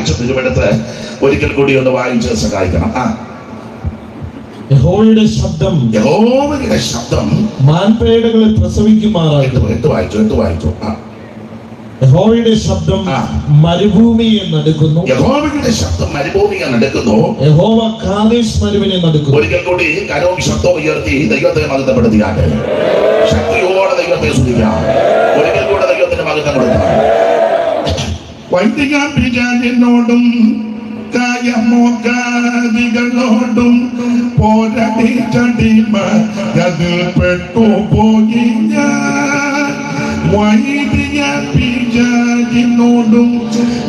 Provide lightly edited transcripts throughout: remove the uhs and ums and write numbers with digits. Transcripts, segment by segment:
വായിച്ച തിരുവെടുത്ത് ഒരിക്കൽ കൂടി ഒന്ന് വായിച്ച് സഹായിക്കണം. യഹോവയുടെ ശബ്ദം മാൻപേടകളെ പ്രസവിക്കുമാറായിരുന്നു. എടുത്തു വായിച്ചു. യഹോവയുടെ ശബ്ദം മരുഭൂമിയെ നടുക്കുന്നു. യഹോവയുടെ ശബ്ദം മരുഭൂമിയെ നടുക്കുന്നു. യഹോവ കാദേശ് മരുവിനെ നടുക്കുന്നു. ഒരിക്കൽ കൂടി കരവും ശബ്ദവും ഉയർത്തി ദൈവത്തെ മഹത്വപ്പെടുത്തിയാട്ടെ. ശക്തിയോടെ ദൈവത്തെ സ്തുതിക്കാം. ഒരിക്കൽ കൂടെ ദൈവത്തിന്റെ മഹത്വം കൊടുക്കാം. വൈദികോടും കായമോകാദികളോടും പോരടിച്ചടിമതിൽ പെട്ടുപോയി ഞാൻ. വൈദികോടും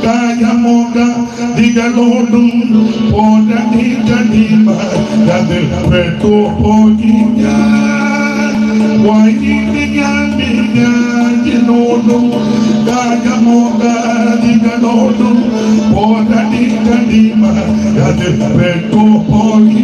കായമോകാദികളോടും പോരടിച്ചടിമതിൽ പെട്ടുപോയി ഞാൻ. വൈദികോടും കായമോകാദികളോടും പോരടിച്ചടിമതിൽ പെട്ടുപോയി ഞാൻ.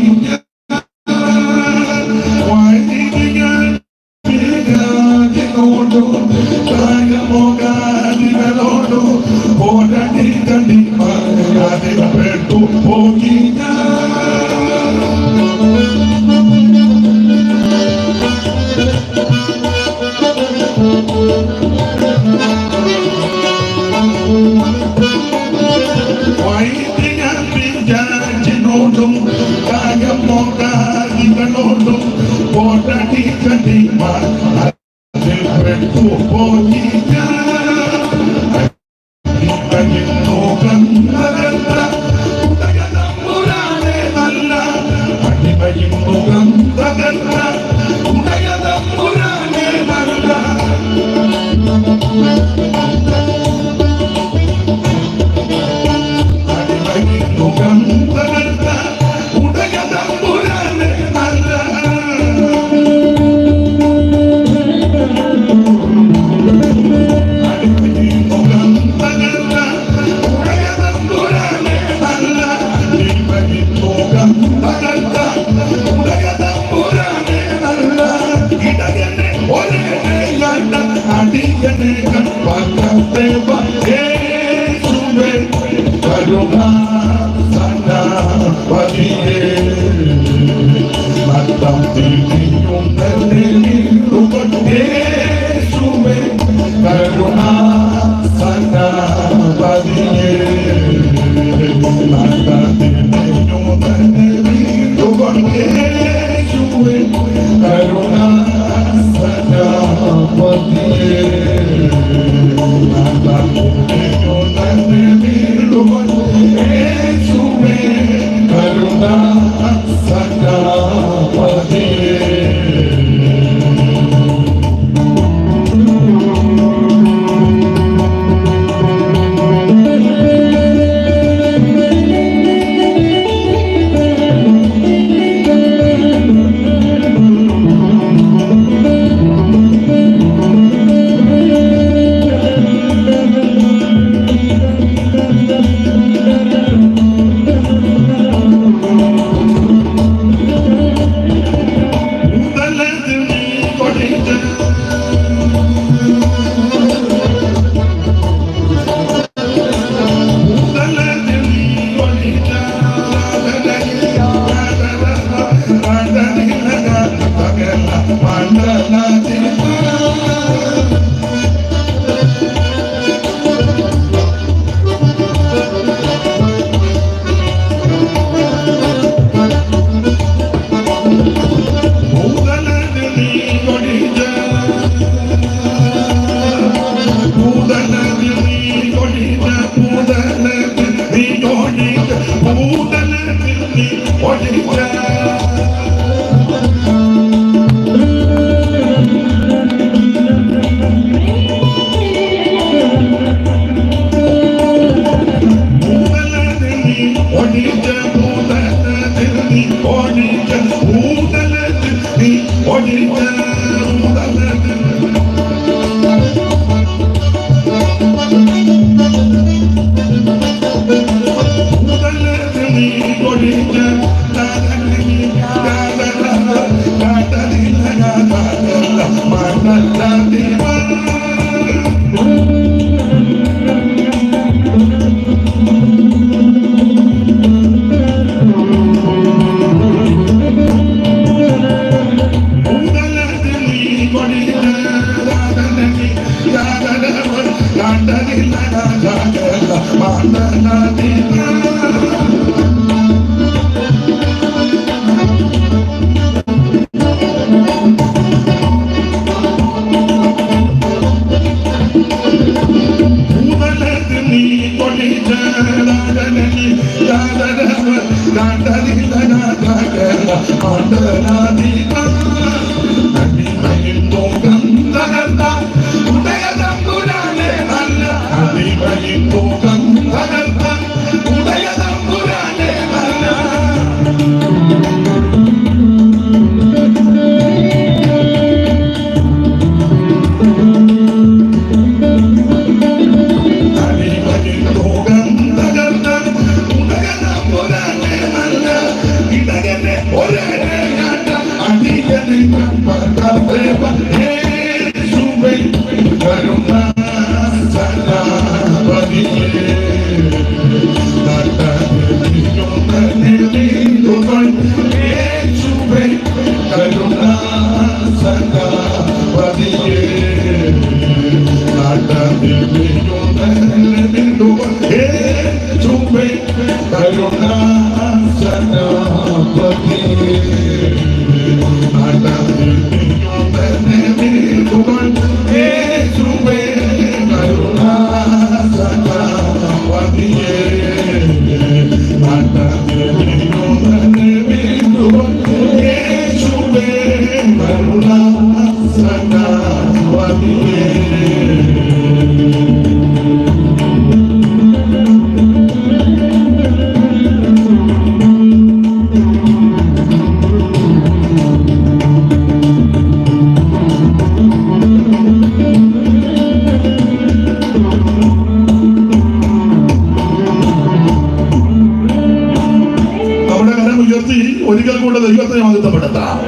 ഒരിക്കൽ കൂടെ ദൈവത്തെ മഹത്വപ്പെടുത്താം.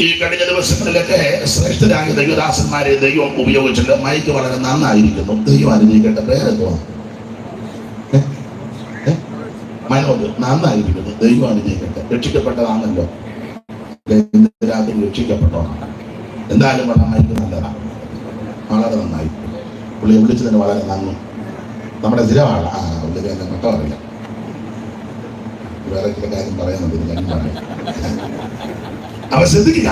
ഈ കഴിഞ്ഞ ദിവസങ്ങളിലൊക്കെ ശ്രേഷ്ഠരായ ദൈവദാസന്മാരെ ദൈവം ഉപയോഗിച്ചിട്ട് മൈക്ക് വളരെ നന്നായിരിക്കുന്നു. ദൈവം അനുഗ്രഹിക്കട്ടെ. പേരെന്തോ മനോജ്. നന്നായിരിക്കുന്നു. ദൈവം അനുഗ്രഹിക്കട്ടെ. രക്ഷിക്കപ്പെട്ടതാണല്ലോ. രാത്രി രക്ഷിക്കപ്പെട്ടോണം. എന്തായാലും വളരെ മൈക്ക് നല്ലതാണ്. വളരെ നന്നായി. പുള്ളിയെ വിളിച്ചതിന് വളരെ നന്ദി. നമ്മുടെ സ്ഥിരമാണ്. പുള്ളിക്ക് എന്നെ മട്ടമറിയില്ല. വേറെ ചില കാര്യം പറയുന്നുണ്ട്. ഞാൻ പറയാം. അവ ശ്രദ്ധിക്കുക.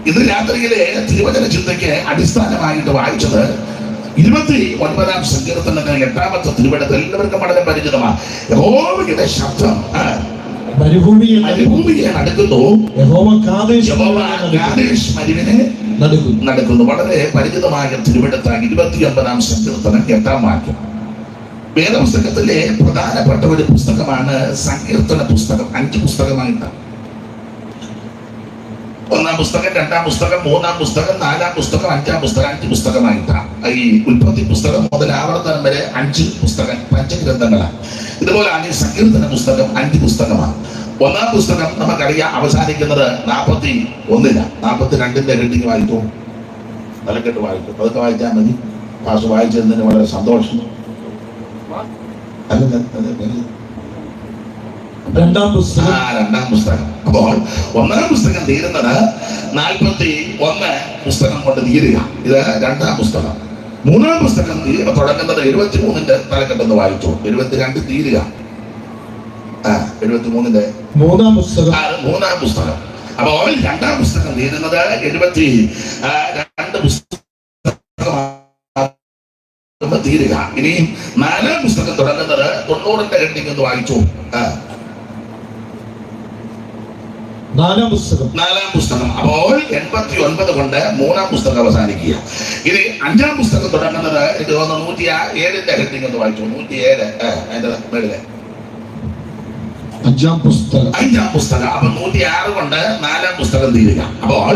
ഇന്ന് രാത്രിയിലെ തിരുവചന ചിന്തയ്ക്ക് അടിസ്ഥാനമായിട്ട് വായിച്ചത് 29-ാം സങ്കീർത്തനത്തിലെ 8-ാമത്തെ തിരുവചനത്തിൽ എല്ലാവർക്കും വളരെ പരിചിതമാണ്. യഹോവയുടെ ശബ്ദം മരുഭൂമിയെ നടക്കുന്നു. യഹോവ കാദേശ് മരുവിനെ നടക്കുന്നു. വളരെ പരിചിതമായ തിരുവചനം 29-ാം സങ്കീർത്തനം 8-ാം വാക്യം. വേദപുസ്തകത്തിലെ പ്രധാനപ്പെട്ട ഒരു പുസ്തകമാണ് സങ്കീർത്തന പുസ്തകം. 5 പുസ്തകമായിട്ടാണ്. 1-ാം പുസ്തകം, 2-ാം പുസ്തകം, 3-ാം പുസ്തകം, 4-ാം പുസ്തകം, 5-ാം പുസ്തകം. 5 പുസ്തകമായിട്ടാണ്. ഈ ഉൽപ്പത്തി പുസ്തകം മുതൽ ആവർത്തനം വരെ 5 പുസ്തകം, പഞ്ചഗ്രന്ഥങ്ങളാണ്. ഇതുപോലെയാണ് ഈ സങ്കീർത്തന പുസ്തകം 5 പുസ്തകമാണ്. 1-ാം പുസ്തകം നമുക്കറിയാം അവസാനിക്കുന്നത് 41-ലാണ്. 42-ന്റെ ഹെഡിങ് വായിച്ചു, തലക്കെട്ട് വായിച്ചു. അതൊക്കെ വായിച്ചാൽ മതി. പാസ് വായിച്ചതിന് വളരെ സന്തോഷം. 2-ാം പുസ്തകം. അപ്പോൾ 1-ാം പുസ്തകം തീരുന്നത് 41 പുസ്തകം കൊണ്ട് തീരുക. ഇത് 2-ാം പുസ്തകം. 3-ാം പുസ്തകം തുടങ്ങുന്നത് 73-ന്റെ തലക്കെട്ടെന്ന് വായിച്ചു. 72 തീരുക. 73-ന്റെ 3-ാം പുസ്തകം. അപ്പോൾ 2-ാം പുസ്തകം തീരുന്നത് 72 പുസ്തകം തീരുക. ഇനിയും 4-ാം പുസ്തകം തുടങ്ങുന്നത് 90-ന്റെ ഹെഡിങ് എന്ന് വായിച്ചു. 4-ാം പുസ്തകം. അപ്പോൾ 89 കൊണ്ട് 3-ാം പുസ്തകം അവസാനിക്കുക. ഇനി 5-ാം പുസ്തകം തുടങ്ങുന്നത് എനിക്ക് തോന്നുന്നു 107-ന്റെ ഹെഡിങ് എന്ന് വായിച്ചു. 107 അതിന്റെ മേളിലെ 5-ാം പുസ്തകം. അപ്പൊ 106 കൊണ്ട് 4-ാം പുസ്തകം തീരുക. അപ്പോൾ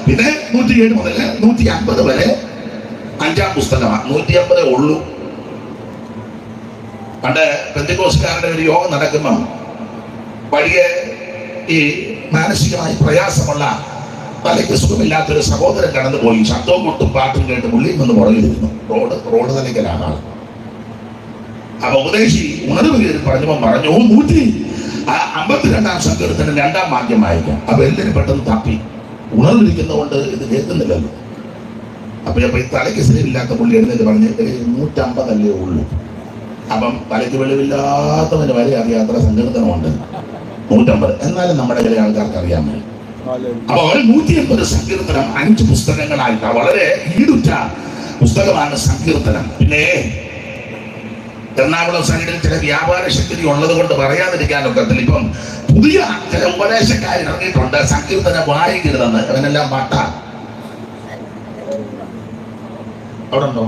പിന്നെ 107 മുതൽ 150 വരെ 5-ാം പുസ്തകമാണ്. 150 ഉള്ളൂ. പണ്ട് പെന്തക്കോസ്തുകാരുടെ ഒരു യോഗം നടക്കുമ്പോൾ വഴിയെ ഈ മാനസികമായി പ്രയാസമുള്ള തലയ്ക്ക് സുഖമില്ലാത്തൊരു സഹോദരൻ കടന്നുപോയി. ശബ്ദവും കൊട്ടും പാട്ടും കേട്ട് മുള്ളിയിൽ നിന്ന് പുറകിലിരുന്നു. റോഡ് തലയ്ക്കലാണ്. അപ്പൊ ഉപദേശി ഉണർവ് കയറി പറഞ്ഞു 52-ാം സങ്കീർത്തനം 2-ാം വാക്യം വായിക്കാം. അപ്പൊ എല്ലാവരും പെട്ടെന്ന് തപ്പി. ഉണർവിരിക്കുന്നതുകൊണ്ട് ഇത് കേൾക്കുന്നില്ലല്ലോ. അപ്പൊ ഈ തലയ്ക്ക് സ്ഥിരമില്ലാത്ത പുള്ളി എഴുന്നേറ്റ് പറഞ്ഞ് 150 ഉള്ളൂ. അപ്പം തലയ്ക്ക് വെളിവില്ലാത്തവന് വരെ അറിയാത്ര സങ്കീർത്തനമുണ്ട് 150. എന്നാലും നമ്മുടെ ചില ആൾക്കാർക്ക് അറിയാൻ പറ്റും. അപ്പൊ ഒരു 180 സങ്കീർത്തനം 5 പുസ്തകങ്ങളായിട്ട് വളരെ ഈടുറ്റ പുസ്തകമാണ് സങ്കീർത്തനം. പിന്നെ എറണാകുളം സൈഡിൽ ചില വ്യാപാര ശക്തി ഉള്ളത് കൊണ്ട് പറയാതിരിക്കാനൊക്കത്തില്ല. ഇപ്പം പുതിയ ചില ഉപദേശക്കാർ ഇറങ്ങിയിട്ടുണ്ട് സങ്കീർത്തനം വായിക്കരുതെന്ന്. അവനെല്ലാം പാട്ട അവിടെ ഉണ്ടോ?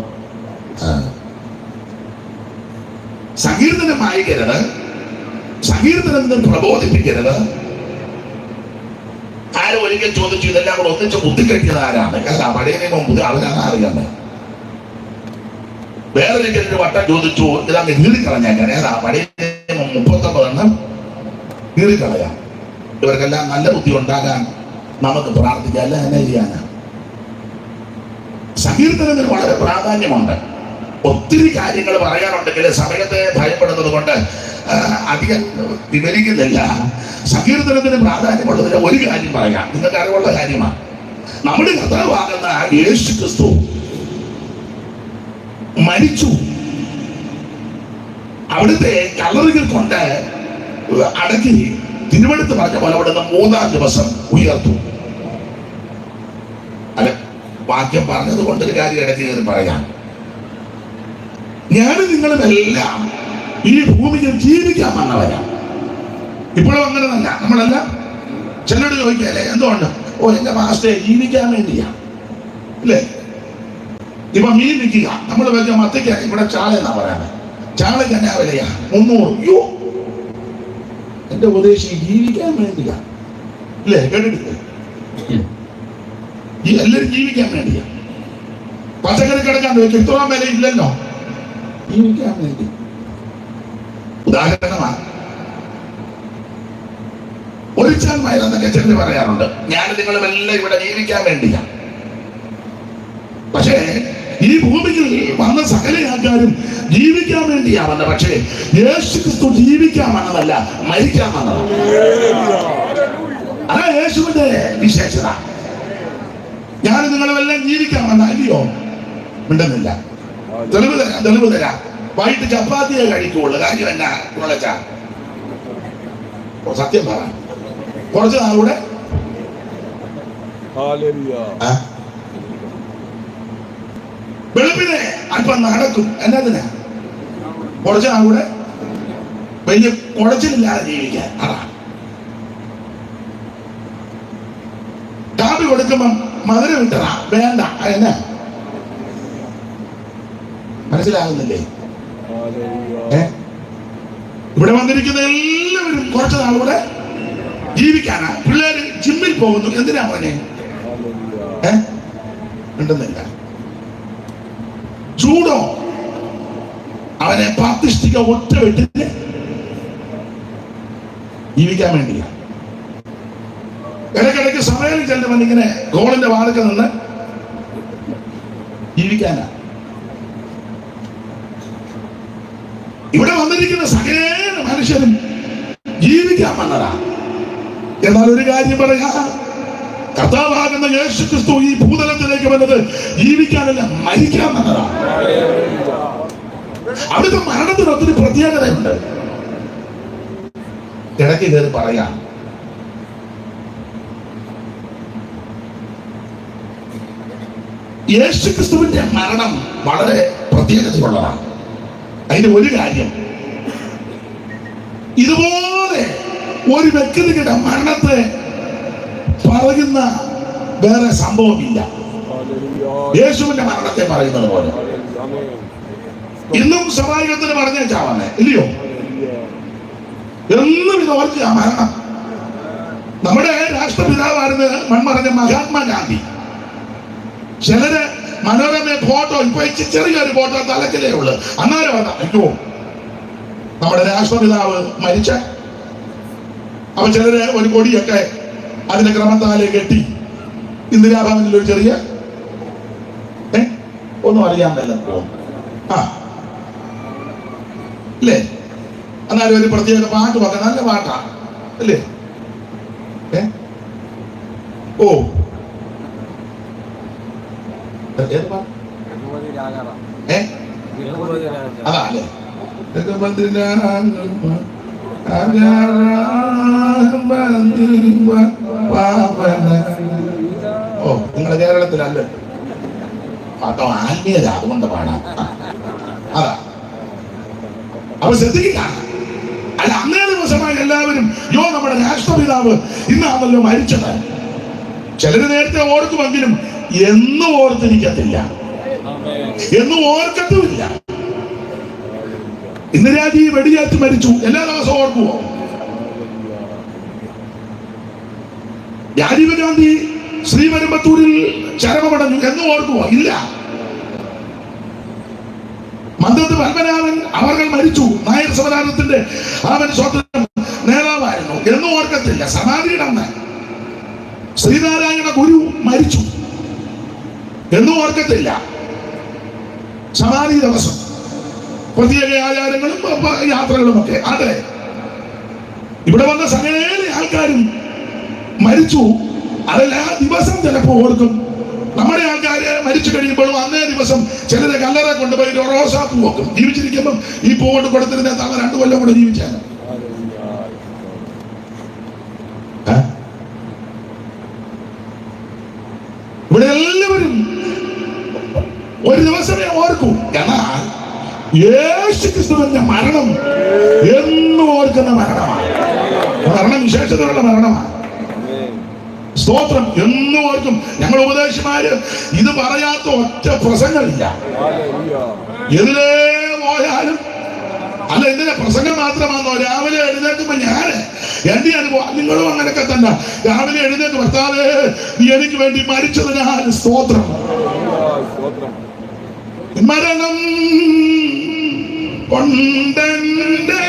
സങ്കീർത്തനം വായിക്കരുത്, സങ്കീർത്തനം പ്രബോധിപ്പിക്കരുത്. ആരും ഒരിക്കൽ ചോദിച്ചു ഇതെല്ലാം കൂടെ ഒന്നിച്ച് ബുദ്ധിക്കെട്ടിയത് ആരാണ്? കാരണം പഴയ നിയമം അവനാണ് അറിയാമേ. വേറൊരിക്കലൊരു വട്ടം ചോദിച്ചു ഇതങ്ങ് കീറിക്കളഞ്ഞേക്കാൻ. ഏതാ പഴയ നിയമം 39 കീറിക്കളയാം. ഇവർക്കെല്ലാം നല്ല ബുദ്ധി ഉണ്ടാകാൻ നമുക്ക് പ്രാർത്ഥിക്കാം. അല്ല എന്നെ ചെയ്യാനാ? സങ്കീർത്തനത്തിന് വളരെ പ്രാധാന്യമുണ്ട്. ഒത്തിരി കാര്യങ്ങൾ പറയാനുണ്ടെങ്കിൽ സമയത്തെ ഭയപ്പെടുന്നത് കൊണ്ട് അധികം വിവരിക്കുന്നില്ല. സങ്കീർത്തനത്തിന് പ്രാധാന്യമുള്ളതിന് ഒരു കാര്യം പറയാം, നിങ്ങൾക്ക് അറിവുള്ള കാര്യമാണ്. നമ്മുടെ കർത്താവാകുന്ന യേശു ക്രിസ്തു മരിച്ചു, അവിടുത്തെ കല്ലറുകൾ കൊണ്ട് അടക്കി തിരുവെടുത്ത് പറഞ്ഞ പോലെ അവിടുന്ന് 3-ാം ദിവസം ഉയർത്തു. അല്ല, വാക്യം പറഞ്ഞത് കൊണ്ടൊരു കാര്യം ഇടയ്ക്ക് കയറി പറയാം. ഞാൻ നിങ്ങളുമെല്ലാം ഈ ഭൂമിയിൽ ജീവിക്കാൻ വന്നവരാ. ഇപ്പോഴും അങ്ങനെ തന്നെ നമ്മളെല്ലാം. ചിലരോട് ചോദിക്കല്ലേ എന്തുകൊണ്ട്? ഓ എന്റെ മാസ്റ്ററെ ജീവിക്കാൻ വേണ്ടിയാ അല്ലേ? ഇപ്പൊ മീൻ വിൽക്കുക, നമ്മൾ വെച്ച മത്തിക്ക ഇവിടെ ചാള എന്നാ പറയാറ്. ചാളയ്ക്ക് എന്നാ വിലയാ? 300. യോ, എന്റെ ഉപദേശി ജീവിക്കാൻ വേണ്ടിയാ അല്ലേ? കേട്ടിട്ടില്ലേ? എല്ലാരും ജീവിക്കാൻ വേണ്ടിയാ. പച്ചക്കറി കിടക്കാൻ ചോദിച്ചു ഇത്രയും വില ഇല്ലല്ലോ. ജീവിക്കാൻ വേണ്ടി. ഉദാഹരണമാണ് ഒരിച്ചാൽ മയലെന്നൊക്കെ ചിലർ പറയാറുണ്ട്. ഞാൻ നിങ്ങളുമെല്ലാം ഇവിടെ ജീവിക്കാൻ വേണ്ടിയാ. പക്ഷേ ഈ ഭൂമിയിൽ വന്ന സകല ആൾക്കാരും ജീവിക്കാൻ വേണ്ടിയാ വന്നത്. പക്ഷേ യേശു ക്രിസ്തു ജീവിക്കാൻ വന്നതല്ല, മരിക്കാൻ വന്നതാണ്. അതാ യേശുവിന്റെ വിശേഷത. ഞാൻ നിങ്ങളുമെല്ലാം ജീവിക്കാൻ വന്ന അല്ലയോ? മിണ്ടുന്നില്ല. തെളിവ് തരാം. വൈകിട്ട് ചപ്പാത്തിയെ കഴിക്കുള്ളൂ. കാര്യം എന്നാ കുളച്ചാ? സത്യം പറ. കുറച്ച് നാളൂടെ വെളുപ്പിനെ അല്പം നടക്കും. എന്നതിനാ? കുറച്ച് നാളൂടെ വലിയ കുഴച്ചിലില്ലാതെ ജീവിക്കാൻ. കാപ്പി കൊടുക്കുമ്പം മധുരം ഇട്ടതാ വേണ്ട. എന്നാ മനസ്സിലാകുന്നില്ലേ? ഇവിടെ വന്നിരിക്കുന്ന എല്ലാവരും കുറച്ച് നാളുകൂടെ ജീവിക്കാനാ. പിള്ളേര് ജിമ്മിൽ പോകുന്നു. എന്തിനാ മോനെ? ഉണ്ടെന്നില്ല. ചൂടോ അവനെ പ്രാതിഷ്ഠിക ഒറ്റ വെട്ടിന് ജീവിക്കാൻ വേണ്ടിയാ. ഇടയ്ക്കിടയ്ക്ക് സമയം ചെല്ലുമ്പോൾ ഇങ്ങനെ ഗോളിന്റെ വാടക നിന്ന് ജീവിക്കാനാ. ഇവിടെ വന്നിരിക്കുന്ന സകല മനുഷ്യരും ജീവിക്കാൻ വന്നതാ. എന്നാൽ ഒരു കാര്യം പറയാ, കർത്താവാകുന്ന യേശു ക്രിസ്തു ഈ ഭൂതലത്തിലേക്ക് വന്നത് ജീവിക്കാനല്ല, മരിക്കാൻ വന്നതാ. അവിടുത്തെ മരണത്തിന് ഒത്തിരി പ്രത്യേകതയുണ്ട്. ഇടയ്ക്ക് കയറി പറയാം. യേശു ക്രിസ്തുവിന്റെ മരണം വളരെ പ്രത്യേകതയുള്ളതാണ്. അതിന്റെ ഒരു കാര്യം, ഇതുപോലെ ഒരു വ്യക്തിയുടെ മരണത്തെ പറയുന്ന വേറെ സംഭവമില്ല. യേശുവിന്റെ മരണത്തെ പറയുന്നത് പോലെ ഇന്നും സഭായുഗത്തിന് പറഞ്ഞേച്ചാവന്നെ ഇല്ലയോ? എന്നും ഇത് ഓർക്കുക. മരണം. നമ്മുടെ രാഷ്ട്രപിതാവായിരുന്നു മൺമറഞ്ഞ മഹാത്മാഗാന്ധി. ചിലര് മനോരമ ഫോട്ടോ ഇപ്പൊ ചെറിയൊരു ഫോട്ടോ തലക്കിലേ ഉള്ളു. അന്നേരം വന്ന അയ്യോ നമ്മുടെ രാഷ്ട്രപിതാവ് മരിച്ച. അപ്പൊ ചിലര് ഒരു കൊടിയൊക്കെ അതിന്റെ ക്രമത്താലെ കെട്ടി ഇന്ദിരാഭവനിൽ ഒരു ചെറിയ ഒന്നും അറിയാൻ പറ്റില്ല. അല്ലേ? എന്നാലും ഒരു പ്രത്യേക പാട്ട് പാടാം. നല്ല പാട്ടാ അല്ലേ? ഓ ഏത് പാട്ടാ? അതാ അല്ലേ? ഓ, നിങ്ങള് കേരളത്തിലല്ലേ? പാട്ടോ ആത്മീയത, അതുകൊണ്ട് പാടാം. അതാ. അപ്പൊ ശ്രദ്ധിക്കുക. അല്ല, അന്നേ ദിവസമായി എല്ലാവരും നമ്മുടെ രാഷ്ട്രപിതാവ് ഇന്നാണല്ലോ മരിച്ചത്. ചിലര് നേരത്തെ ഓർക്കുമെങ്കിലും എന്നും ഓർത്തിരിക്കത്തില്ല, എന്നും ഓർക്കത്തുമില്ല. ഇന്ദിരാജി വെടിയേറ്റ് മരിച്ചു, എല്ലാ ദിവസവും ഓർക്കുമോ? രാജീവ് ഗാന്ധി ശ്രീപെരുമ്പത്തൂരിൽ ചരമമടഞ്ഞു എന്ന് ഓർക്കുമോ? ഇല്ല. മന്ദത്ത് പത്മനാഭൻ അവർ മരിച്ചു, നായർ സമാജത്തിന്റെ അവൻ സ്വതന്ത്ര നേതാവായിരുന്നു എന്ന് ഓർക്കത്തില്ല. സമാധിയുടെ അന്ന് ശ്രീനാരായണ ഗുരു മരിച്ചു എന്നും ഓർക്കത്തില്ല. സമാധി ദിവസം പ്രത്യേക ആചാരങ്ങളും യാത്രകളും ഒക്കെ. അതെ, ഇവിടെ വന്ന സകല ആൾക്കാരും മരിച്ചു, അതെല്ലാ ദിവസം ചിലപ്പോ ഓർക്കും. നമ്മുടെ ആൾക്കാര് മരിച്ചു കഴിയുമ്പോഴും അന്നേ ദിവസം ചിലരെ കല്ലറ കൊണ്ടുപോയി റോസാപ്പൂ വെക്കും. ജീവിച്ചിരിക്കുമ്പം ഈ പൂ കൊണ്ട് കൊടുത്തിരുന്ന തവ 2 കൊല്ലം കൂടെ ജീവിച്ചാണ്. ഇവിടെ എല്ലാവരും ഒരു ദിവസമേ ഓർക്കൂ. എന്നാൽ യേശുക്രിസ്തുവിന്റെ മരണം എന്നും ഓർക്കുന്ന മരണമാണ്. മരണം വിശേഷതയുള്ള മരണമാണ്. സ്തോത്രം, എന്നും ഓർക്കും. ഞങ്ങൾ ഉപദേശിമാര് ഇത് പറയാത്ത ഒറ്റ പ്രസംഗമില്ല. എതിലേ പോയാലും അല്ല, എന്തിനാ പ്രസംഗം മാത്രമാണോ? രാവിലെ എഴുന്നേൽക്കുമ്പോ എന്റെ അനുഭവം, നിങ്ങളും അങ്ങനെയൊക്കെ തന്നെ. രാവിലെ എഴുന്നേറ്റ് ഭർത്താവേ നീ എനിക്ക് വേണ്ടി മരിച്ചതിനാൽ സ്തോത്രം. മരണം കൊണ്ടെന്റെ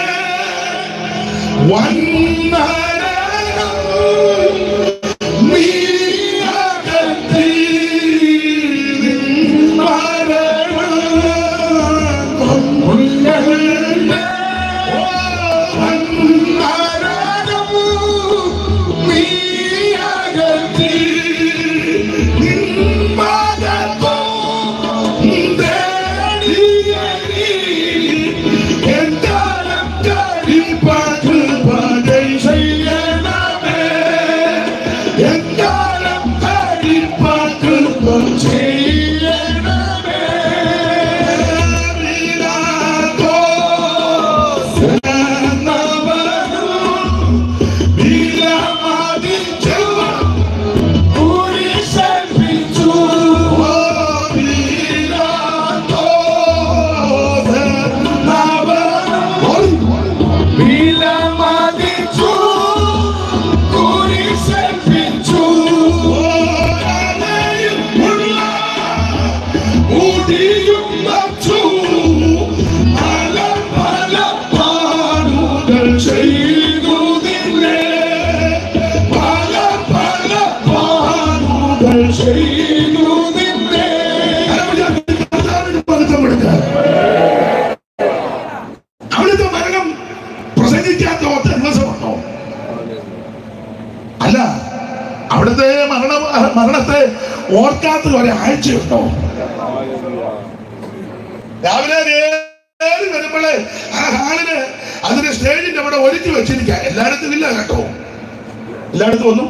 അവിടുത്തെ മരണം പ്രസംഗിക്കാത്ത ഒറ്റ ദിവസമുണ്ടോ? അല്ല, അവിടുത്തെ മരണത്തെ ഓർക്കാത്ത ഒരാഴ്ചയുണ്ടോ? രാവിലെ വരുമ്പോഴേ ആ ഹാളിന് അതിന്റെ സ്റ്റേജിന്റെ അവിടെ ഒരുക്കി വെച്ചിരിക്കുക. എല്ലായിടത്തും ഇല്ല കേട്ടോ, എല്ലായിടത്തും ഒന്നും.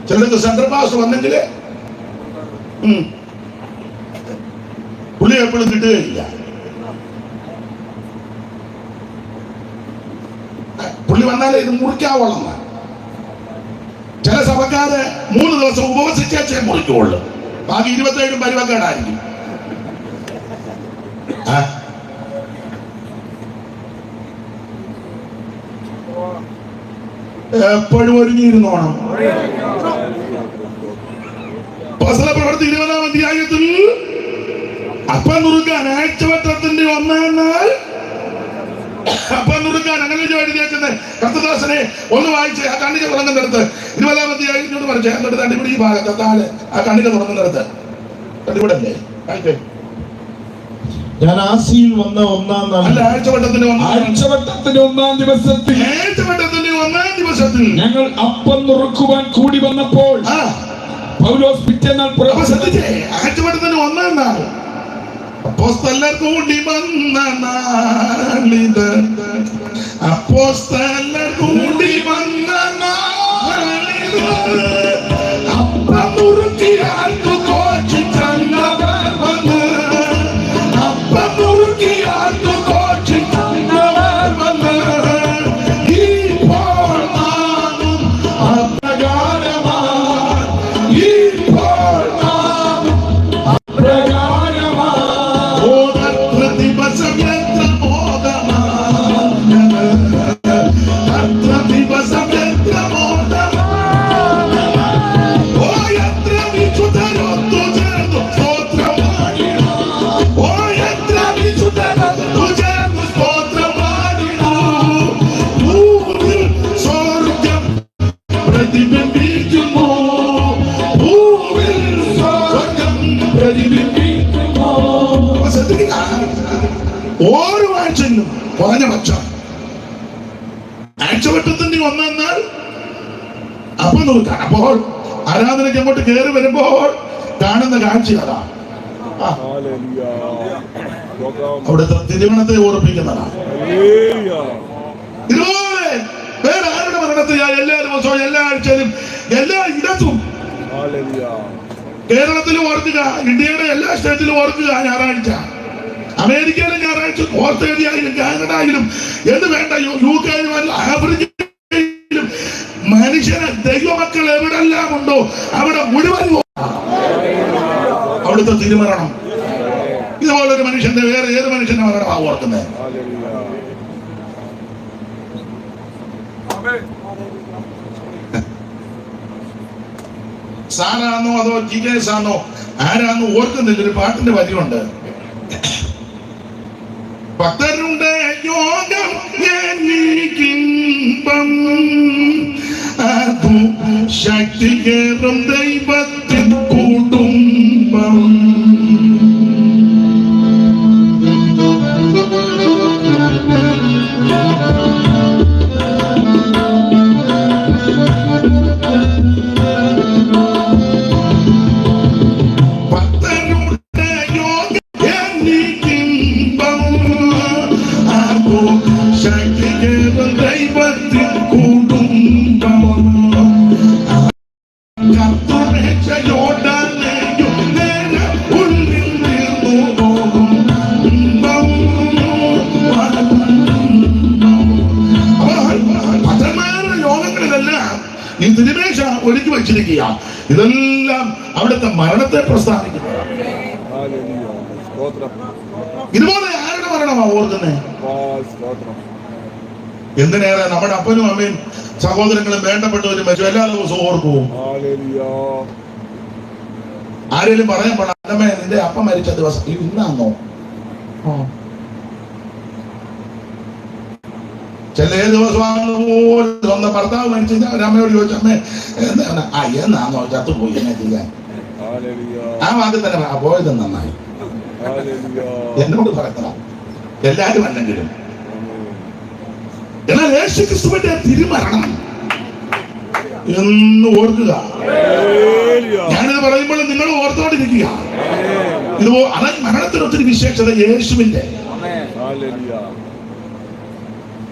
ചിലർക്ക് സെൻട്രൽ വന്നെങ്കില് പുള്ളി എപ്പോഴും കിട്ടുകയില്ല. പുള്ളി വന്നാലേ ഇത് മുറിക്കാവുള്ള. ചില സഭക്കാര് 3 ദിവസം ഉപവസിച്ചേ മുറിക്കുള്ളൂ, ബാക്കി 27 പരിവക്കേടായിരിക്കും. എപ്പോഴും ഒരുങ്ങിയിരുന്നോണം. പ്രവൃത്തി 20-ാം അധ്യായത്തിൽ അപ്പം നുറുക്കാൻ ആഴ്ചവട്ടത്തിന്റെ 1-ാം നാൾ അപ്പം നുറുക്കാൻ അങ്ങനെ എഴുതിയേക്കുന്നത് കർത്തദാസനെ ഒന്ന് വായിച്ച് ആ കണ്ണിക തുടങ്ങുന്നിടത്ത് 20-ാം അധ്യായത്തിനോട് പറഞ്ഞു എന്നിട്ട് തണ്ടിപിടി ഈ ഭാഗത്ത് താഴെ ആ കണ്ണിക തുടങ്ങുന്നിടത്ത് കണ്ടിവിടല്ലേ വായിക്കേ. ഞാൻ ആസിയിൽ വന്ന 1-ാം നാൾ, ആഴ്ചവട്ടത്തിന്റെ 1-ാം ദിവസത്തിൽ ഞങ്ങൾ അപ്പം നുറുക്കുവാൻ കൂടി വന്നപ്പോൾ പൗലോസ് പിറ്റേന്നാൾ ആഴ്ചവട്ടത്തിന്റെ 1-ാം നാൾ അപ്പോസ്തലർ കൂടി വന്ന നാളിത്, അപ്പോസ്തലർ കൂടി വന്ന നാളിത്, അപ്പം മുറുക്കിയാൽക്കു കോച്ചി തന്നവർ വന്ന്, അപ്പം മുറുക്കിയാൽക്കു കോച്ചി തന്നവർ വന്ന്, ഇപ്പോൾ നാമും അപ്രകാരമാണ്, ഇപ്പോൾ നാമും അപ്രകാരമാണ്. ഓരത്ര ദിവസം എത്ര മോദമാണ്, അത്ര ദിവസം എത്ര മോദമാണ്. ഓ എത്ര വിശുദ്ധരൊത്തു ചേർന്നു സ്തോത്രമാടിനു, ഓ എത്ര വിശുദ്ധരൊത്തു ചേർന്നു സ്തോത്രമാടിനു. ഭൂമിയിൽ സ്വർഗ്ഗം പ്രതിബിംബിക്കുന്നു, ഭൂമിയിൽ സ്വർഗ്ഗം പ്രതിബിംബിക്കുന്നു. ഓരോ ആഴ്ചയിലും കുറഞ്ഞ പക്ഷം ആഴ്ചവട്ടത്തിന്റെ ഒന്നാൾ അപ്പൊ നോക്കാം. അപ്പോൾ ആരാധനയ്ക്ക് അങ്ങോട്ട് കയറി വരുമ്പോൾ കാണുന്ന കാഴ്ച അതാ, അവിടുത്തെ തിരുവണത്തെ ഓർപ്പിക്കുന്നതാണ്. ഇതുപോലെ വേറെ ആരുടെ മരണത്തെ എല്ലാ ദിവസവും എല്ലാ ആഴ്ചയിലും എല്ലാ ഇടത്തും കേരളത്തിലും ഓർക്കുക, ഇന്ത്യയുടെ എല്ലാ സ്റ്റേറ്റിലും ഓർക്കുക ഞായറാഴ്ച, അമേരിക്കയിലും ഞായറാഴ്ച, ഓസ്ട്രേലിയയിലും കാനഡയിലും എന്ന് വേണ്ട യുകെയിലും ആഫ്രിക്കയിലും മനുഷ്യനെ ദൈവമക്കൾ എവിടെല്ലാം ഉണ്ടോ അവിടെ മുഴുവൻ അവിടുത്തെ തിരുമരണം. ഇതുപോലൊരു മനുഷ്യന്റെ വേറെ ഏത് മനുഷ്യന്റെ മരണമാണ് ഓർക്കുന്നത്? സാറാണോ അതോ ജിഗേഷ് ആണോ ആരാണോ ഓർക്കുന്നില്ല. ഒരു പാട്ടിന്റെ വരിയുണ്ട്, ഭക്തരുടെ യോഗം എനിക്കിമ്പം, അതു ശക്തികേറും ദൈവത്തിൻ കുടുംബം. ഈ തിരുമേശ ഒരുക്കി വച്ചിരിക്കുക. ഇതെല്ലാം അവിടുത്തെ മരണത്തെ പ്രസ്താവിക്കുന്നതാണ്. ഇതുപോലെ ആരുടെ മരണമാ ഓർക്കുന്നത്? എന്തിനേറെ നമ്മുടെ അപ്പനും അമ്മയും സഹോദരങ്ങളും വേണ്ടപ്പെട്ടവരും മറ്റു എല്ലാ ദിവസവും ഓർക്കും. ആരെങ്കിലും പറയാൻ പാടില്ല, അമ്മേ നിന്റെ അപ്പം മരിച്ച ദിവസം ഇന്നാന്നോ? ചില ദിവസമാണ് സ്വന്തം ഭർത്താവ് മരിച്ചു അമ്മയോട് ചോദിച്ചു, അമ്മേ എന്നാന്നോ ചത്തുപോയി എന്നെ ചെയ്യാൻ? ആ വാക്കിൽ തന്നെ പോയത് നന്നായി എന്നോട് പറയണം, എല്ലാരും അല്ലെങ്കിലും. എന്നാൽ യേശുക്രിസ്തുവിന്റെ തിരുമരണം എന്ന് ഓർക്കുക. ഞാനിത് പറയുമ്പോൾ നിങ്ങൾ ഓർത്തോണ്ടിരിക്കുക. ഇതുപോ അതായത് മരണത്തിന് ഒത്തിരി വിശേഷത യേശുവിന്റെ.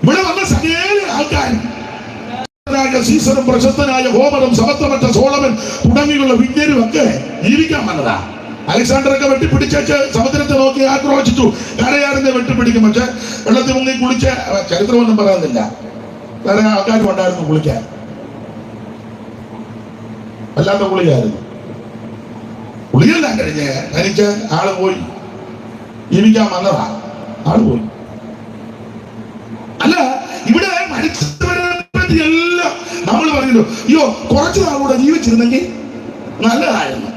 ഇവിടെ വന്ന സകല ആൾക്കാരും സീസറും പ്രശസ്തനായ ഹോമറും സമത്വമറ്റ സോളമൻ തുടങ്ങിയുള്ള വിദ്യരും ഒക്കെ ജീവിക്കാൻ വന്നതാ. അലക്സാണ്ടറൊക്കെ വെട്ടിപ്പിടിച്ചു സമുദ്രത്തെ നോക്കി ആക്രോശിച്ചു, കരയാറിനെ വെട്ടിപ്പിടിക്കും. പക്ഷെ വെള്ളത്തിൽ മുങ്ങി കുളിച്ച ചരിത്രമൊന്നും പറയുന്നില്ല. വേറെ ആൾക്കാരും ഉണ്ടായിരുന്നു കുളിക്കാൻ, അല്ലാത്ത കുളിയായിരുന്നു. കുളിയെല്ലാം കഴിഞ്ഞ് തനിച്ച് ആള് പോയി, ജീവിക്കാൻ വന്നതാ, ആള് പോയി. അല്ല, ഇവിടെ മരിച്ചവരെ പറ്റി എല്ലാം നമ്മൾ പറഞ്ഞല്ലോ, അയ്യോ കുറച്ചു നാളൂടെ ജീവിച്ചിരുന്നെങ്കിൽ നല്ലതായിരുന്നു.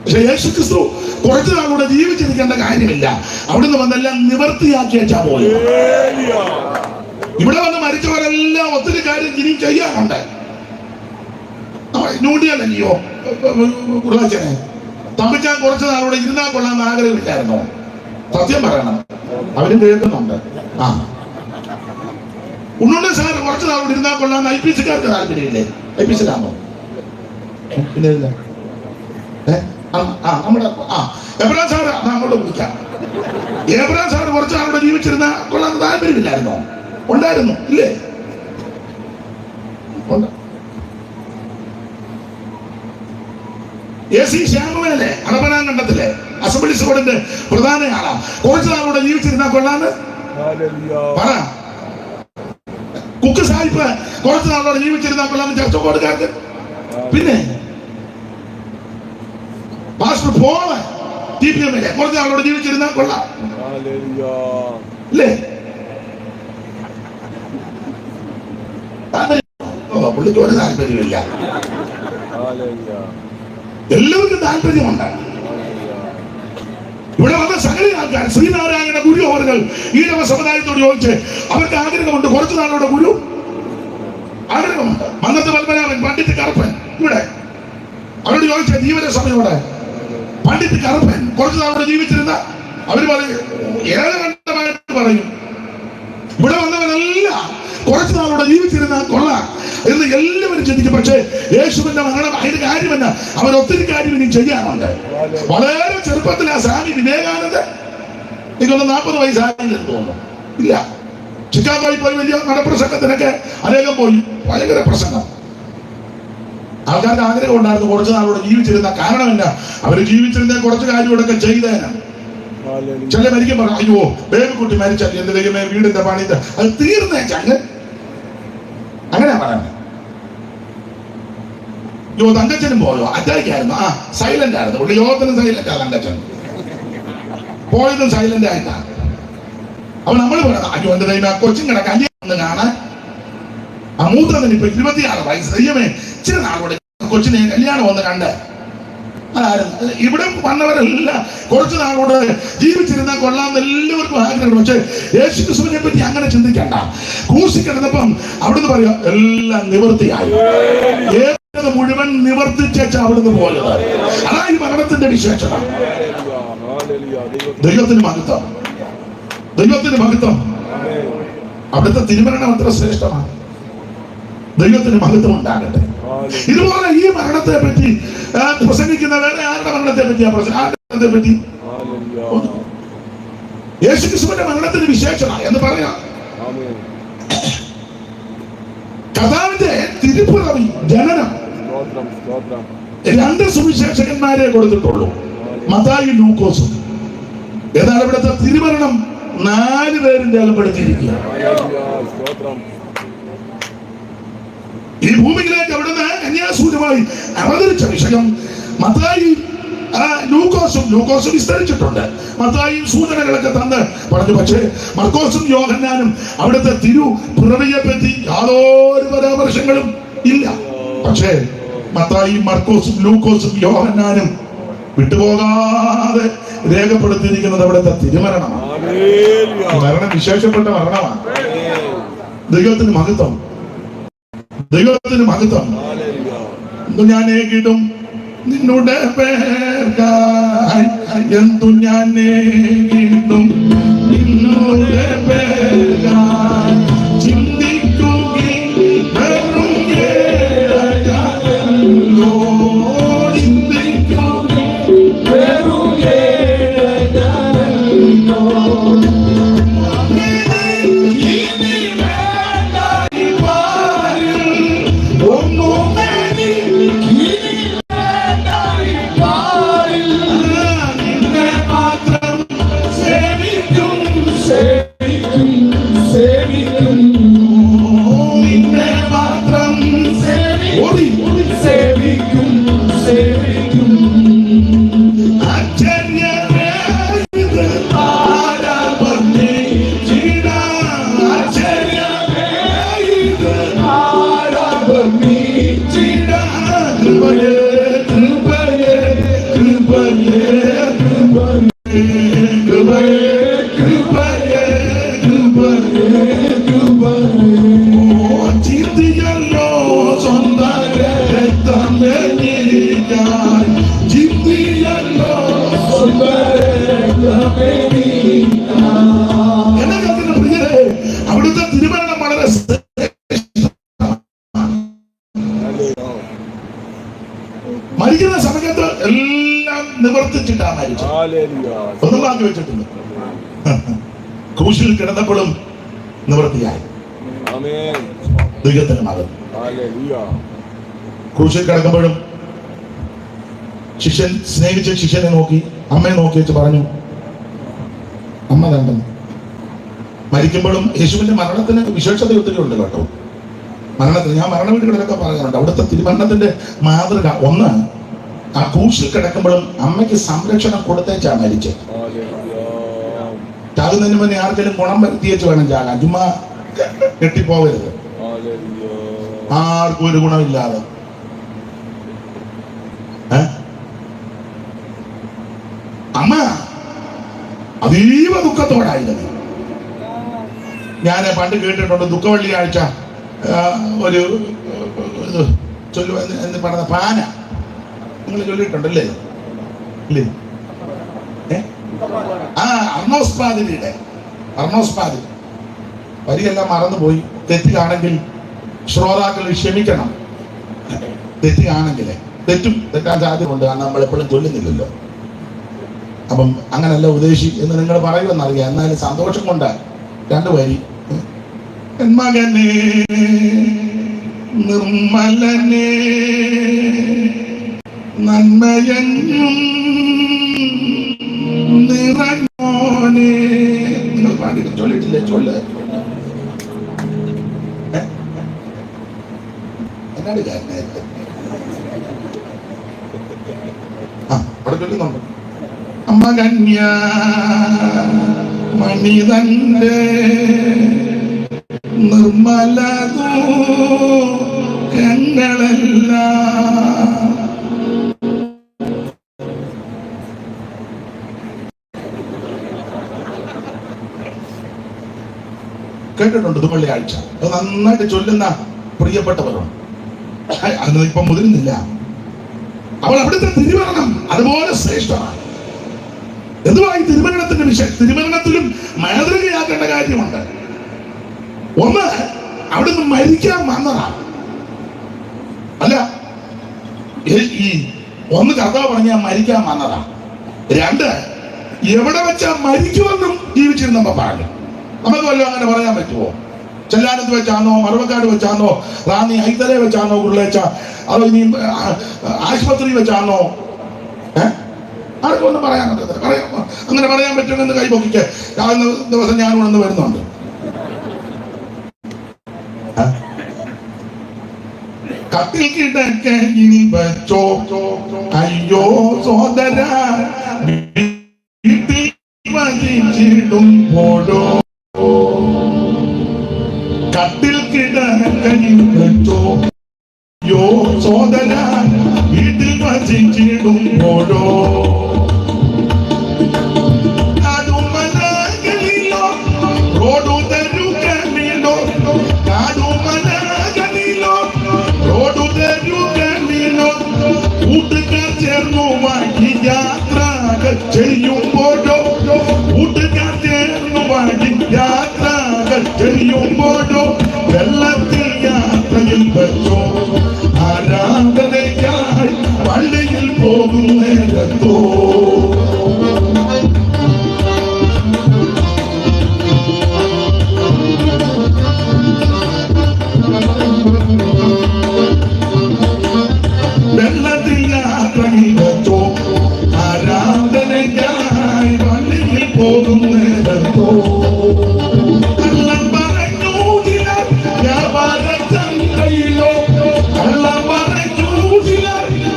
പക്ഷെ യേശുക്രിസ്തു കുറച്ചു നാളൂടെ ജീവിച്ചിരിക്കേണ്ട കാര്യമില്ല. അവിടുന്ന് വന്നെല്ലാം നിവർത്തിയാക്കി വെച്ചാ പോയി. ഇവിടെ വന്ന് മരിച്ചവരെല്ലാം ഒത്തിരി കാര്യം ഇനി ചെയ്യാനുണ്ട്. ന്യൂഡിയല്ലോ കുറുവാച്ചനെ തമ്പിച്ചാൻ കുറച്ചു നാളൂടെ ഇരുന്നാൽ കൊള്ളാന്ന് ആഗ്രഹമില്ലായിരുന്നോ? സത്യം പറയണം, അവരും കേൾക്കുന്നുണ്ട്. ആ ഉണ്ണുണ്ട സാർ കുറച്ചു നാളോട് ഇരുന്നാൽ കൊള്ളാന്ന് ഐ പി സിക്കാർക്ക് താല്പര്യമില്ലേ? ഐ പി സിയിലാണോ? പിന്നെ നമ്മുടെ എബ്രഹാം സാറ് അങ്ങോട്ട് വിളിക്കാം. എബ്രഹാം സാറ് കുറച്ച് നാളോടെ ജീവിച്ചിരുന്ന കൊള്ളാൻ താല്പര്യമില്ലായിരുന്നോ? ഉണ്ടായിരുന്നു, ഇല്ലേ? ശ്യാമവേലെ അടപനാങ്കണ്ടത്തിലെ അസംബ്ലീസ് ബോർഡിന്റെ പ്രധാന ആളാ. കുറച്ച് നാളോടെ ജീവിച്ചിരുന്ന കൊള്ളാന്ന് പറ. കുക്ക് സാഹിബ് കുറച്ച് നാളോടെ ജീവിച്ചിരുന്ന കൊള്ളാന്ന് ചർച്ച ബോർഡുകാർക്ക്. പിന്നെ പാസ്റ്റർ പോള് TPM കുറച്ച് നാളോടെ ജീവിച്ചിരുന്ന കൊള്ളാം, ഇല്ലേ? പുള്ളിക്ക് ഒരു താല്പര്യമില്ല. എല്ലാവർക്കും താല്പര്യമുണ്ട്. ഇവിടെ വന്ന സകല ആൾക്കാർ ശ്രീനാരായണ ഗുരു അവர்கள் ഈഴവ സമുദായത്തോട് ചോദിച്ച് അവർക്ക് ആഗ്രഹമുണ്ട്. കുറച്ചു നാളോടെ ഗുരു ആഗ്രഹമുണ്ട്. മന്നത്ത് പത്മനാഭൻ, പണ്ഡിറ്റ് കറുപ്പൻ, ഇവിടെ അവരോട് ചോദിച്ച ജീവന സമയോടെ പണ്ഡിറ്റ് കറുപ്പൻ കുറച്ചു നാളോടെ ജീവിച്ചിരുന്ന അവര് പറയും, ഏഴകണ്ഠമായിട്ട് പറയും ഇവിടെ വന്നവനല്ല കുറച്ചു നാളോടെ ജീവിച്ചിരുന്ന കൊള്ളാം എന്ന് എല്ലാവരും ചിന്തിക്കും. പക്ഷേ യേശുവിന്റെ മരണം അതിന് കാര്യമല്ല, അവൻ ഒത്തിരി കാര്യം ഇനി ചെയ്യാനുണ്ട്. വളരെ ചെറുപ്പത്തിൽ ആ സ്വാമി വിവേകാനന്ദൻ എനിക്കൊന്ന് 40 വയസ്സായെന്ന് തോന്നുന്നു, ഇല്ല, ചിക്കാഗോയിൽ പോയി വലിയ നടപ്രസംഗത്തിനൊക്കെ അനേകം പോയി, ഭയങ്കര പ്രസംഗം. ആൾക്കാർക്ക് ആഗ്രഹം ഉണ്ടായിരുന്നു കുറച്ചു നാളോടെ ജീവിച്ചിരുന്ന. കാരണമല്ല, അവര് ജീവിച്ചിരുന്ന കുറച്ച് കാര്യങ്ങളൊക്കെ ചെയ്തേനാണ്. ചില മരിക്കും പറഞ്ഞു, അയ്യോ ബേബിക്കുട്ടി മരിച്ചല്ലേ, എന്റെ ദൈവമേ വീടിന്റെ പണിത് അത് തീർന്നേ ചങ്ങ്, അങ്ങനെയാ പറയുന്നത്. യോ തങ്കച്ചനും പോയോ? അറ്റാക്കായിരുന്നു, സൈലന്റ് ആയിരുന്നു പുള്ളി. യോഗത്തിനും സൈലന്റ് ആ തങ്കച്ചൻ, പോയതും സൈലന്റ് ആയിട്ടാ. അപ്പൊ നമ്മൾ പറയണം, അയ്യോ എന്റെ ദൈവം ആ കൊച്ചിങ്ങടെ കല്യാണം കാണാൻ. ആ മൂത്തതിന് ഇപ്പൊ 26 വയസ്സ്. ദൈവമേ ഇച്ചിരി നാളോടെ കൊച്ചിനെ കല്യാണം ഒന്ന് കണ്ട്. അതായിരുന്നു ഇവിടെ വന്നവരെല്ലാം കുറച്ചു നാളോടെ ജീവിച്ചിരുന്ന കൊള്ളാമെന്ന് എല്ലാവർക്കും ആഗ്രഹം. പക്ഷെ യേശു ക്രിസ്തുവിനെ പറ്റി അങ്ങനെ ചിന്തിക്കണ്ട. ക്രൂശിൽ കിടന്നപ്പം അവിടുന്ന് പറയാ എല്ലാം നിവൃത്തിയായി, ഏത് മുഴുവൻ നിവർത്തിച്ച അവിടുന്ന് പോയത്. അതാ ഈ മരണത്തിന്റെ വിശേഷത. ദൈവത്തിന് മഹത്വം, ദൈവത്തിന് മഹത്വം. അവിടുത്തെ തിരുമരണം അത്ര ശ്രേഷ്ഠമാണ്. ദൈവത്തിന് മഹത്വം ഉണ്ടാകട്ടെ. ഇതുപോലെ ഈ മരണത്തെ പറ്റി പ്രസംഗിക്കുന്ന വേറെ ആരുടെ മരണത്തെ പറ്റിയാ മരണത്തെ പറ്റി? യേശുക്രിസ്തുവിന്റെ മരണത്തിന് വിശേഷത എന്ന് പറയാം. കർത്താവിന്റെ തിരുപ്പിറവി, ജനനം 2 സുവിശേഷകന്മാരെ കൊടുത്തിട്ടുള്ളൂ, മത്തായിയും ലൂക്കോസും. എന്നാൽ ഇവിടുത്തെ തിരുമരണം 4 പേരിന്റെ അകപ്പെടുത്തിയിരിക്കുക. ഈ ഭൂമിയിലേക്ക് അവിടുന്ന് കന്യാസൂര്യമായി അവതരിച്ച വിഷയം മത്തായി ലൂക്കോസും വിസ്തരിച്ചിട്ടുണ്ട്. മത്തായിയും സൂചനകളൊക്കെ തന്ന് പറഞ്ഞു. പക്ഷേ മർക്കോസും യോഹന്നാനും അവിടുത്തെ തിരുപ്പിറവിയെ പറ്റി യാതൊരു പരാമർശങ്ങളും ഇല്ല. പക്ഷേ മത്തായിയും മർക്കോസും ലൂക്കോസും യോഹന്നാനും വിട്ടുപോകാതെ രേഖപ്പെടുത്തിയിരിക്കുന്നത് അവിടുത്തെ തിരുമരണമാണ്. മരണം വിശേഷപ്പെട്ട മരണമാണ്. ദൈവത്തിന് മഹത്വം, ദൈവത്തിന് മഹത്വം. ഞാൻ കിടും നിന്നുടെ പേർക്കായി, എന്തു ഞാൻ കിടും നിന്നുടെ പേർക്കായി, ചിന്തിക്കുകയും വെറും കേടല്ലോ, ചിന്തിക്കുകയും വെറും കേടല്ലോ. ക്രൂശിൽ കിടന്നപ്പോഴും നിവൃത്തിയായി. ദൈവത്തിന് മകൻ ക്രൂശിൽ കിടക്കുമ്പോഴും ശിഷ്യൻ സ്നേഹിച്ച ശിഷ്യനെ നോക്കി, അമ്മയെ നോക്കി വെച്ച് പറഞ്ഞു, അമ്മ വേണ്ടെന്ന്. മരിക്കുമ്പോഴും യേശുവിന്റെ മരണത്തിന് വിശേഷത ഒത്തിരി ഉണ്ട് കേട്ടോ. മരണത്തിന് ഞാൻ മരണ വീടുകളിലൊക്കെ പറയാറുണ്ട്. അവിടുത്തെ തിരുമരണത്തിന്റെ മാതൃക ഒന്ന്, ആ ക്രൂശിൽ കിടക്കുമ്പോഴും അമ്മയ്ക്ക് സംരക്ഷണം കൊടുത്തേച്ചാ മരിച്ചത്. ചാകുന്നതിന് മുന്നേ ആർക്കെങ്കിലും ഗുണം വരുത്തിയേച്ച് വേണം ചാകാൻ. ചുമ്മാ കെട്ടിപ്പോവരുത്, ആർക്കും ഒരു ഗുണമില്ലാതെ. അമ്മ അതീവ ദുഃഖത്തോടായിരുന്നു. ഞാൻ പണ്ട് കേട്ടിട്ടുണ്ട്, ദുഃഖവെള്ളിയാഴ്ച ഒരു എന്ന് പറഞ്ഞ പാന നിങ്ങൾ ചൊല്ലിയിട്ടുണ്ടല്ലേ? ഇല്ലേ? അർണോസ്പാദിൽ വരിയെല്ലാം മറന്നുപോയി. തെറ്റിലാണെങ്കിൽ ശ്രോതാക്കൾ ക്ഷമിക്കണം. തെറ്റാണെങ്കിലേ തെറ്റാൻ സാധ്യതയുണ്ട്, കാരണം നമ്മൾ എപ്പോഴും ചൊല്ലുന്നില്ലല്ലോ. അപ്പം അങ്ങനല്ല ഉദ്ദേശി എന്ന് നിങ്ങൾ പറയുമെന്നറിയാം. എന്നാലും സന്തോഷം കൊണ്ട് രണ്ടു വരി. മകനെ നിർമ്മലനെ നന്മയഞ്ഞും നിറഞ്ഞോനെ. നിങ്ങൾ പാടി ചൊല്ലിട്ടില്ലേ? ചൊല്ല്. എന്നാണ് കാരണമായിട്ട് അവിടെ ചൊല്ലുന്നുണ്ട്. അമ്മ കന്യ മണിതന്റെ നിർമ്മലതോ കങ്ങളെല്ലാം കേട്ടിട്ടുണ്ട്. ദുഃഖവെള്ളിയാഴ്ച അത് നന്നായിട്ട് ചൊല്ലുന്ന പ്രിയപ്പെട്ടവരുണ്ട്. അതൊന്നും ഇപ്പൊ മുതിരുന്നില്ല. അവൾ അവിടുത്തെ തിരുമരണം അതുപോലെ ശ്രേഷ്ഠമാണ്. എന്തുവായി തിരുമരണത്തിന്റെ വിഷയം? തിരുമരണത്തിലും മാതൃകയാക്കേണ്ട കാര്യമുണ്ട്. ഒന്ന്, അവിടുന്ന് മരിക്കാൻ വന്നതാണ്. അല്ല, ഈ ഒന്ന് കർത്താവ് പറഞ്ഞാൽ മരിക്കാൻ വന്നതാണ്. രണ്ട്, എവിടെ വെച്ചാ മരിക്കുമെന്നും ജീവിച്ചിരുന്നപ്പോ പറഞ്ഞു. നമുക്ക് വല്ലതും അങ്ങനെ പറയാൻ പറ്റുമോ? ചെല്ലാനത്ത് വെച്ചാണോ, മറവക്കാട് വെച്ചാണോ, റാന്നി ഹൈതലെ വെച്ചാണോ, ഉരുളേച്ച, അതോ ഇനി ആശുപത്രി വെച്ചാണോ? ആർക്കും ഒന്നും പറയാൻ അങ്ങനെ പറയാൻ പറ്റുമെന്ന് കൈപൊക്കിക്ക്. ദിവസം ഞാൻ ഉണർന്ന് വരുന്നുണ്ട്. കത്തിൽ കിടക്കയിൽ വെച്ചോ അയ്യോ സോദര വസിച്ചിടുമ്പോഴോ, കത്തിൽ കിടക്കയിൽ വെച്ചോ യോ സോദര വീട്ടിൽ വസിച്ചിടുമ്പോഴോ, കാടുമലകളിലോ റോഡു തരുകളിലോ, കാടുമലകളിലോ റോഡു തരുകളിലോ കൂട്ടുകാർ ചേർന്നു വഴി യാത്രകൾ ചെയ്യുമ്പോഴോ, കൂട്ടുകാർ ചേർന്നു വഴി യാത്രകൾ ചെയ്യുമ്പോഴോ, വെള്ളത്തിൽ യാത്രയിൽ വെച്ചോ ആരാധനയ്ക്കായി പള്ളിയിൽ പോകുന്നേരത്തോ, വെള്ളത്തിൽ യാത്രയിൽ വെച്ചോ ആരാധനയ്ക്കായി പള്ളിയിൽ പോകുന്നേരത്തോ, കള്ളം പറഞ്ഞു വ്യാപാര ചന്തയിലോ, കള്ളം പറഞ്ഞു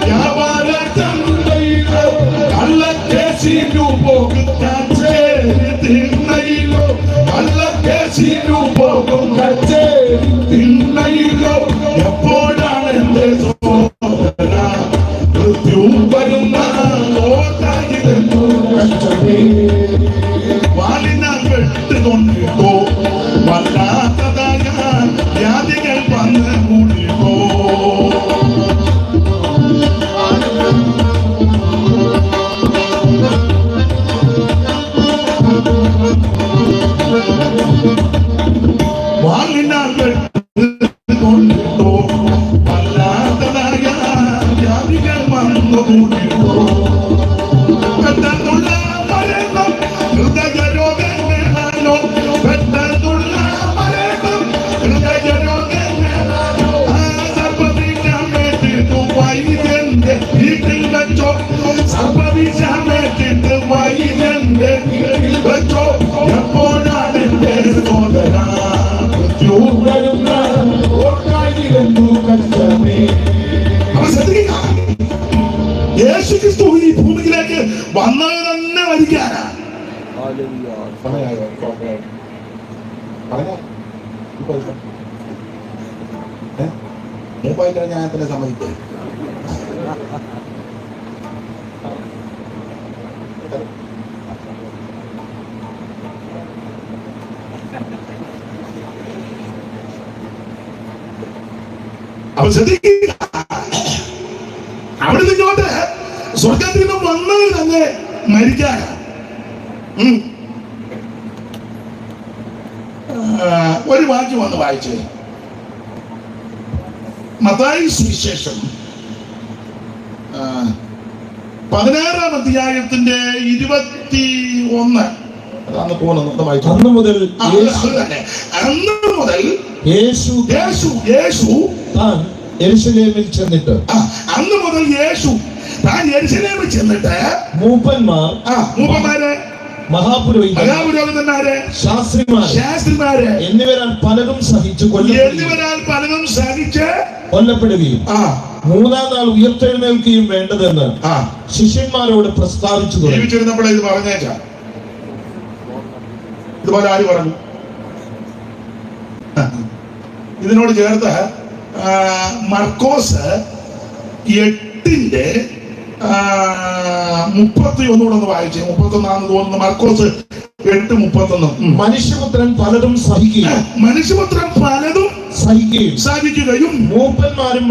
വ്യാപാര ചന്തയിലോ, കള്ളക്കേസിനു പോകും കച്ചേരി തിണ്ണയിലോ, കള്ളക്കേസിനു പോകും കച്ചേരി തിണ്ണയിലോ, എപ്പോഴാണ് എന്റെ സോദര മൃത്യു വരുന്ന ഓട്ടായിരുന്നു കഷ്ടമേ, വാലിനാൽ വെട്ടുകൊണ്ടിട്ടോ വല്ലാത്തതായ വ്യാധികൾ വന്ന് കൂടിട്ടോ, വാലിനാൽ വെട്ടുകൊണ്ടിട്ടോ വല്ലാത്തതായ വ്യാധികൾ വന്ന് കൂടിട്ടോ, പെട്ടെന്നുള്ള മരണം ഹൃദയരോഗം സമയമായോ? പറഞ്ഞോ. മൂപ്പായിട്ട് ഞാൻ തന്നെ സമ്മതിക്കേ. അപ്പൊ ശ്രദ്ധിക്കുക, അവിടെ നിന്നോട്ട് സ്വർഗത്തിൽ നിന്ന് വന്നത് തന്നെ മരിക്കാൻ. ഒരു വാക്യം വന്ന് വായിച്ചേ. മത്തായി സുവിശേഷം 16-ാം അധ്യായത്തിന്റെ 21. അതാണ് പോകുന്നത്. വായിച്ചു. അന്ന് മുതൽ യേശു താൻ യെരൂശലേമിൽ ചെന്നിട്ട് അന്ന് മുതൽ യേശു താൻ യെരൂശലേമിൽ ചെന്നിട്ട് മൂപ്പന്മാരെ, മഹാപുരോഹിതന്മാരെ, ശാസ്ത്രിമാരെ എന്നിവരാൽ പലതും സഹിച്ച് കൊല്ലപ്പെടുകയും മൂന്നാം നാൾ ഉയർത്തെഴുന്നേൽക്കുകയും വേണ്ടതെന്ന് ശിഷ്യന്മാരോട് പ്രസ്താവിച്ചു. ജീവിച്ചിരുന്നപ്പോഴേ ഇത് പറഞ്ഞേച്ചാ. ഇതുപോലെ ആര് പറഞ്ഞു? ഇതിനോട് ചേർത്ത് മർക്കോസ് 8:31 കൂടെ ഒന്ന് വായിച്ചേ. 31 തോന്നുന്നു. മർക്കോസ് 8:31. മനുഷ്യപുത്രൻ പലതും സഹിക്കുകയും സാധിക്കുകയും മൂപ്പന്മാരും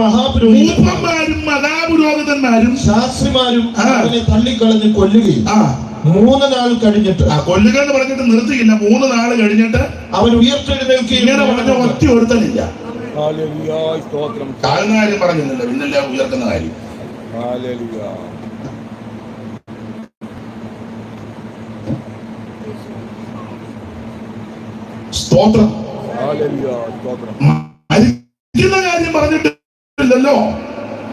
മഹാപുരോഹിതന്മാരും ശാസ്ത്രിമാരും അവനെ തള്ളിക്കളഞ്ഞ് കൊല്ലുകയും 3 നാൾ കഴിഞ്ഞിട്ട് കൊല്ലുക എന്ന് പറഞ്ഞിട്ട് നിർത്തിയില്ല. 3 നാൾ കഴിഞ്ഞിട്ട് അവൻ ഉയർത്തെഴുന്നേൽക്കുകയും. ഇങ്ങനെ പറഞ്ഞ ഒറ്റ ഒരുത്തനില്ല. താഴ്ന്ന കാര്യം പറഞ്ഞില്ല, പിന്നല്ല ഉയർത്തുന്ന കാര്യം. സ്തോത്രം. മരിക്കുന്ന കാര്യം പറഞ്ഞിട്ടില്ലല്ലോ,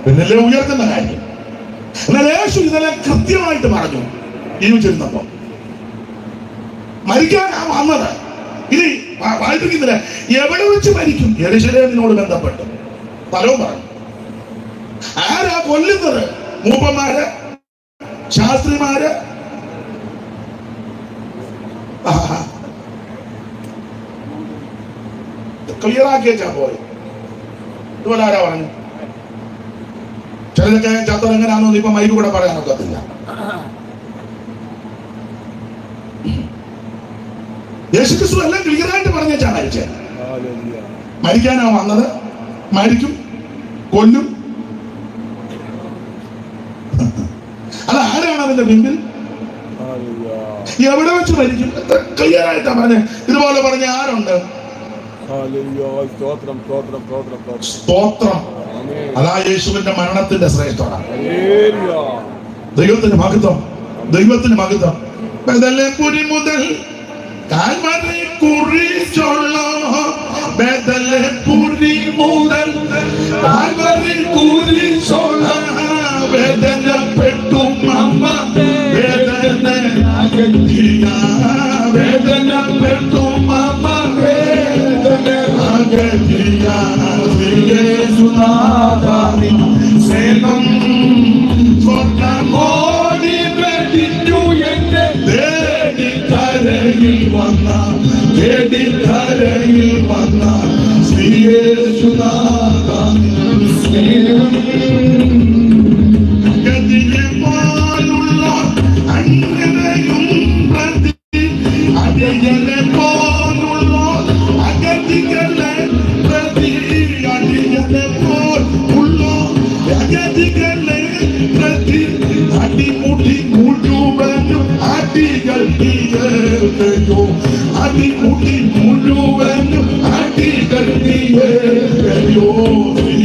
പിന്നല്ലേ ഉയർത്തുന്ന കാര്യം. എന്നാൽ യേശു ഇതെല്ലാം കൃത്യമായിട്ട് പറഞ്ഞു. ജീവിച്ചിരുന്നപ്പോ മരിക്കാനാ വന്നത്. ഇനി വായിപ്പിക്കുന്നില്ല, എവിടെ വെച്ച് മരിക്കും? യെരൂശലേമിനോട് ബന്ധപ്പെട്ട് സ്ഥലവും പറഞ്ഞു. ആരാ കൊല്ലുന്നത്? മൂപ്പന്മാര്, ശാസ്ത്രിമാര്. ക്ലിയർ ആക്കി വെച്ചാ പോയി. ഇതുപോലെ ആരാ പറഞ്ഞു? ചിലതൊക്കെ ചത്തരെങ്ങനാന്നോ ഇപ്പൊ മൈക്ക് കൂടെ പറയാൻ ഒക്കത്തില്ല. യേശുക്രിസ്തു എല്ലാം ക്ലിയറായിട്ട് പറഞ്ഞാ മരിച്ചേ. മരിക്കാനാ വന്നത്, മരിക്കും, കൊല്ലും. അത് ആരാണ് അതിന്റെ പിന്നിൽ? എവിടെ വെച്ച് മരിക്കും? ക്ലിയറായിട്ടാ പറഞ്ഞേ. ഇതുപോലെ പറഞ്ഞ ആരുണ്ട്? സ്തോത്രം. അതാ യേശുവിന്റെ മരണത്തിന്റെ ശ്രേഷ്ഠത. ദൈവത്തിന് മഹത്വം, ദൈവത്തിന് മഹത്വം. ബെഥലേഹം മുതൽ കാൽവരി കുറിച്ചുള്ള ബെഥലേഹം മുതൽ കാൽവരി കുറിച്ചുള്ള വേദനപ്പെട്ടു അമ്മ, വേദനപ്പെട്ടു അമ്മ, യേശുനാഥാനിൻ സ്നേഹം സ്വർഗ്ഗമോടി വെടിഞ്ഞു എന്നെ തേടിക്കരയിൽ വന്ന യേശുനാഥാനിൻ സ്നേഹം ഗതിയെ പോലുള്ള അങ്ങനെയും പ്രതി അടിയനെ പോലുള്ള അഗതികളെ പ്രതി അടിയനെ പോലുള്ള അഗതികളെ പ്രതി അടിമുടി മുഴുവനും അടികൾ നീയോ, അടിമുടി മുഴുവനും അടികൾ നീയോ.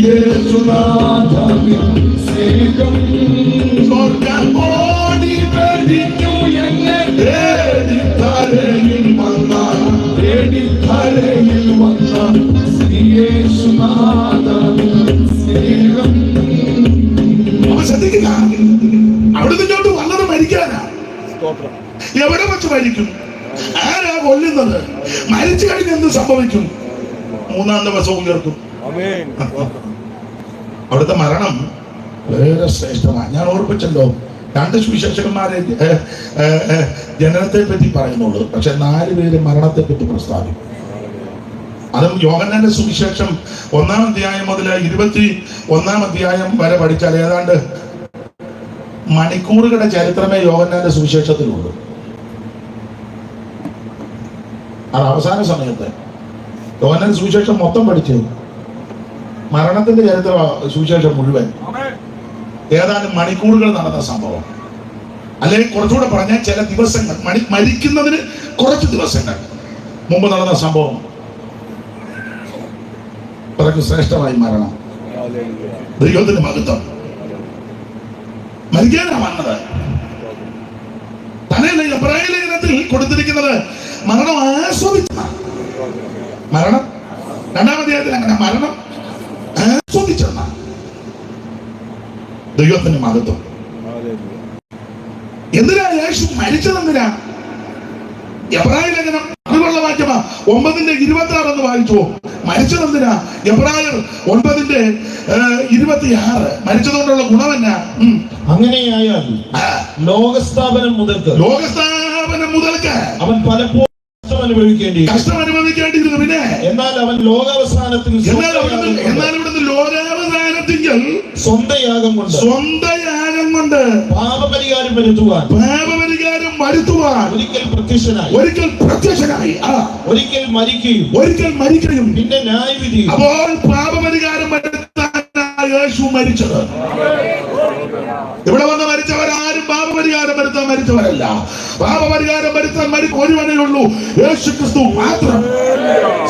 യേശുനാഥാനിൻ സ്നേഹം സ്വർഗ്ഗമോടി വെടിഞ്ഞു എന്നെ തേടിക്കരയിൽ വന്ന യേശുനാഥാനിൻ സ്നേഹം. അപ്പൊ ശ്രദ്ധിക്കുക, അവിടെ നിന്നോട്ട് വന്നത് മരിക്കാനാ. എവിടെ വെച്ച് മരിക്കും? ആരാ കൊല്ലുന്നത്? മരിച്ചു കഴിഞ്ഞ് എന്ത് സംഭവിക്കും? 3-ാം ദിവസം ഉയർത്തും. അവിടുത്തെ മരണം വളരെ ശ്രേഷ്ഠമാണ്. ഞാൻ ഓർപ്പിച്ചല്ലോ, 2 സുവിശേഷകന്മാരെ ജനനത്തെ പറ്റി പറയുന്നുള്ളൂ, പക്ഷെ 4 പേര് മരണത്തെ പറ്റി പ്രസ്താവിക്കും. അതും യോഹന്നാന്റെ സുവിശേഷം 1-ാം അധ്യായം മുതൽ 21-ാം അധ്യായം വരെ പഠിച്ചാൽ ഏതാണ്ട് മണിക്കൂറുകളുടെ ചരിത്രമേ യോഹന്നാന്റെ സുവിശേഷത്തിലുള്ളൂ. അത് അവസാന സമയത്ത് യോഹന്നാന്റെ സുവിശേഷം മൊത്തം പഠിച്ചു മരണത്തിന്റെ ചരിത്ര സുവിശേഷം മുഴുവൻ ഏതാനും മണിക്കൂറുകൾ നടന്ന സംഭവം, അല്ലെങ്കിൽ കുറച്ചുകൂടെ പറഞ്ഞാൽ ചില ദിവസങ്ങൾ, മരിക്കുന്നതിന് കുറച്ച് ദിവസങ്ങൾ മുമ്പ് നടന്ന സംഭവം. അത്രയ്ക്ക് ശ്രേഷ്ഠമായി മരണം. ദൈവത്തിന്റെ മഹത്വം. മരിക്കാനാ വന്നത്. തന്നെയല്ല എബ്രായ ലേഖനത്തിൽ കൊടുത്തിരിക്കുന്നത് മരണം ആസ്വദിച്ച മരണം. 2-ാം അധ്യായത്തിൽ അങ്ങനെ മരണം ആസ്വദിച്ചെന്ന ദൈവത്തിന്റെ മഹത്വം. എന്തിനാ യേശു മരിച്ചതെന്തിനാ? എബ്രായ ലേഖനം അതുകൊള്ള വാക്യമാ 9:26 എന്ന് വായിച്ചു. മരിച്ചതെന്തിനാ? എബ്രായർ 9:26 മരിച്ചതുകൊണ്ടുള്ള ഗുണമെന്നാ? അങ്ങനെയായാൽ ലോകസ്ഥാപനം മുതൽക്ക് അവൻ പലപ്പോഴും കഷ്ടം അനുഭവിക്കേണ്ടിയിരുന്നു. പിന്നെ എന്നാൽ അവൻ ലോകാവസാനത്തിൽ സ്വന്തയാഗം കൊണ്ട് പാപപരിഹാരം വരുത്തുവാൻ ഒരിക്കൽ പ്രത്യക്ഷനായി ഒരിക്കൽ മരിക്കുകയും പിന്നെ ന്യായവിധിയും. അപ്പോൾ പാപപരിഹാരം വരുത്താനാണ് യേശു മരിച്ചത്. ഇവിടെ വന്ന് മരിച്ചവരാരും പാപപരിഹാരം വരുത്താൻ മരിച്ചവരല്ല. പാപപരിഹാരം വരുത്താൻ ഒരുവനേ ഉള്ളൂ, യേശു ക്രിസ്തു മാത്രം.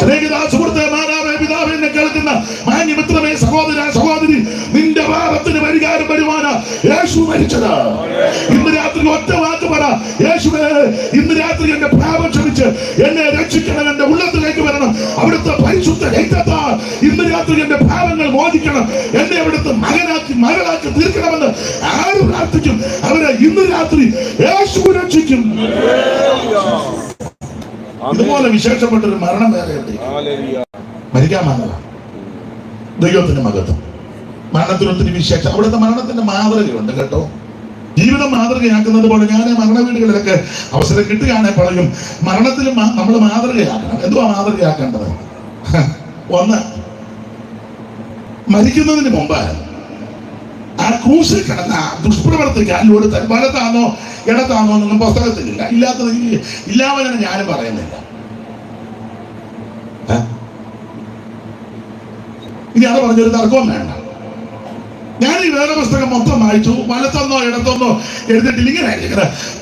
സ്നേഹിത സുഹൃത്തെ, മാതാവേ, പിതാവേ, എന്നെ കേൾക്കുന്ന മാന്യമിത്രമേ, സഹോദര സഹോദരി, നിന്റെ പാപത്തിന് പരിഹാരം വരുവാനാ യേശു മരിച്ചത്. ഇന്ന് രാത്രി ഒറ്റ വാക്ക് പറ, യേശുവേ, ഇന്ന് രാത്രി എന്റെ പാപം ക്ഷമിച്ച് എന്നെ രക്ഷിക്കണം, എന്റെ ഉള്ളത്തിലേക്ക് വരണം. അവിടുത്തെ പരിശുദ്ധ രക്തത്താൽ ഇന്ന് രാത്രി എന്റെ പാപങ്ങൾ മോചിക്കണം, എന്നെ അവിടുത്തെ മകളാക്കി തീർക്കണമെന്ന് ആര് പ്രാർത്ഥിക്കും അവരെ ഇന്ന് രാത്രി യേശു രക്ഷിക്കും. ഇതുപോലെ വിശേഷപ്പെട്ടൊരു മരണം വേറെ മരിക്കാൻ വന്നതാണ്. ദൈവത്തിന്റെ മഹത്വം. മരണത്തിന് ഒത്തിരി വിശേഷം. അവിടുത്തെ മരണത്തിന്റെ മാതൃകയുണ്ട് കേട്ടോ. ജീവിതം മാതൃകയാക്കുന്നത് പോലെ ഞാൻ മരണ വീടുകളിലൊക്കെ അവസരം കിട്ടുകയാണെ പറയും, മരണത്തിലും നമ്മൾ മാതൃകയാക്കണം. എന്തുവാ മാതൃകയാക്കേണ്ടത്? 1, മരിക്കുന്നതിന് മുമ്പ് ആ ക്രൂശിൽ കിടന്ന ദുഷ്പ്രവർത്തിക്കാൻ ഒരു വലത്താണോ ഇടത്താണോ എന്നൊന്നും പുസ്തകത്തിലില്ല. ഇല്ലാവചന ഞാനും പറയുന്നില്ല. ഇനി അത് പറഞ്ഞൊരു തർക്കവും വേണ്ട. ഞാൻ ഈ വേറെ പുസ്തകം മൊത്തം വായിച്ചു. വലത്തൊന്നോ ഇടത്തൊന്നോ എഴുതിയിട്ടില്ല. ഇങ്ങനെ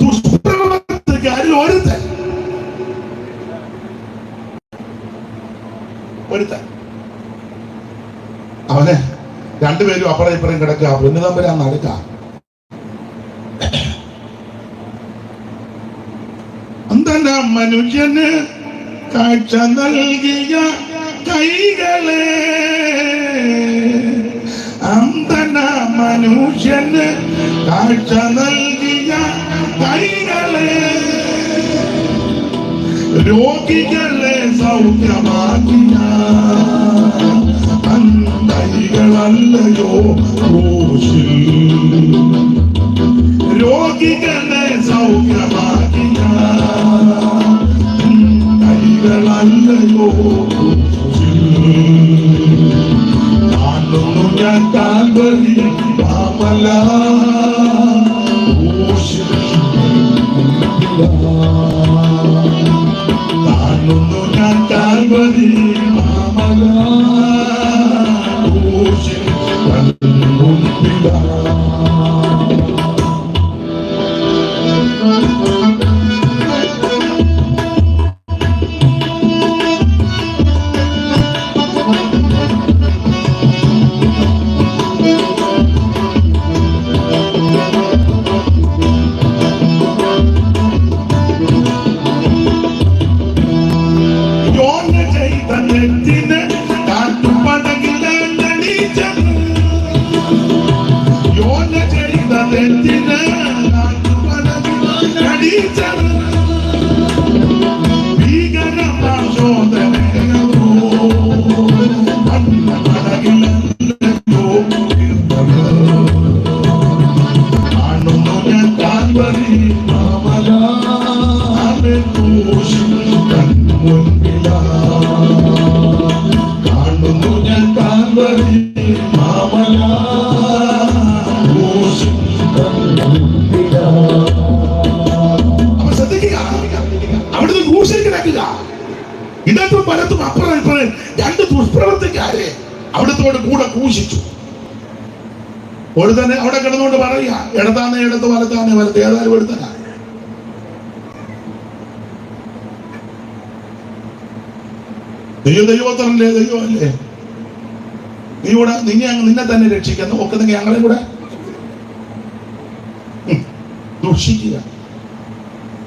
ദുഷ്പ്രവർത്തിക്കാരിൽ ഒരുത്തൻ അവനെ 2 പേരും അപ്പുറം ഇപ്പുറം കിടക്കുക, പൊന്നു തമ്പരാ നടക്ക. അന്തന മനുഷ്യന് കാഴ്ച നൽകിയ കൈകളെ, അന്തന മനുഷ്യന് കാഴ്ച നൽകിയ കൈകളെ, രോഗികളെ സൗഖ്യമാക്കിയ കൈകളല്ലയോ ക്രൂശിൽ, രോഗികളെ സൗഖ്യമാക്കിയ കൈകളല്ലയോ ക്രൂശിൽ. കാണുന്നു ഞാൻ കാൽവരി പാപല ക്രൂശിൽ, കാണുന്നു ഞാൻ കാൽവരി പാപല യോന ചൈതന്യ മുൻപിലാ കാണുന്നു ഞാൻ കാൽവരി മാമല അപ്പൊ ശ്രദ്ധിക്കുക, അവിടുന്ന് ക്രൂശിൽ കിടക്കുക. ഇടത്തും വലത്തും അപ്പുറം ഇപ്പുറം രണ്ട് ദുഷ്പ്രവർത്തിക്കാരെ അവിടുത്തോട് കൂടെ ക്രൂശിച്ചു. ഒരു തന്നെ അവിടെ കിടന്നുകൊണ്ട് പറയുക, ഇടത്താന്ന് ഇടത്ത്, വലത്താന്ന് വലത്ത്, ഏതായാലും എടുത്തന. ദൈവത്തല്ലേ, ദൈവമല്ലേ, നീ കൂടെ നിന്നെ തന്നെ രക്ഷിക്കുന്നു. ഒക്കുന്നെങ്കിൽ ഞങ്ങളെ കൂടെ ദുഷിക്കുക.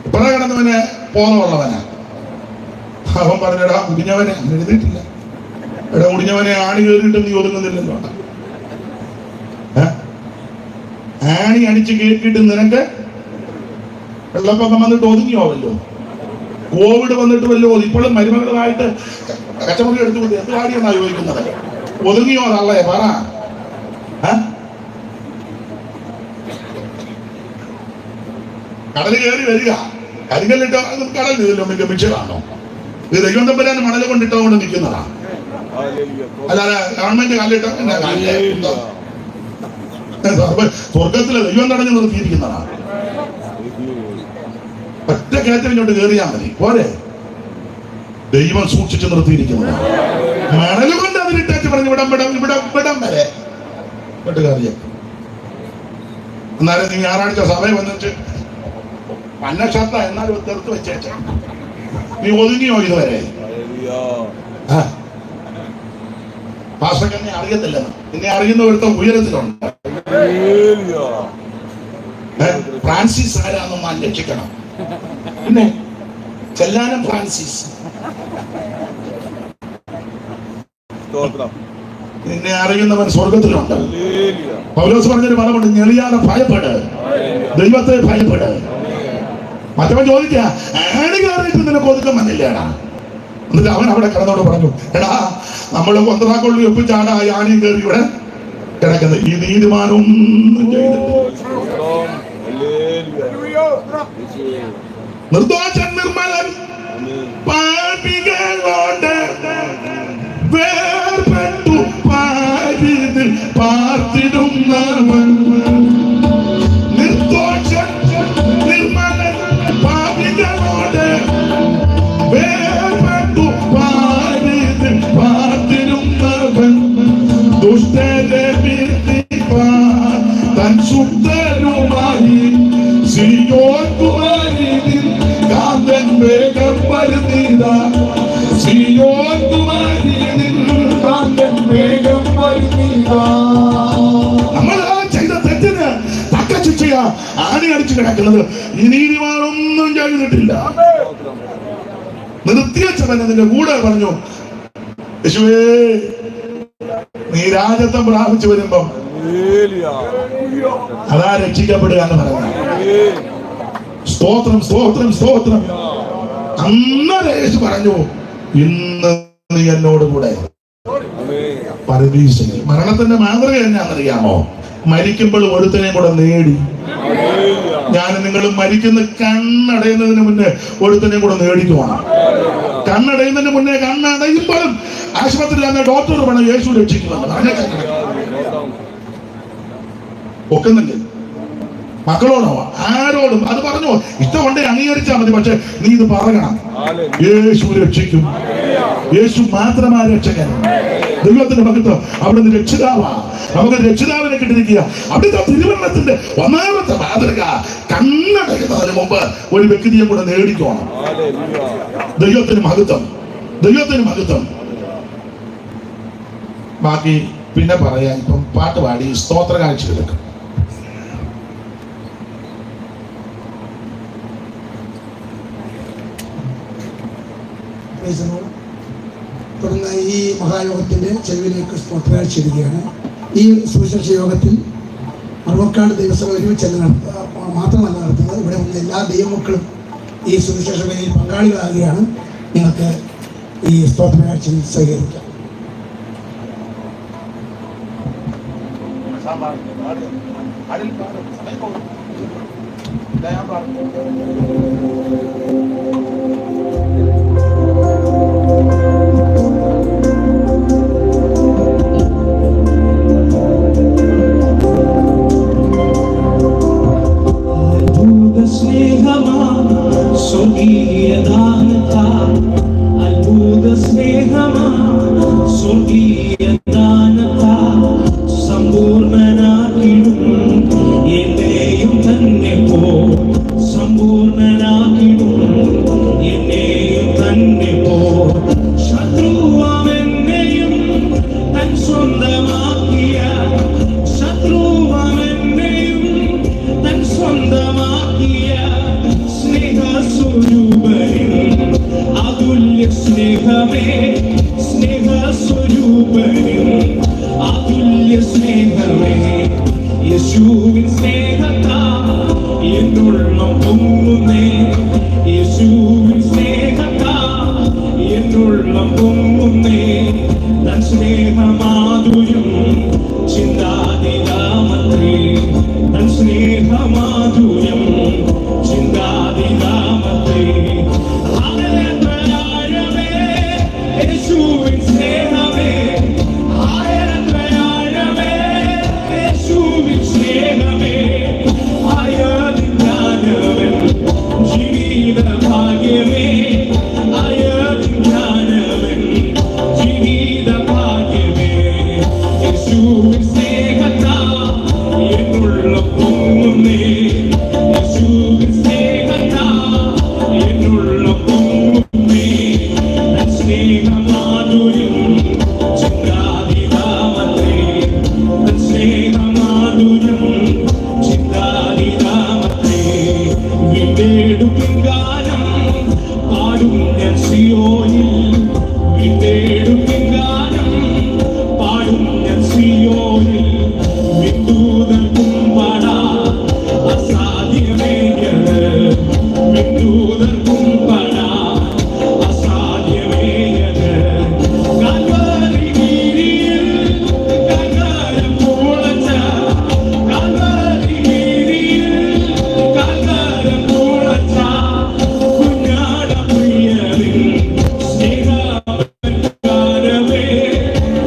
ഇപ്പറ കിടന്നവനെ പോന്നവള്ളവനാ. അവൻ പറഞ്ഞടാ മുടിഞ്ഞവനെ, അങ്ങനെ എഴുതിയിട്ടില്ല. എടാ മുടിഞ്ഞവനെ ആണി കയറിയിട്ട് നീ ഒതുങ്ങുന്നില്ലല്ലോ. ആണി അടിച്ച് കേട്ടിട്ട് നിനക്ക് വെള്ളപ്പൊക്കം വന്നിട്ട് ഒതുങ്ങിയോവല്ലോ. കോവിഡ് വന്നിട്ട് വല്ലോ. ഇപ്പോഴും മരുമകളുമായിട്ട് കച്ചമുറി എടുത്തുകൊണ്ട് എന്ത് കാര്യമാണ് ചോദിക്കുന്നത്? ഒതുങ്ങിയോ അതല്ലേ പറ. കടല് കയറി വരിക, കരികല്ലിട്ട കടൽ ഇതിലൊക്കെ മിച്ചതാണോ? ഇത് ദൈവം തമ്പരാൻ മണല് കൊണ്ടിട്ടോ കൊണ്ട് നിൽക്കുന്നതാ. അല്ലാതെ ഗവൺമെന്റ് കല്ലിട്ട സ്വർഗത്തിലെ ദൈവം തടഞ്ഞു നിർത്തിയിരിക്കുന്നതാ. ഒറ്റ കയറ്റം ഇങ്ങോട്ട് കയറിയാൽ മതി, പോരെ? ദൈവം സൂക്ഷിച്ചു നിർത്തിയിരിക്കുന്നതാ. മണല് കൊണ്ട് അതിലിട്ടേച്ച് പറഞ്ഞു ഇവിടം വരെ ഇങ്ങോട്ട് കയറിയ. എന്നാലും നീ ഞായറാഴ്ച സഭയിൽ വന്നിട്ട് മന്നക്ഷത്ത എന്നാലും തീർത്ത് വെച്ചേച്ച. നീ ഒതുങ്ങിയോ ഇതുവരെ? പാസ്റ്റർക്ക് എന്നെ അറിയത്തില്ലെന്ന്. നിന്നെ അറിയുന്ന ഒരുത്ത ഉയരത്തിലുണ്ട്. ഫ്രാൻസിസ് ആരാന്നൊന്ന് അന്വേഷിക്കണം. പിന്നെ ചെല്ലാനം ഫ്രാൻസിസ്. നിന്നെ അറിയുന്നവൻ സ്വർഗത്തിലുണ്ട്. പൗലോസ് പറഞ്ഞൊരു പദമുണ്ട്, ഞെളിയാതെ ഭയപ്പെട്, ദൈവത്തെ ഭയപ്പെട്. മറ്റവൻ ചോദിക്കുക, ആണി കയറിയിട്ട് നിനക്ക് ഒതുക്കം വന്നില്ലേടാ? എന്നിട്ട് അവൻ അവിടെ കിടന്നോട് പറഞ്ഞു, എടാ നമ്മള് കൊന്തറാക്കൊള്ളി ഒപ്പിച്ചാണ് ആ ആണി കയറി ഇവിടെ കിടക്കുന്നത്. ഈ തീരുമാനം ഒന്നും ചെയ്തിട്ട് നിർദോഷൻ നിർമ്മലൻ പാപികളോട് വേർപെട്ടു പാരിതിൽ പാർത്തിടുന്നവൻ. നിർദോഷൻ നിർമ്മലൻ പാപികളോട് വേർപെട്ടു പാരിതിൽ പാർത്തിടുന്നവൻ. ദുഷ്ടരെ വീഴ്ത്തിപ്പാൻ തൻ ശുദ്ധരുമായി സിയോൻ കുമാരിതിൽ കാന്തൻ വേഗം വരുന്നീതാ. സിയോൻ കുമാരിതിൽ കാന്തൻ വേഗം വരുന്നീതാ. നമ്മൾ ചെയ്ത തെറ്റിന് തക്ക ശിക്ഷയാ ആണി അടിച്ചു കിടക്കുന്നത്. ഈ നീതിമാനൊന്നും ചെയ്തിട്ടില്ല. നിർത്തിയച്ചവൻ അതിന്റെ കൂടെ പറഞ്ഞു, യേശുവേ നീ രാജത്വം പ്രാപിച്ചു വരുമ്പം അതാ രക്ഷിക്കപ്പെടുക എന്ന് പറഞ്ഞു. സ്തോത്രം സ്തോത്രം സ്തോത്രം. അന്നേരം യേശു പറഞ്ഞു, ഇന്ന് നീ എന്നോട് കൂടെ പരദീസയിൽ. മരണത്തിന്റെ മാതൃക എന്നാണെന്നറിയാമോ? മരിക്കുമ്പോൾ ഒരുത്തനെയും കൂടെ നേടി. ഞാൻ നിങ്ങൾ മരിക്കുന്ന കണ്ണടയുന്നതിന് മുന്നേ ഒരുത്തനെയും കൂടെ നേടിക്കുവാണ്. കണ്ണടയുന്നതിന് മുന്നേ കണ്ണടയുമ്പോഴും ആശുപത്രിയിൽ ഡോക്ടർ വേണം യേശു രക്ഷിക്കുമെന്ന് ഒക്കുന്നുണ്ട്. മക്കളോടോ ആരോടും അത് പറഞ്ഞു, ഇഷ്ടമുണ്ടേ അംഗീകരിച്ചാൽ മതി. പക്ഷെ നീ ഇത് പറയണം, യേശു രക്ഷിക്കും. യേശു മാത്രമാ രക്ഷകൻ. ദൈവത്തിന്റെ മകത്വം. അവിടുന്ന് രക്ഷിതാവാ. നമുക്ക് രക്ഷിതാവിനെ കിട്ടിയിരിക്കുക. അവിടുത്തെ തിരുവണ്ണത്തിന്റെ ഒന്നാമത്തെ മാതൃക കണ്ണടയ്ക്കുന്നതിന് മുമ്പ് ഒരു വ്യക്തിയെ കൂടെ നേടിക്കോണം. ദൈവത്തിന് മഹത്വം, ദൈവത്തിന് മഹത്വം. ബാക്കി പിന്നെ പറയാം. ഇപ്പം പാട്ട് പാടി സ്തോത്ര കാഴ്ച എടുക്കും. തുടർന്ന് ഈ മഹായോഗത്തിന്റെ ചെലവിലേക്ക് സ്തോത്രകാഴ്ചയിരിക്കുകയാണ്. ഈ സുവിശേഷ യോഗത്തിൽ മണർക്കാട് ദൈവസഭ ഒരുമിച്ചല്ല മാത്രമല്ല നടത്തുന്നത്. ഇവിടെ വന്ന എല്ലാ ദൈവമക്കളും ഈ സുവിശേഷ വേദിയിൽ പങ്കാളികളാകുകയാണ്. നിങ്ങൾക്ക് ഈ സ്തോത്രകാഴ്ചയിൽ സഹകരിക്കാം. Thank you. സ്നേഹമേ സ്നേഹസ്വരൂപനേ അതുല്യ സ്നേഹമേ യേശുവിൻ സ്നേഹത്താ എന്നുള്ളം പൊങ്ങുന്നേ യേശുവിൻ സ്നേഹത്താ എന്നുള്ളം പൊങ്ങുന്നേ തൻ സ്നേഹമാധുര്യം ചിന്താതിരാമത്രേ തൻ സ്നേഹമാധുര്യം ചിന്താതിരാമത്രേ ആയിരത്രയാഴമേ യേശുവിൻ സ്നേഹമേ ആയിരത്രയാഴമേ യേശുവിൻ സ്നേഹമേ ആയതിൻ ജ്ഞാനവൻ ജീവിത ഭാഗ്യമേ ആയതിൻ ജ്ഞാനവൻ ജീവിത ഭാഗ്യമേ യേശുവിൻ സ്നേഹത്താ എന്നുള്ള പൊങ്ങുന്നേ യേശുവിൻ സ്നേഹത്താ എന്നുള്ള പൊങ്ങുന്നേ തൻ സ്നേഹമാധുര്യം ചിന്താതിരാമത്രേ തൻ സ്നേഹമാധുര്യം ചിന്താതിരാമത്രേ വീണ്ടെടുപ്പിൻ ഗാനം പാടും ഞാൻ സിയോനിൽ വീണ്ടെടുപ്പിൻ ഗാനം പാടും ഞാൻ സിയോനിൽ വിദൂതർക്കും പാടാം അസാധ്യമേയത് വിദൂതർക്കും പാടാം അസാധ്യമേയത് കാൽവരി ഗിരിയിൽ കൽവരം തുളച്ച കാൽവരി ഗിരിയിൽ കൽവരം തുളച്ച കുഞ്ഞാട പ്രിയരിൽ സ്നേഹമേ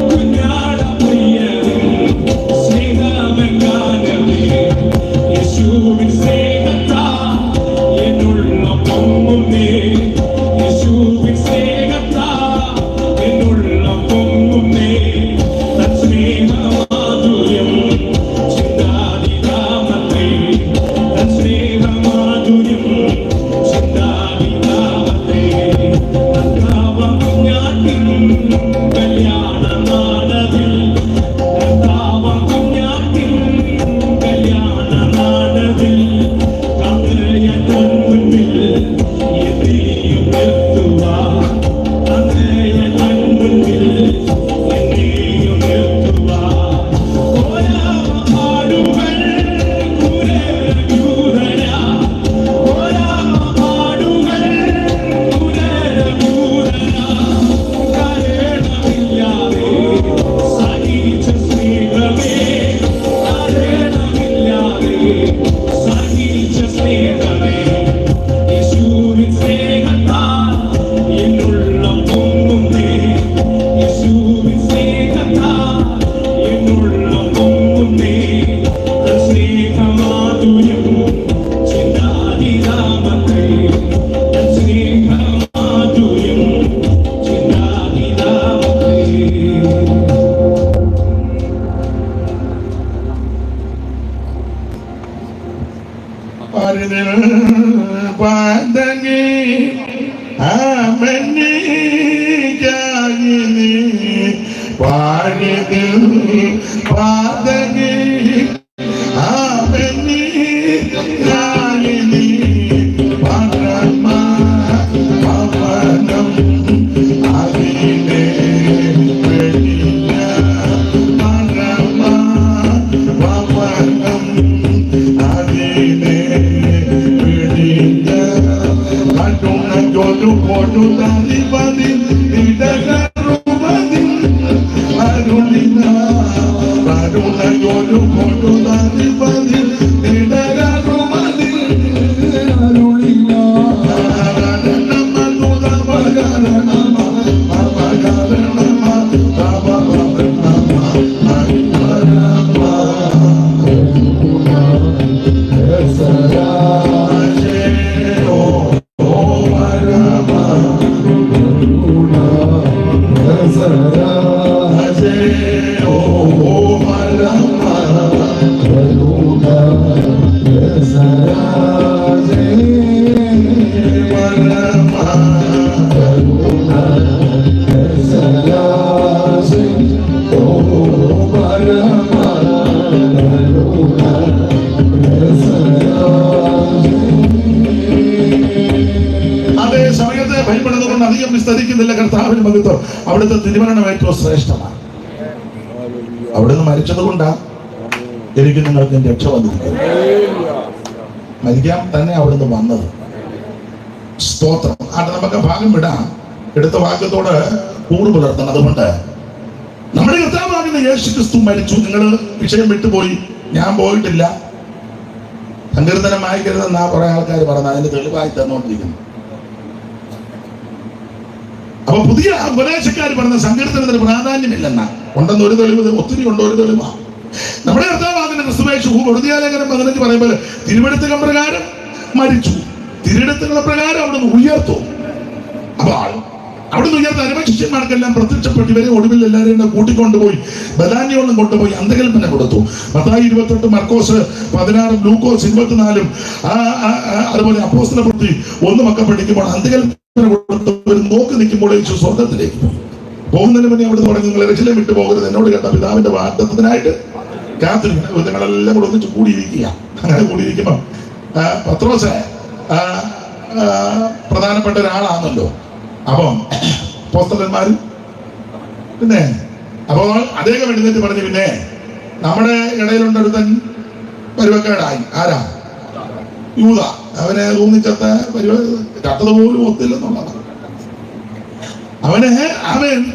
കുഞ്ഞാട പ്രിയരിൽ സ്നേഹമേ യേശുവിൻ സ്നേഹത്താ എന്നുള്ള പൊങ്ങുന്നേ യേശുവിൻ സ്നേഹത്താ എന്നുള്ള പൊങ്ങുന്നേ തൻ സ്നേഹമാധുര്യം ചിന്താതിരാമത്രേ തൻ സ്നേഹമാധുര്യം ചിന്താതിരാമത്രേ കർത്താവം കുഞ്ഞാട്ടിൻ കല്യാണ നാടതിൽ കർത്താവം കുഞ്ഞാട്ടിൻ കല്യാണ നാടതിൽ കങ്ങയ കൺമുൻപിൽ എന്നെയും നിർത്തുവാ കങ്ങയ കൺമുൻപിൽ എന്നെയും നിർത്തുവാ ഓരാടുകൾ കുരയൂരന ഓരാടുകൾ കുരയൂരന കരേണമില്ലാതെ സഹിച്ച സ്നേഹമേ കരേണമില്ലാതെ സഹിച്ച സ്നേഹമേ യേശുവിൻ സ്നേഹത്താൽ എന്നുള്ള പൊങ്ങുന്നേ യേശുവിൻ സ്നേഹത്താൽ എന്നുള്ള പൊങ്ങുന്നേ തൻ സ്നേഹമാധുര്യം ചിന്താതിരാമത്രേ തൻ സ്നേഹമാധുര്യം ചിന്താതിരാമത്രേ പാരിതിൽ പാതകി ആമനി ജാഗിനി പാരിതിൽ പാതകി ആമനി ജാഗിനി പരമ പവനം അതിനെ വെളിഞ്ഞ പരമ പവനം അതിനെ വെളിഞ്ഞ കണ്ടുണ ജോലു കൊണ്ടു താലിപതി ഇടകരുമതി അരുളിന കരുണ ജോലു കൊണ്ടു താലിപതി ഇടകരുമതി അരുളിന അധികം വിസ്തരിക്കുന്നില്ല. കർത്താവിന് മഹത്വം. അവിടുത്തെ തിരുമരണം ഏറ്റവും ശ്രേഷ്ഠമാണ്. അവിടുന്ന് മരിച്ചത് കൊണ്ടാണ് എനിക്ക് നിങ്ങൾക്ക് രക്ഷ വന്നിരിക്കുന്നത്. മരിക്കാൻ തന്നെ അവിടുന്ന് വന്നത്. സ്തോത്രം. അത് നമുക്ക് ഭാഗം വിടാം. എടുത്ത വാക്യത്തോട് കൂറ് പുലർത്തണം. അതുകൊണ്ട് നമ്മുടെ കർത്താവാകുന്ന യേശു ക്രിസ്തു മരിച്ചു. നിങ്ങൾ വിഷയം വിട്ടുപോയി. ഞാൻ പോയിട്ടില്ല. സങ്കീർത്തനം വായിക്കരുതെന്നാ കുറെ ആൾക്കാർ പറഞ്ഞത്. അതിന്റെ തെളിവായി തന്നുകൊണ്ടിരിക്കുന്നു. അപ്പൊ പുതിയ ഉപദേശക്കാർ പറഞ്ഞ സങ്കീർത്തനത്തിന് പ്രാധാന്യമില്ലെന്നാ. ഉണ്ടെന്ന് ഒരു തെളിവ്, ഒത്തിരി ഉണ്ട്. ഒരു തെളിവാ നമ്മുടെ കർത്താവാകുന്ന ക്രിസ്തുയേശു ഹൃദയാലേഖനം 15 പറയുമ്പോൾ തിരുവെഴുത്തുകൾ പ്രകാരം മരിച്ചു, തിരുവെഴുത്തുകളെ പ്രകാരം അവിടുന്ന് ഉയർത്തു. അപ്പോൾ അവിടുന്ന് ഉയർത്ത അരമശിഷ്യന്മാർക്കെല്ലാം പ്രത്യക്ഷപ്പെട്ടു. ഇവരെ ഒടുവിൽ എല്ലാവരെയും കൂട്ടിക്കൊണ്ടുപോയി ബഥാന്യോളം കൊണ്ടുപോയി അന്തകൽപ്പന കൊടുത്തു. മത്തായി 28, മർക്കോസ് 16, ലൂക്കോസ് 24, അതുപോലെ അപ്പോസ്തല പ്രവൃത്തി 1 ഒക്കെ പഠിക്കുമ്പോൾ അന്തകൽപ്പന കൊടുത്തവർ നോക്കി നിൽക്കുമ്പോൾ യേശു സ്വർഗത്തിലേക്ക് പോയി. പോകുന്നതിന് മുന്നേ അവിടുന്ന് പറഞ്ഞു, നിങ്ങൾ യെരൂശലേം വിട്ടു പോകരുത്, എന്നോട് കേട്ട പിതാവിന്റെ വാഗ്ദത്തത്തിനായിട്ട് കാത്തിരിക്കണം. നിങ്ങളെല്ലാം കൂടെ ഒന്നിച്ച് കൂടിയിരിക്കുക. അങ്ങനെ കൂടിയിരിക്കുമ്പോൾ പത്രോസ് പ്രധാനപ്പെട്ട ഒരാളാണല്ലോ. അപ്പം അപ്പോസ്തലന്മാരും പിന്നെ അപ്പോൾ അദ്ദേഹം എഴുന്നേറ്റ് പറഞ്ഞു, പിന്നെ നമ്മുടെ ഇടയിലുണ്ടൊരുത്തൻ പരുവക്കേടായി. ആരാ? യൂദ. അവനെ ഊന്നിച്ചത്ത ചത്തത് പോലും ഒത്തില്ലെന്നുള്ളതാണ്. അവൻ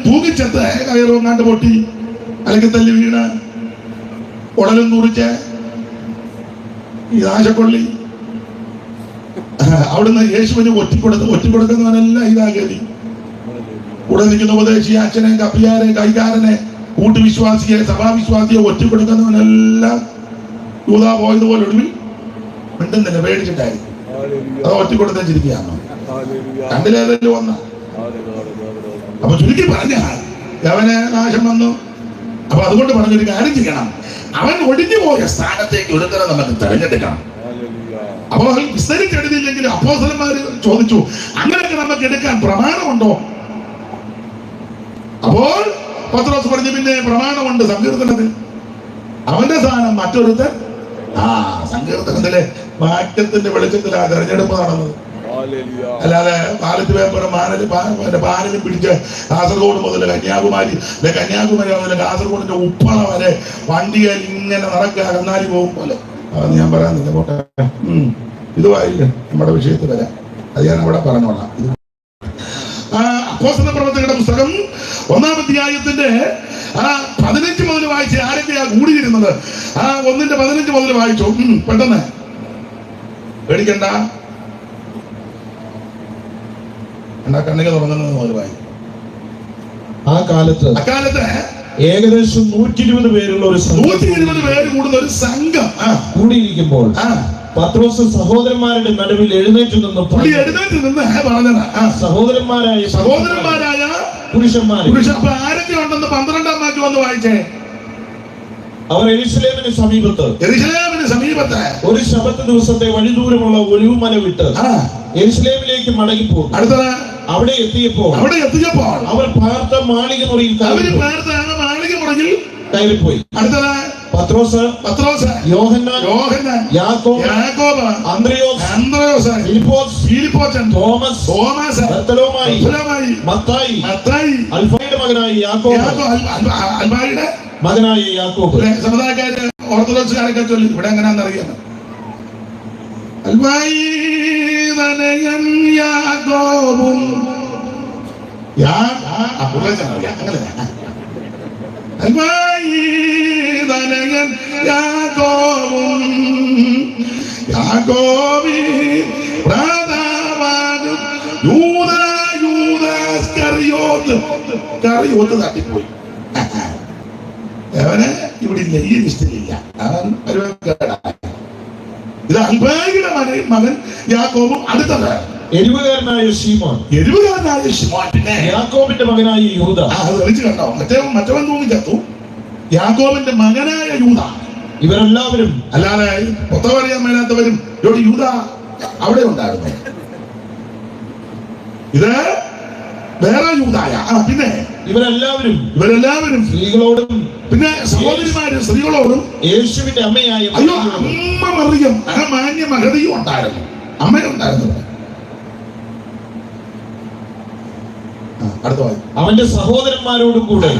തൂക്കിച്ചത്ത് കയറുവങ്ങാണ്ട് പൊട്ടി, അല്ലെങ്കിൽ തല്ലി വീണ്, ഉടലും കുറിച്ച് ഈ ആശക്കൊള്ളി അവിടുന്ന് യേശുവിന് ഒറ്റിക്കൊടുക്കുന്നവനെല്ലാം ഇതാകേറി. കൂടെ നിൽക്കുന്ന ഉപദേശി, അച്ഛനെ, കപ്പിയാരെ, കൈകാരനെ, കൂട്ടുവിശ്വാസിയെ, സഭാവിശ്വാസിയെ ഒറ്റിക്കൊടുക്കുന്നവനെല്ലാം യൂദാ പോയതുപോലെ ഒടുവിൽ മിണ്ടുന്നില്ല, പേടിച്ചിട്ടായിരിക്കും. അത് ഒറ്റിക്കൊടുത്തിരിക്കുകയാണോ? രണ്ടിലേതെങ്കിലും ഒന്ന. അപ്പൊ ചുരുക്കി പറഞ്ഞാൽ അവന് നാശം വന്നു. അപ്പൊ അതുകൊണ്ട് പറഞ്ഞൊരു കാര്യം ചെയ്യണം, അവൻ ഒടിഞ്ഞു പോയ സ്ഥാനത്തേക്ക് ഒരുത്തരം നമുക്ക് തെരഞ്ഞെടുക്കണം. അപ്പോൾ വിസ്തരിച്ചെടുത്തില്ലെങ്കിൽ അപ്പോസ്തലന്മാര് ചോദിച്ചു, അങ്ങനെയൊക്കെ നമുക്ക് എടുക്കാൻ പ്രമാണമുണ്ടോ? അപ്പോൾ പത്രോസ് പറഞ്ഞു, പിന്നെ പ്രമാണമുണ്ട് സങ്കീർത്തനത്തിൽ. അവന്റെ സ്ഥാനം മറ്റൊരുത്തൻ. സങ്കീർത്തനത്തിലെ വാക്യത്തിന്റെ വെളിച്ചത്തിലാ തെരഞ്ഞെടുപ്പ് നടന്നത്. അല്ലാതെ പാലത്ത് പേപ്പറും പാനലും പിടിച്ച് കാസർഗോഡ് മുതൽ കന്യാകുമാരി, കന്യാകുമാരി മുതൽ കാസർഗോഡിന്റെ ഉപ്പള വരെ വണ്ടിയിൽ ഇങ്ങനെ നടക്കുക, കന്നാലി പോകും പോലെ. അതെന്ന് ഞാൻ പറയാനില്ല, പോട്ടെ. ഇതുമായില്ലേ നമ്മുടെ വിഷയത്തിൽ വരാം. അത് ഞാൻ അവിടെ പറഞ്ഞോളാം. അപ്പോസ്തല പ്രവർത്തകരുടെ പുസ്തകം 1-ാം അധ്യായത്തിന്റെ 15 മുതൽ വായിച്ച് ആരൊക്കെയാ കൂടിയിരുന്നത്? 1-15 മുതൽ വായിച്ചു. പെട്ടെന്ന് പേടിക്കണ്ട, കണ്ണിക തുടങ്ങുന്നത് മുതൽ വായിക്കും. അക്കാലത്ത് ഏകദേശം 120 പേരുള്ള ഒരു 120 പേര് കൂടുന്ന ഒരു സംഘം കൂടിയിരിക്കുമ്പോൾ പത്രോസ് സഹോദരന്മാരുടെ നടുവിൽ എഴുന്നേറ്റ് നിന്ന് പറഞ്ഞതാ, സഹോദരന്മാരായ പുരുഷന്മാർ ആരൊക്കെ ഉണ്ടെന്ന് 12-ാം വാക്യം വന്ന് വായിച്ചേ. അവർ യെരൂശലേമിന് സമീപത്ത് ഒരു ശബത്ത് ദിവസത്തെ വഴി ദൂരമുള്ള ഒലിവുമല വിട്ട് യെരൂശലേമിലേക്ക് മടങ്ങിപ്പോയി. അടുത്തത് അവിടെ എത്തിയപ്പോൾ അവർ പാർത്ത മാളിക മുറിയിൽ കയറിപ്പോയി. അടുത്തത് പത്രോസ്, യോഹന്നാൻ, യാക്കോബ്, അന്ത്രയോസ്, ഫിലിപ്പോസ്, തോമസ്, ബർത്തലോമായി, മത്തായി, അൽഫായുടെ മകനായ യാക്കോബ്. സമുദായക്കാര് ഓർത്തഡോക്സുകാരൊക്കെ ചൊല്ലി ഇവിടെ എങ്ങനെയാണെന്നറിയാം. അൽവായിതനയൻ യാക്കോബും അൽവായിതനയൻ യാക്കോബും യാക്കോബി പ്രതാപനും യൂദാസ്കറിയോത്ത് തട്ടിപ്പോയി. അവന് ഇവിടെ ഇല്ല, ഈ ലിസ്റ്റിലില്ല. അവൻ പരുവക്കേടായി. ഇത് അൽബായിയുടെ മകൻ യാക്കോബും. അടുത്തത് എരിവുകാരനായ ശീമോൻ, പിന്നെ യാക്കോബിന്റെ മകനായ യൂദ. അത് തെളിച്ചു കണ്ടോ? മറ്റവൻ തൂങ്ങിച്ചത്തു. യാക്കോബിന്റെ മകനായ യൂദ. ഇവരെല്ലാവരും, അല്ലാതെ മൊത്തം അറിയാൻ മേലാത്തവരും യൂദ അവിടെ ഉണ്ടായിരുന്നു. ഇത് വേറെ യൂദായ. പിന്നെ ഇവരെല്ലാവരും സ്ത്രീകളോടും, പിന്നെ സഹോദരിമാരും സ്ത്രീകളോടും, യേശുവിന്റെ അമ്മയായ അമ്മ മറിയം, മാന്യ മഹതിയും ഉണ്ടായിരുന്നു, അമ്മയുണ്ടായിരുന്നു. അടുത്ത വായി. അവന്റെ സഹോദരന്മാരോടും കൂടെ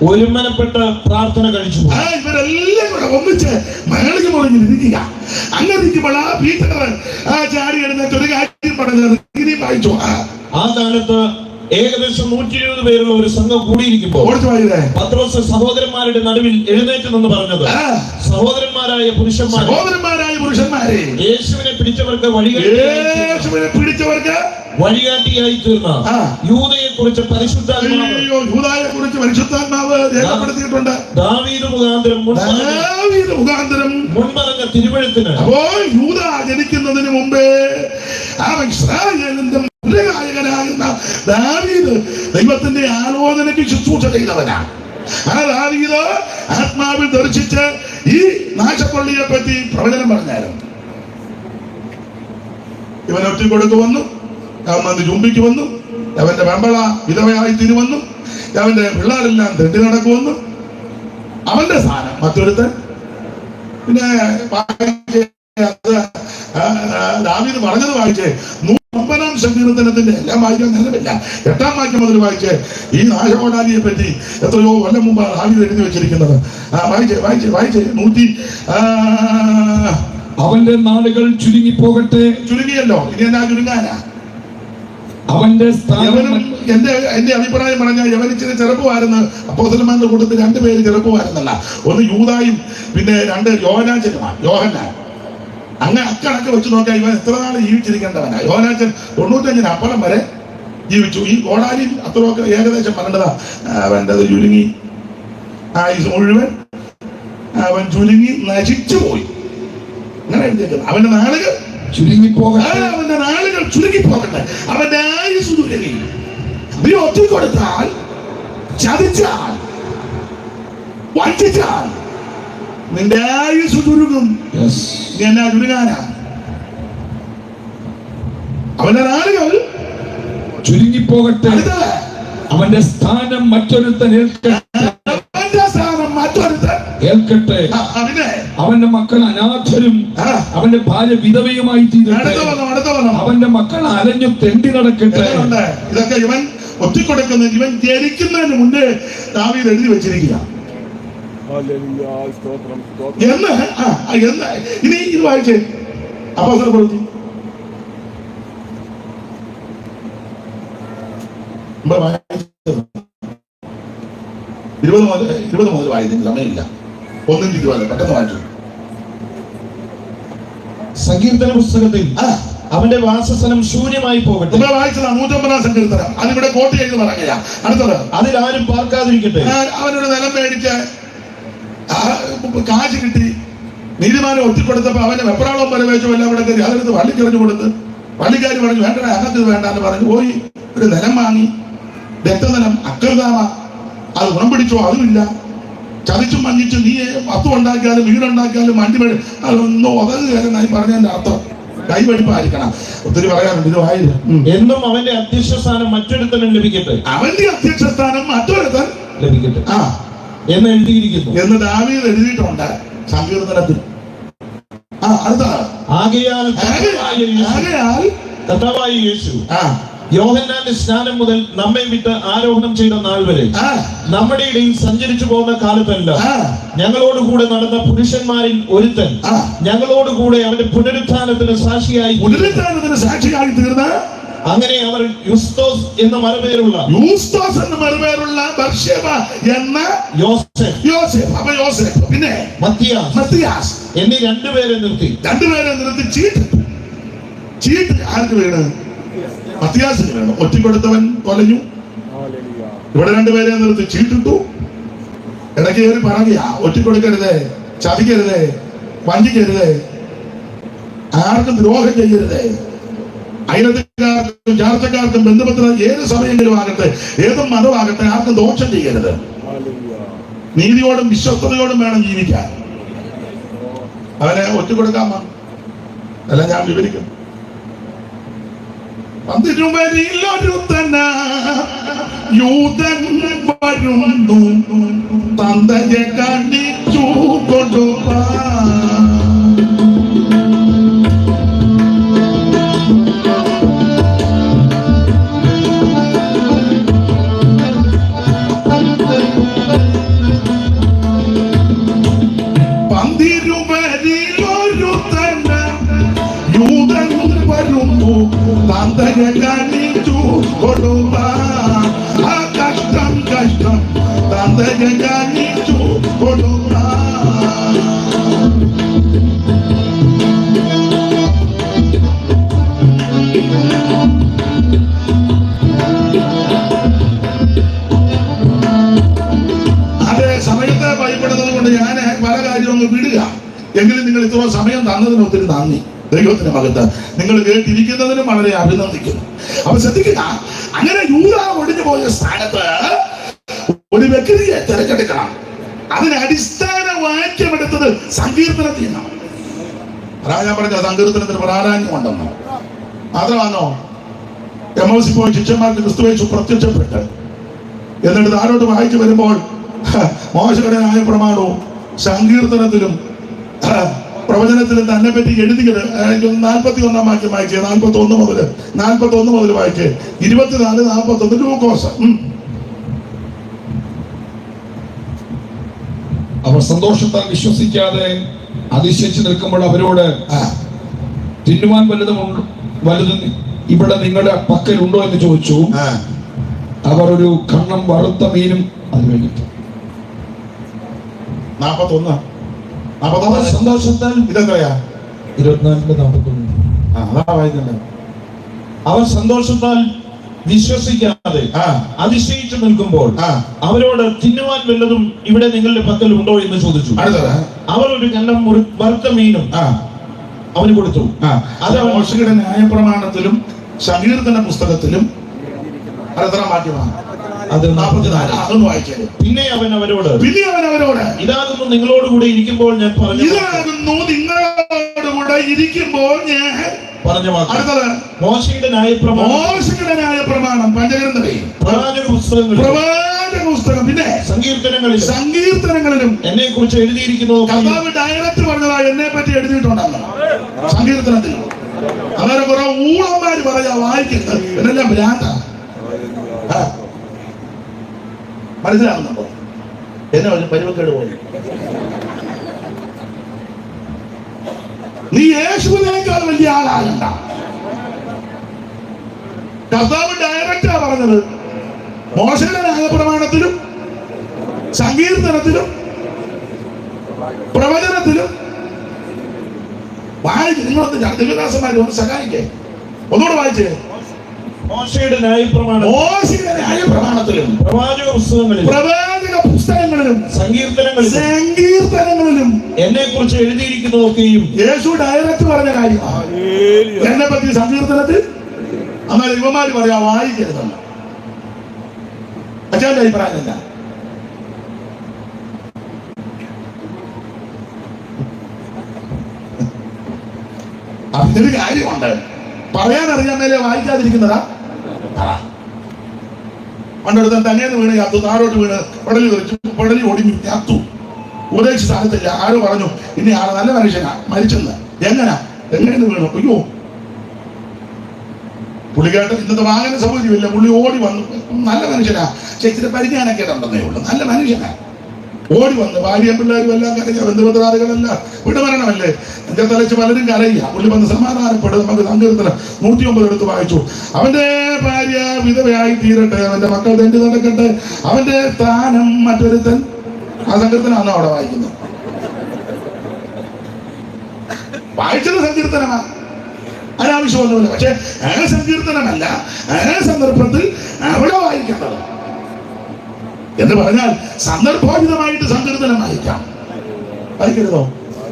ഒരുമനപ്പെട്ട് പ്രാർത്ഥന കഴിച്ചു. ഇവരെല്ലാം കൂടെ ഒന്നിച്ച് മലയാളിക്ക് മുറിഞ്ഞ് ഇരിക്കുക. അങ്ങനെ ഇരിക്കുമ്പോൾ ആ പീറ്റർ ചാടി എഴുന്നേറ്റ് ഒരു കാര്യം പറഞ്ഞത് ഇനിയും വായിച്ചു. ആ കാലത്ത് ഏകദേശം 120 പേരുള്ള ഒരു സംഘം കൂടിയിരിക്കുമ്പോൾ പത്രോസ് സഹോദരന്മാരുടെ നടുവിൽ എഴുന്നേറ്റ് നിന്ന് പറഞ്ഞത്, സഹോദരന്മാരായ പുരുഷന്മാരെ, യേശുവിനെ പിടിച്ചവർക്ക് വഴികാട്ടിയായി തീർന്ന യൂദയെ കുറിച്ച് പരിശുദ്ധാത്മാവ് രേഖപ്പെടുത്തിയിട്ടുണ്ട്. ദാവീദ് മുഖാന്തരം മുൻപറഞ്ഞ തിരുവഴുത്തിന് യൂദ ജനിക്കുന്നതിന് മുമ്പേ ഇസ്രായേലിന്റെ നായകനാകുന്ന ദാവീദ് ദൈവത്തിന്റെ ആലോചനയ്ക്ക് ശുശ്രൂഷ ചെയ്തവനാണ്. ആ ദാവീദ് ആത്മാവിൽ ദർശിച്ച് ഈ നാശപ്പള്ളിയെ പറ്റി പ്രവചനം പറഞ്ഞായിരുന്നു. ഇവൻ ഒറ്റക്കൊടുക്ക് വന്നു, അവൻ ചുംബിക്ക് വന്നു, അവന്റെ വെമ്പള വിധവയായി തിരുവന്നു, അവന്റെ പിള്ളേരെല്ലാം തെണ്ടി നടക്കുവന്നു, അവന്റെ സ്ഥാനം മറ്റൊരുത്തൻ. പിന്നെ ദാവീദ് പറഞ്ഞത് വായിച്ചേ, 9-ാം സങ്കീർത്തനത്തിന്റെ എല്ലാം വായിക്കാൻ നേരമില്ല, 8-ാം വാക്യം മുതൽ വായിച്ച് ഈ നാശകോടാലിയെ പറ്റി എത്രയോ കൊല്ലം മുമ്പ് ദാവീദ് എഴുതി വെച്ചിരിക്കുന്നത്. വായിച്ചേ 100. അവന്റെ നാളുകൾ ചുരുങ്ങിപ്പോകട്ടെ. ചുരുങ്ങിയല്ലോ, ഇനി എന്നാ ചുരുങ്ങാനാ? അവന്റെ എന്റെ അഭിപ്രായം പറഞ്ഞാൽ യവൻ ഇച്ചിരി ചെറുപ്പമായിരുന്നു. അപ്പോസ്തലന്മാരുടെ കൂട്ടത്തിൽ 2 പേര് ചെറുപ്പമായിരുന്നല്ല. ഒന്ന് യൂദായും പിന്നെ 2 യോഹന്നാൻ. അങ്ങനെ അക്കണക്ക് വെച്ച് നോക്കിയാൽ ഇവൻ എത്ര നാൾ ജീവിച്ചിരിക്കേണ്ടവനാ. യോഹന്നാൻ 95 അപ്പളം വരെ ജീവിച്ചു. ഈ കോടാലിൽ അത്രയൊക്കെ ഏകദേശം പറഞ്ഞതാ. അവൻ്റെ ചുരുങ്ങി ആയുസ് മുഴുവൻ അവൻ ചുരുങ്ങി നശിച്ചു പോയി. അങ്ങനെ എഴുതിയേക്കുന്നത്. അവന്റെ നാളുകൾ ചുരുങ്ങിപ്പോകട്ടെ, അവന്റെ ആയുസ് ചുരുങ്ങി. നീ ഒറ്റിക്കൊടുത്താൽ, ചതിച്ചാൽ, വഞ്ചിച്ചാൽ നിന്റെ ആയുസ് ചുരുങ്ങും. നീ എന്നാ ചുരുങ്ങാനാ? അവന്റെ നാളുകൾ ചുരുങ്ങിപ്പോകട്ടെ, അവന്റെ സ്ഥാനം മറ്റൊരുത്തൻ ഏൽക്കട്ടെ. അവന്റെ മക്കൾ അനാഥരും അവന്റെ ഭാര്യ വിധവയുമായി തീരട്ടെ. അവന്റെ മക്കൾ അലഞ്ഞു തെണ്ടി നടക്കട്ടെ. ഇതൊക്കെ ഇവൻ ഒറ്റിക്കൊടുക്കുന്ന, ഇവൻ ജനിക്കുന്നതിന് മുന്നേ ദാവീദ് എഴുതി വെച്ചിരിക്കുക. ഇനി ഇത് വായിച്ചേ, അപ്പോസ്തലപ്രവൃത്തി 20 മുതൽ വായിക്കുന്ന സമയമില്ല. 1-20 പെട്ടെന്ന് വായിച്ചു. സങ്കീർത്തന പുസ്തകത്തിൽ അവന്റെ വാസസ്ഥലം ശൂന്യമായി പോകട്ടെ. വായിച്ചതാ 150-ാം സങ്കീർത്തനം. അതിവിടെ കോട്ട് ചെയ്ത് പറയുക. അടുത്തത്, അതിലാരും പാർക്കാതിരിക്കട്ടെ. അവനൊരു നിലം മേടിച്ച് കാശ് കിട്ടി, നീതിമാനെ ഒറ്റിക്കൊടുത്തപ്പോ അവന്റെ വെപ്രാളം പോലെ വെച്ചു എല്ലാം ഇവിടെ കയറി അതെടുത്ത് വള്ളിക്കെറിഞ്ഞു കൊടുത്ത്, വള്ളിക്കാരി പറഞ്ഞു വേണ്ട, അകത്ത് വേണ്ടാന്ന് പറഞ്ഞു പോയി ഒരു നിലം വാങ്ങി. രക്തനിലം അക്രതാമ, അത് ഗുണം പിടിച്ചോ? അതുമില്ല. ചതിച്ചും മഞ്ഞിച്ചും നീ വസ്തു ഉണ്ടാക്കിയാലും വീടുണ്ടാക്കിയാലും വണ്ടി അതൊന്നും ഒതകുകയല്ലെന്നായി പറഞ്ഞതിന്റെ അർത്ഥം കൈവഴിപ്പായിരിക്കണം. ഒത്തിരി പറയാനുണ്ട്, ഇത് വായില്ല. എന്നും അവന്റെ അധ്യക്ഷ സ്ഥാനം മറ്റൊരുത്തനും ലഭിക്കട്ടെ. അവന്റെ അധ്യക്ഷ സ്ഥാനം മറ്റൊരുത്തൻ ലഭിക്കട്ടെ എന്ന് എഴുതിയിരിക്കുന്നു എന്ന് ദാവീദ് എഴുതിയിട്ടുണ്ട് സങ്കീർത്തനത്തിൽ. ആകയാൽ കർത്താവായ യേശു യോഹന്നാന്റെ സ്നാനം മുതൽ നമ്മെ വിട്ട് ആരോഹണം ചെയ്ത നാൾ വരെ നമ്മുടെ ഇടയിൽ സഞ്ചരിച്ചു പോകുന്ന കാലത്തെല്ലാം ഞങ്ങളോടുകൂടെ നടന്ന പുരുഷന്മാരിൽ ഒരുത്തൻ ഞങ്ങളോടുകൂടെ അവന്റെ പുനരുത്ഥാനത്തിന് സാക്ഷിയായി തീർന്ന. അങ്ങനെ അവർ യുസ്തോസ് എന്ന മറുപേരുള്ള യോസേഫ് പിന്നെ മത്തിയാസ് എന്നീ 2 പേരെ നിർത്തി ചീട്ട് ആർക്ക് വീണ്? മത്തിയാസിന് വേണം. ഒറ്റിക്കൊടുത്തവൻ കൊലഞ്ഞു. ഇവിടെ 2 പേരെ നിർത്തി ചീട്ടിട്ടു. ഇടയ്ക്ക് കയറി പറയുക, ഒറ്റിക്കൊടുക്കരുതേ, ചതിക്കരുതേ, വഞ്ചിക്കരുതേ, ആർക്കും ദ്രോഹം ചെയ്യരുതേ, അയലത്തുകാർക്കും ചാർച്ചക്കാർക്കും ബന്ധുപത്ര ഏത് സമയങ്ങളിലും ആകട്ടെ, ഏത് മതമാകട്ടെ, ആർക്കും ദോഷം ചെയ്യരുത്. നീതിയോടും വിശ്വസ്തയോടും വേണം ജീവിക്കാൻ. അവനെ ഒറ്റുകൊടുക്കാമോ? അല്ല, ഞാൻ വിവരിക്കും. യൂതൻ വരുന്നു, തന്തയെ കണ്ടിച്ചു കൊണ്ടുപോവാ. കാണിച്ചു കൊടുക്കാം. അതേ സമയത്തെ ഭയപ്പെടുന്നത് കൊണ്ട് ഞാൻ പല കാര്യവും അങ്ങ് വിടുക. എങ്കിലും നിങ്ങൾ ഇത്ര സമയം തന്നതിന് ഒത്തിരി നന്ദി. ദൈവത്തിന്റെ മകത്ത് നിങ്ങൾ കേട്ടിരിക്കുന്നതിനും വളരെ അഭിനന്ദിക്കുന്നു. അപ്പൊ ശ്രദ്ധിക്കുക, അങ്ങനെ യൂദ ഒടിഞ്ഞു പോയ സ്ഥാനത്ത് ഒരു വ്യക്തിയെ തിരഞ്ഞെടുക്കണം. അതിന് അടിസ്ഥാന വാക്യമെടുത്തത് സങ്കീർത്തനത്തിൽ നിന്നാണ്. അതാ ഞാൻ പറഞ്ഞ സങ്കീർത്തനത്തിന് പ്രാധാന്യമുണ്ടെന്നോ മാത്രമാണോ എമ്മോസി പോയി ശിഷ്യന്മാർക്ക് ക്രിസ്തുവേശു പ്രത്യക്ഷപ്പെട്ട് എന്നിട്ട് താരോട്ട് വായിച്ചു വരുമ്പോൾ മോശയുടെ ന്യായപ്രമാണവും സങ്കീർത്തനത്തിലും പ്രവചനത്തിലും തന്നെ പറ്റി എഴുതിയത് 41 വാക്യം വായിച്ച് 41 മുതൽ വായിച്ച് 24, 41 ലൂക്കോസ്. അവർ സന്തോഷത്താൽ വിശ്വസിക്കാതെ അതിശയിച്ചു നിൽക്കുമ്പോൾ അവരോട് തിന്നുവാൻ വല്ലതും ഇവിടെ നിങ്ങളുടെ പക്കൽ ഉണ്ടോ എന്ന് ചോദിച്ചു. അവർ ഒരു കണ്ണം വറുത്ത മീനും അത് കഴിഞ്ഞിട്ട് 41 സന്തോഷത്താൽ ഇതെത്രയാ 24-41. അതാ വായിക്കുന്നത്. അവർ സന്തോഷത്താൽ വിശ്വസിക്കാതെ അതിശയിച്ചു നിൽക്കുമ്പോൾ അവരോട് തിന്നുവാൻ വല്ലതും ഇവിടെ നിങ്ങളുടെ പക്കൽ ഉണ്ടോ എന്ന് ചോദിച്ചു. അവർ ഒരു കണ്ണം വറുത്ത മീനും അവന് കൊടുത്തു. അത് മോശയുടെ ന്യായപ്രമാണത്തിലും സങ്കീർത്തന പുസ്തകത്തിലും അതെത്ര മാറ്റമാണ്? അത് 44. അതൊന്ന് വായിച്ചത്. പിന്നെ അവൻ അവരോട് ഇതാകുന്നു നിങ്ങളോട് കൂടെ ഇരിക്കുമ്പോൾ ഞാൻ പറഞ്ഞ അടുത്തത് മോശയുടെ ന്യായപ്രമാണം പ്രവാചക പുസ്തകം പിന്നെ സങ്കീർത്തനങ്ങളിലും എന്നെ കുറിച്ച് എഴുതിയിരിക്കുന്നു. കർത്താവ് ഡയറക്റ്റ് പറഞ്ഞതാ എന്നെ പറ്റി എഴുതിയിട്ടുണ്ടെന്ന് സങ്കീർത്തനത്തിൽ. അങ്ങനെ കുറെ ഊളന്മാര് പറയാ വായിക്കുന്നത് എന്നെല്ലാം ഭ്രാന്ത. മനസ്സിലാകുന്നുണ്ടോ? എന്നെ ഒരു പരിവക്കേട് പോയി. നീ യേശുവിനേക്കാൾ വലിയ ആളാകണ്ട. കർത്താവ് ഡയറക്റ്റാ പറഞ്ഞത്. മോശയുടെ ന്യായപ്രമാണത്തിലും സങ്കീർത്തനത്തിലും പ്രവചനത്തിലും വായിച്ച് നിങ്ങളൊന്ന് ദിവദാസന്മാരെ ഒന്ന് സഹായിക്കേ. ഒന്നുകൂടെ വായിച്ചേ. മോശയുടെ ന്യായപ്രമാണത്തിലും പ്രവാചക പുസ്തകങ്ങളിലും സങ്കീർത്തനങ്ങളിലും എന്നെ കുറിച്ച് എഴുതിയിരിക്കുന്നതൊക്കെയും യേശു ഡയറക്റ്റ് പറഞ്ഞ കാര്യമാണ്. എന്നെ പറ്റി സങ്കീർത്തനത്തിൽ എന്നാൽ ഇവന്മാര് പറയാ വായിക്കരുതെന്ന്. അച്ഛൻ്റെ അഭിപ്രായമല്ല. അതിനൊരു കാര്യമുണ്ട്. പറയാൻ അറിയാൻ മേലെ വായിക്കാതിരിക്കുന്നതാ. പണ്ടെടുത്ത തങ്ങേന്ന് വീണ് ചത്തു, താഴോട്ട് വീണ് പടലി ഓടി ചത്തു. ഉപദേശിച്ച സ്ഥാനത്തില്ല. ആരോ പറഞ്ഞു ഇനി ആളെ നല്ല മനുഷ്യനാ മരിച്ചെന്ന്. എങ്ങനെ വീണു? അയ്യോ, പുള്ളിക്കാട്ട് ഇന്നത്തെ വാഹന സൗകര്യമില്ല. പുള്ളി ഓടി വന്നു. നല്ല മനുഷ്യനാ. ഇച്ചിരി പരിജ്ഞാനൊക്കെ ഉണ്ടെന്നേ ഉള്ളൂ. നല്ല മനുഷ്യനാ. ഓടി വന്ന് ഭാര്യയും പിള്ളേരും എല്ലാം കരയുക. ബന്ധുപത്രാദികളെല്ലാം വിടമരണമല്ലേ. എന്റെ തലച്ച് പലരും കരയുക. പുള്ളി വന്ന് സമാധാനപ്പെടും. നമുക്ക് സങ്കീർത്തനം 109 എടുത്ത് വായിച്ചു. അവന്റെ ഭാര്യ വിധവയായി തീരട്ടെ, അവന്റെ മക്കൾ തെണ്ടി നടക്കട്ടെ, അവന്റെ സ്ഥാനം മറ്റൊരുത്തൻ. ആ സങ്കീർത്തനാണ് അവിടെ വായിക്കുന്നത്. വായിച്ചത് സങ്കീർത്തനമാ, അനാവശ്യമൊന്നുമില്ല. പക്ഷെ ആ സങ്കീർത്തനമല്ല ആ സന്ദർഭത്തിൽ അവിടെ വായിക്കേണ്ടത്. എന്ന് പറഞ്ഞാൽ സന്ദർഭോചിതമായിട്ട് സങ്കീർത്തനം വായിക്കാം. വായിക്കരുതോ?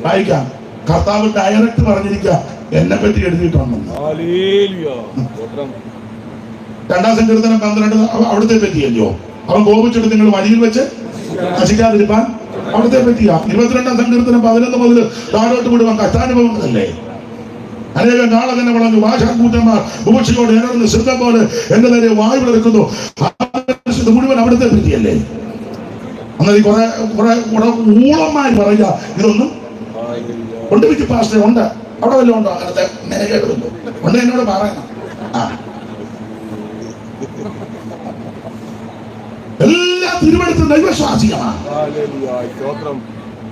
വായിക്കാം. കർത്താവ് ഡയറക്റ്റ് പറഞ്ഞിരിക്കുക എന്നെ പറ്റി എഴുതിയിട്ടുണ്ടെന്ന്. 2-ാം സങ്കീർത്തനം 12 അവിടുത്തെ പറ്റിയല്ലോ. അവൻ കോപിച്ചിട്ട് നിങ്ങൾ വഴിയിൽ വെച്ച് നശിക്കാതിരിപ്പാൻ അവിടുത്തെ പറ്റിയാ. 22-ാം സങ്കീർത്തനം 11 മുതൽ താഴോട്ട് വിടുവാൻ കഷ്ടാനുഭവങ്ങളല്ലേ. അനേകം നാളെ തന്നെ വളർന്നു ഭാഷാക്കൂട്ടന്മാർ ഉപക്ഷയോട് ഇറങ്ങുന്ന ശ്രദ്ധ പോലെ എന്റെ നേരെ വായു വിളക്കുന്നു. മുഴുവൻ അവിടുത്തെ പറ്റിയല്ലേ. എന്നാൽ കുറെ ഊളന്മാർ പറയുക ഇതൊന്നും കൊണ്ട് വിറ്റ് പാസ്റ്റർ ഉണ്ട്. അവിടെ വല്ലതും ഉണ്ടോ അങ്ങനത്തെ മെനകേടുണ്ടോ? ഉണ്ട്, എന്നോട് പറയണം. എല്ലാ തിരുവഴുത്തും ദൈവശ്വാസികളാണ്.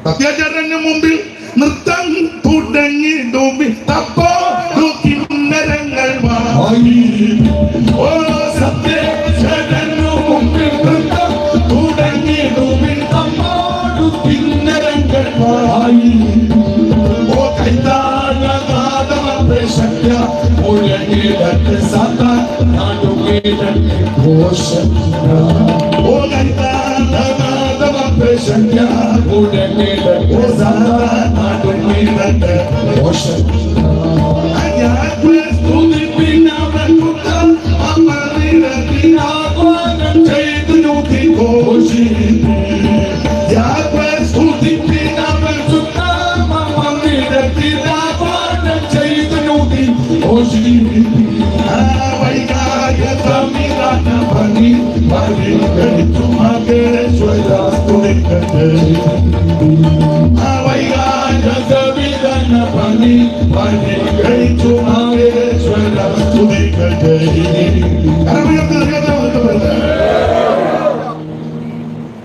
സത്യാചാര്യന്റെ മുമ്പിൽ നൃത്തം തുടങ്ങിടും തപ്പോ കിന്നരങ്ങൾ ഓ സത്യാചാര്യന്റെ മുമ്പിൽ നൃത്തം തുടങ്ങിടും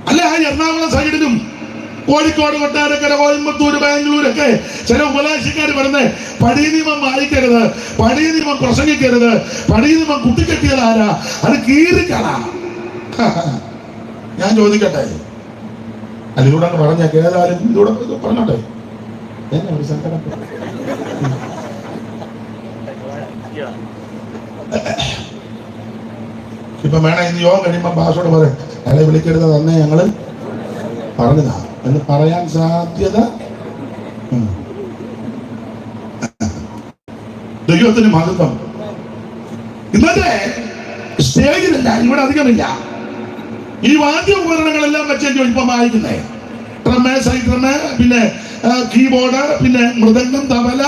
അല്ല, എറണാകുളം സൈഡിലും കോഴിക്കോട്, കൊട്ടാരക്കര, കോയമ്പത്തൂർ, ബാംഗ്ലൂരൊക്കെ ചില ഉപദേശക്കാർ പറയുന്നത് പടി നിയമം വായിക്കരുത്, പടി നിയമം പ്രസംഗിക്കരുത്, പടി നിയമം കുട്ടിക്കെട്ടിയത് ആരാ, അത് കീറിക്കളാ. ഞാൻ ചോദിക്കട്ടെ, അല്ല ഇതൂടെ പറഞ്ഞ ഏതായാലും ഇതൂടെ പറഞ്ഞോട്ടെ. എന്നെ ഒരു സങ്കടം. ഇപ്പൊ വേണം ഇന്ന് യോഗം കഴിയുമ്പോ ഭാഷയോട് പറയും, അയാളെ വിളിക്കരുത് തന്നെ ഞങ്ങള് പറഞ്ഞതാ എന്ന് പറയാൻ സാധ്യത. ദൈവത്തിന് മഹത്വം. ഇന്നത്തെ സ്റ്റേജിലില്ല, ഇവിടെ അധികമില്ല. ഈ വാദ്യ ഉപകരണങ്ങളെല്ലാം വെച്ച് ഇപ്പൊ വായിക്കുന്നേ ഡ്രമ്മ്, സൈഡ്രമ്മ്, പിന്നെ കീബോർഡ്, പിന്നെ മൃദംഗം, തബല,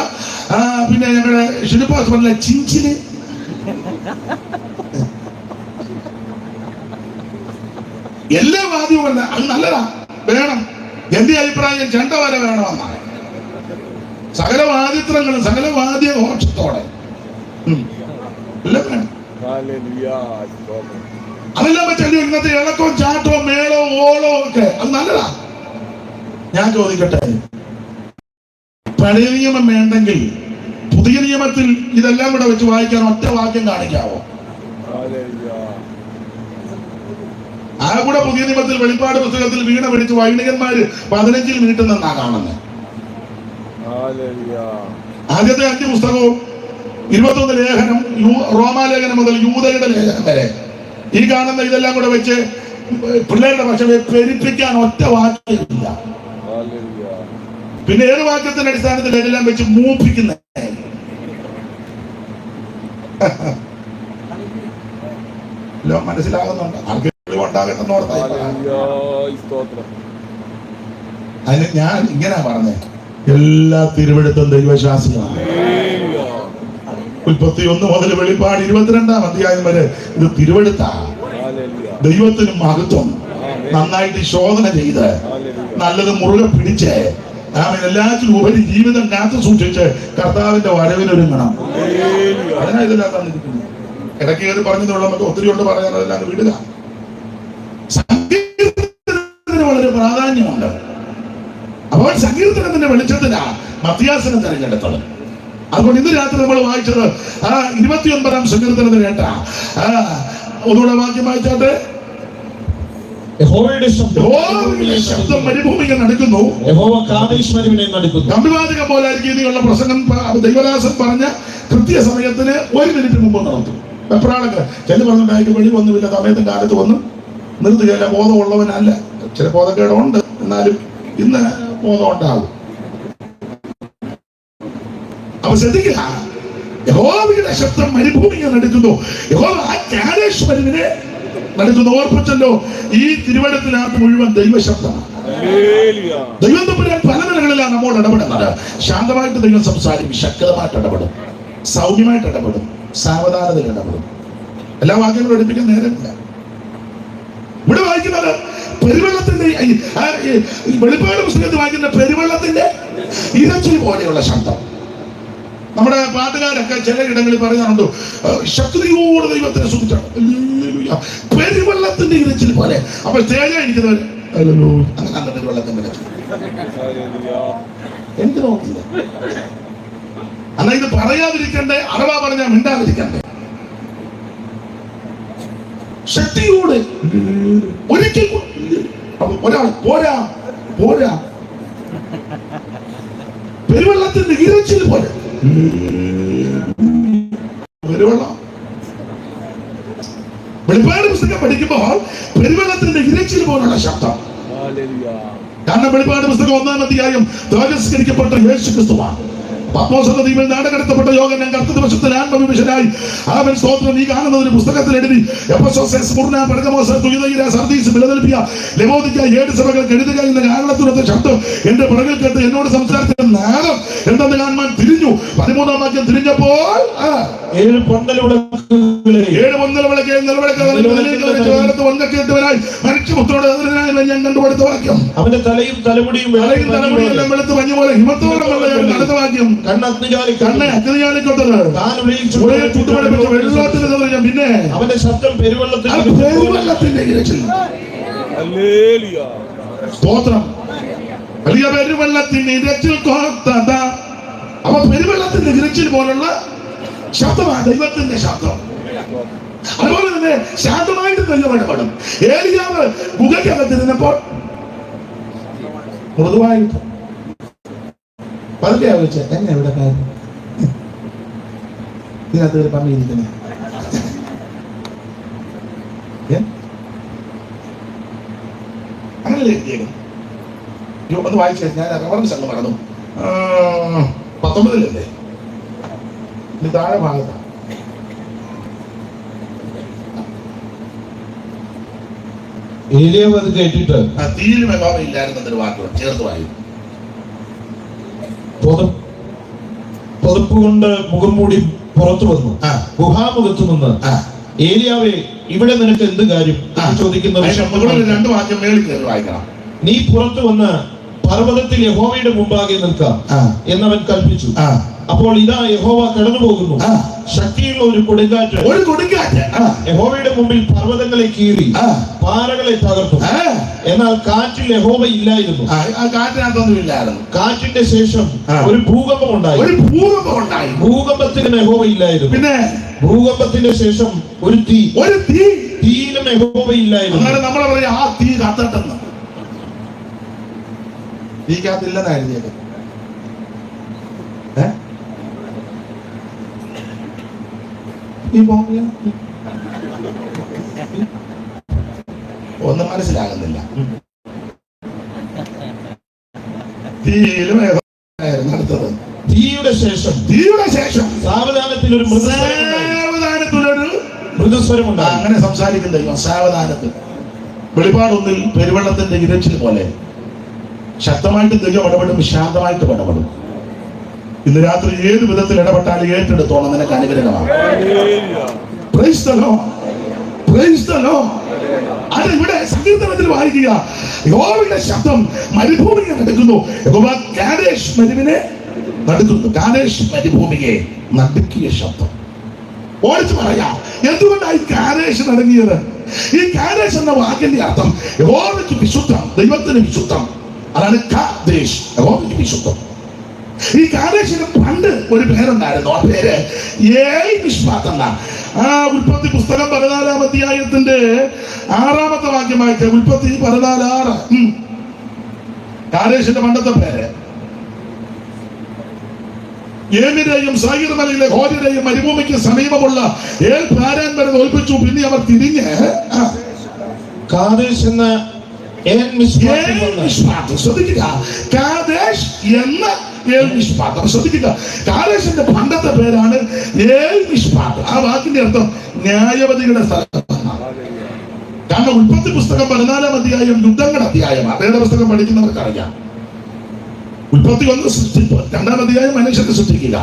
പിന്നെ ഞങ്ങളുടെ ശില്പാസ് പറഞ്ഞ ചിഞ്ചിന്. എല്ലാ വാദ്യവും അത് നല്ലതാ, വേണം. എന്റെ അഭിപ്രായം ചെണ്ട വരെ വേണമെന്നാണ്. സകല വാദ്യത്രങ്ങളും സകല വാദ്യ ഘോഷത്തോടെ എല്ലാം വേണം. അതെല്ലാം വെച്ചാൽ ഇന്നത്തെ ഇളക്കവും ചാട്ടവും മേളവും ഓളവും ഒക്കെ അത് നല്ലതാ. ഞാൻ ചോദിക്കട്ടെ, പഴയ നിയമം വേണ്ടെങ്കിൽ പുതിയ നിയമത്തിൽ ഇതെല്ലാം കൂടെ വെച്ച് വായിക്കാൻ ഒറ്റ വാക്യം കാണിക്കാവോ? ആ കൂടെ പുതിയ നിയമത്തിൽ വെളിപ്പാട് പുസ്തകത്തിൽ വീണ പിടിച്ച് വൈണികന്മാര് 15 മിനിറ്റ് നിന്നാ കാണുന്നത്. ആദ്യത്തെ 5 പുസ്തകവും 21 ലേഖനം, റോമാലേഖനം മുതൽ യൂദയുടെ ലേഖനം വരെ ഈ കാണുന്ന ഇതെല്ലാം കൂടെ വെച്ച് പിള്ളേരുടെ പക്ഷേ പെരുപ്പിക്കാൻ ഒറ്റ വാക്യമില്ല. പിന്നെ ഏത് വാക്യത്തിന്റെ അടിസ്ഥാനത്തിൽ ഇതെല്ലാം വെച്ച് മൂപ്പിക്കുന്ന മനസ്സിലാകുന്നുണ്ട്. ഉണ്ടാകട്ടെന്ന് ഓർത്താ അതിന് ഞാൻ ഇങ്ങനെ പറഞ്ഞേ, എല്ലാ തിരുവെടുത്തും ദൈവശാസ്ത്രമാണ്. 31 മുതൽ വെളിപ്പാട് 22-ാം അധ്യായം വരെ ഇത് തിരുവെടുത്താ. ദൈവത്തിന് മഹത്വം. നന്നായിട്ട് ശോധന ചെയ്ത് നല്ലത് മുറുകെ പിടിച്ച് എല്ലാത്തിനും ഉപരി ജീവിതം കാത്തു സൂക്ഷിച്ച് കർത്താവിന്റെ വരവിനൊരുങ്ങണം. അതിനാ ഇതെല്ലാം തന്നിരിക്കുന്നു. ഇടയ്ക്ക് ഏത് പറഞ്ഞതുള്ള നമുക്ക് ഒത്തിരി കൊണ്ട് പറയാൻ അതെല്ലാം വിടുക. സങ്കീർത്തനത്തിന് വളരെ പ്രാധാന്യമുണ്ട്. അപ്പോൾ സങ്കീർത്തനത്തിന്റെ വെളിച്ചത്തിലാണ് മത്യാസനെ തെരഞ്ഞെടുത്തത്. അതുകൊണ്ട് ഇന്ന് രാത്രി നമ്മൾ വായിച്ചത് 29-ാം സങ്കീർത്തനത്തിന് കേട്ട ഒന്നുകൂടെ വാക്യം വായിച്ചാട്ടെ. യഹോവയുടെ ശബ്ദം മരുഭൂമിയിൽ നടക്കുന്നു, കമ്പിവാചകം പോലെ രീതിയിലുള്ള പ്രസംഗം ദൈവദാസൻ പറഞ്ഞ കൃത്യസമയത്തിന് 1 മിനിറ്റ് മുമ്പ് നടത്തും. വെപ്രാളൊക്കെ ചെല്ലു പറഞ്ഞിട്ടായിട്ട് വെളി വന്നുമില്ല, സമയത്തും കാലത്ത് വന്ന് നിർത്തുകയല്ല. ബോധമുള്ളവനല്ല, ചില ബോധക്കേടുണ്ട്, എന്നാലും ഇന്ന് ബോധം ഉണ്ടാകും. അപ്പൊ ശ്രദ്ധിക്കുക, യഹോവയുടെ ശബ്ദം മരുഭൂമിയിൽ നടക്കുന്നു, യഹോവ ആ ജ്ഞാനേശ്വരനെ നടക്കുന്നു. ഓർപ്പിച്ചല്ലോ, ഈ തിരുവനന്തപുരത്തിനകത്ത് മുഴുവൻ ദൈവശബ്ദമാണ്. ദൈവം തമ്പുരാൻ പല നിലകളിലാണ് നമ്മോട് ഇടപെടുന്നത്. ശാന്തമായിട്ട് ദൈവം സംസാരിക്കും, ശക്തമായിട്ട് ഇടപെടും, സൗമ്യമായിട്ട് ഇടപെടും, സാവധാനതയിൽ ഇടപെടും. എല്ലാ വാക്യങ്ങളും എടുപ്പിക്കാൻ നേരമില്ല. ഇവിടെ വായിക്കുന്നത് പെരുവെള്ളത്തിന്റെ വെളിപ്പാട് പുസ്തകത്തിൽ വായിക്കുന്ന പെരുവെള്ളത്തിന്റെ ഇരച്ചിൽ പോലെയുള്ള ശബ്ദം. നമ്മുടെ പാട്ടുകാരൊക്കെ ചില ഇടങ്ങളിൽ പറയുന്നുണ്ട്, ശക്തിയോട് ദൈവത്തെ സ്തുതിച്ചാണ്, പെരുവെള്ളത്തിന്റെ ഇരച്ചിൽ പോലെ. അപ്പൊ സ്റ്റേജ ഇരിക്കുന്നവർ അങ്ങനെ പെരുവെള്ളത്തിന്റെ ഇരച്ചിൽ എനിക്ക് തോന്നുന്നില്ല. അല്ല, ഇത് പറയാതിരിക്കണ്ടേ, അഥവാ പറഞ്ഞാൽ മിണ്ടാതിരിക്കണ്ടേ? ശക്തിയോട് ഒരിക്കൽ ഒരാൾ പോരാ പോരാ, പെരുവെള്ളത്തിന്റെ ഇരച്ചിൽ പോലെ. പെരുവെള്ളം വെളിപ്പാട് പുസ്തകം പഠിക്കുമ്പോൾ പെരുവെള്ളത്തിന്റെ ഇരച്ചിൽ പോലുള്ള ശബ്ദം. കാരണം വെളിപ്പാട് പുസ്തകം 1-ാം അധ്യായം തേജസ്കരിക്കപ്പെട്ട യേശു ക്രിസ്തുവാണ്. പത്മോസ് എന്ന ദ്വീപിൽ നാടകടത്തപ്പെട്ട യോഹന്നാൻ കർത്ത ദിവസത്തിൽ ആത്മവിഭജനായി അവൻ സ്തോത്രം നീ കാണുന്ന ഒരു പുസ്തകത്തിൽ എഴുതി Ephesus, Smyrna, Pergamos, തുയതൈര, Sardis, Philadelphia, ലവോദിക്ക 7 സഭകൾക്ക് എഴുതുക എന്ന കാരണത്തിനൊത്ത ശബ്ദം എന്റെ പുറകിൽ കേട്ട് എന്നോട് സംസാരിച്ച നാദം എന്തെന്ന് കാണാൻ തിരിഞ്ഞു. 13-ാം വാക്യം തിരിഞ്ഞപ്പോൾ 7 പൊന്തലുവിളക്കുകളെ മനുഷ്യപുത്രോട് ഞാൻ കണ്ടുപിടുത്ത വാക്യം. അവന്റെ തലയും തലമുടിയും വെളുത്ത് മഞ്ഞ പോലെ ഹിമത്തോടെ അടുത്ത വാക്യം. കണ്ണ് അഗ്നിജാലിക്കൊണ്ടത് വെള്ളത്തിന്. പിന്നെ അവന്റെ ശബ്ദം പെരുവെള്ളത്തിന്റെ ഇരച്ചിൽ. സ്തോത്രം. വലിയ പെരുവെള്ളത്തിന്റെ ഇരച്ചിൽ കോർത്തത. അപ്പൊ പെരുവെള്ളത്തിന്റെ ഇരച്ചിൽ പോലുള്ള ശബ്ദമാണ് ദൈവത്തിന്റെ ശബ്ദം. അതുപോലെ തന്നെ ശാന്തമായിട്ട് ദൈവം ഇടപെടും. ഏലിയാവ് ഗുഹയ്ക്കകത്തിരുന്നപ്പോൾ മൃദുവായിട്ട് പതുക്കെ ആലോചിച്ച എന്നെ ഇവിടെ കാര്യം ഇതിനകത്ത് ഒരു പമ്മിയിരിക്കുന്നത് അങ്ങനല്ലേ ഒന്ന് വായിച്ചു. ഞാൻ റെഫറൻസ് അങ്ങ് മറന്നു. 19-ലല്ലേ ഇത് താഴെ ഭാഗത്താണ്. ഏലിയാവ് അത് കേട്ടിട്ട് തീയിൽ ഇല്ലായിരുന്നൊരു വാക്കുകൾ ചേർത്ത് വായിക്കും. പുതപ്പ് കൊണ്ട് മുഖം മൂടി പുറത്തു വന്നു. ഗുഹാമുഖത്തു നിന്ന് ഏലിയാവേ ഇവിടെ നിനക്ക് എന്ത് കാര്യം ചോദിക്കുന്ന 2 വാക്യം മേളിൽ കയറി വായിക്കണം. നീ പുറത്തു വന്ന് പർവ്വതത്തിൽ യഹോവയുടെ മുമ്പാകെ നിൽക്കാം എന്നവൻ കൽപ്പിച്ചു. അപ്പോൾ ഇതാ യഹോവ കടന്നു പോകുന്നു. ശക്തിയുള്ള ഒരു കൊടുങ്കാറ്റ് യഹോവയുടെ മുമ്പിൽ പർവ്വതങ്ങളെ കീറി പാറകളെ തകർത്തു. എന്നാൽ കാറ്റിൽ യഹോവ ഇല്ലായിരുന്നു. കാറ്റിന്റെ ശേഷം ഒരു ഭൂകമ്പം ഉണ്ടായി. ഭൂകമ്പത്തിന് യഹോവ ഇല്ലായിരുന്നു. പിന്നെ ഭൂകമ്പത്തിന്റെ ശേഷം ഒരു തീയിലും യഹോവ ഇല്ലായിരുന്നു. നമ്മളെ പറയാ ആ തീ കത്തട്ടെന്ന്. തീക്കകത്തില്ലെന്നായിരുന്നു. ഒന്നും മനസ്സിലാകുന്നില്ല. അടുത്തത് തീയുടെ ശേഷം സാവധാനത്തിലൊരു മൃദുസ്വരമുണ്ട്. അങ്ങനെ സംസാരിക്കും ദൈവം സാവധാനത്തിൽ. വെളിപ്പാട് 1-ൽ പെരുവെള്ളത്തിന്റെ ഇരച്ചിൽ പോലെ ശക്തമായിട്ട് ദൈവം ഇടപെടും, ശാന്തമായിട്ട് ഇടപെടും. ഇന്ന് രാത്രി ഏത് വിധത്തിൽ ഇടപെട്ടാലും ഏറ്റെടുത്തോണം, നിനക്ക് അനുഗ്രഹമാണ്. അത് ഇവിടെ സങ്കീർത്തനത്തിൽ വായിക്കുക. യഹോവയുടെ ശബ്ദം മരുഭൂമിയെ നടുക്കുന്നു. കാദേശ് മരുവിനെ നടുക്കുന്നു. കാദേശ് മരുഭൂമിയെ നടുക്കിയ ശബ്ദം. ഓടിച്ചു പറയാം എന്തുകൊണ്ടായി കാദേശ് നടുങ്ങിയത്. ഈ കാദേശ് എന്ന വാക്കിന്റെ അർത്ഥം യഹോവയ്ക്ക് വിശുദ്ധം, ദൈവത്തിന് വിശുദ്ധം. അതാണ് കാദേശ്, യഹോവയ്ക്ക് വിശുദ്ധം. ഈ കാദേശിന് പണ്ട് ഒരു പേരുണ്ടായിരുന്നു. ആ പേര് ഏൽ മിഷ്പാത്ത് എന്ന. ഉൽപ്പത്തി പുസ്തകം 14-ാം അധ്യായത്തിന്റെ 6-ാമത്തെ വാക്യം വായിച്ച ഉൽപ്പത്തി 14:6. കാദേശിന്റെ പണ്ടത്തെ പേര്. ഏമിനെയും സയീർ മലയിലെ ഹോരിനെയും മരുഭൂമിക്ക് സമീപമുള്ള ഏൽ പാരാൻ വരെ തോൽപ്പിച്ചു. പിന്നെ അവർ തിരിഞ്ഞ് കാദേശ് എന്ന ശ്രദ്ധിക്കുക. കാദേശ് എന്ന ശ്രദ്ധിക്കുക. കാദേശിന്റെ പണ്ടത്തെ പേരാണ് ഏൽ മിഷ്പാത്ത്. ആ വാക്കിന്റെ അർത്ഥം ന്യായവതികളുടെ സ്ഥലം. കാരണം ഉൽപ്പത്തി പുസ്തകം 14-ാം അധ്യായം യുദ്ധങ്ങളുടെ അധ്യായമാണ്. അതേ പുസ്തകം പഠിക്കുന്നവർക്ക് അറിയാം. ഉൽപ്പത്തി 1 സൃഷ്ടിപ്പ്, 2-ാം അധ്യായം മനുഷ്യനെ സൃഷ്ടിക്കുക,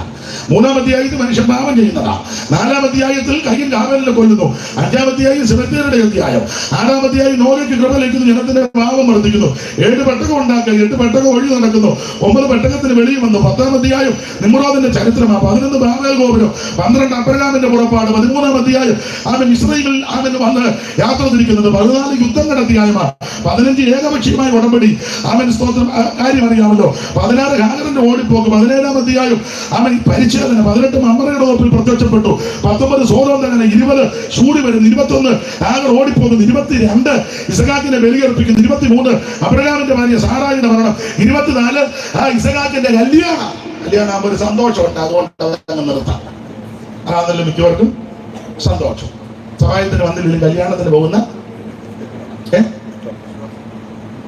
3-ാം അധ്യായത്തിൽ മനുഷ്യൻ പാപം ചെയ്യുന്നതാ, 4-ാം അധ്യായത്തിൽ കയ്യിൽ കാവലിനെ കൊല്ലുന്നു, 5-ാം അധ്യായം സെബദ്യാരുടെ അധ്യായം, 6-ാം അധ്യായം നോഹയ്ക്ക് കൃപ ലഭിക്കുന്നു, ജനത്തിന്റെ പാപം വർദ്ധിക്കുന്നു, 7 പെട്ടകം ഉണ്ടാക്കുക, 8 പെട്ടകം ഒഴി നടക്കുന്നു, 9 പെട്ടകത്തിന് വെളിയിൽ വന്നു, 10-ാം അധ്യായം നിമ്രോദിന്റെ ചരിത്രമാണ്, 11 ബാബേൽ ഗോപുരം, 12 അബ്രഹാമിന്റെ പുറപ്പാട്, 13-ാം അധ്യായം അവൻ ഇസ്രായേലിൽ അവൻ വന്ന് യാത്ര തിരിക്കുന്നത്, 14 യുദ്ധങ്ങളുടെ അധ്യായമാണ്, 15 ഏകപക്ഷീയമായ ഉടമ്പടി അവൻ സ്തോത്രം കാര്യം അറിയാമല്ലോ, 16 ഹാഗറിന്റെ ഓടിപ്പോക്ക്, 17-ാം അധ്യായം അവൻ പരിച്ഛേദന, 18 മമ്മറയുടെ തോപ്പിൽ പ്രത്യക്ഷപ്പെട്ടു, 19 സോദോം ദഹനം, 20 ശൂടി വരുന്നു, 21 ഹാഗർ ഓടിപ്പോകുന്നു, 22 ഇസഹാക്കിനെ ബലിയർപ്പിക്കുന്നു, 23 അബ്രഹാമിന്റെ ഭാര്യ സാറായിയുടെ മരണം, 24 ഇസഹാക്കിന്റെ കല്യാണം ആകുമ്പോൾ ഒരു സന്തോഷമുണ്ട്. അതുകൊണ്ട് നിർത്താം. അതാണല്ലോ മിക്കവർക്കും സന്തോഷം. സഹായത്തിന് വന്നില്ലെങ്കിൽ കല്യാണത്തിന് പോകുന്ന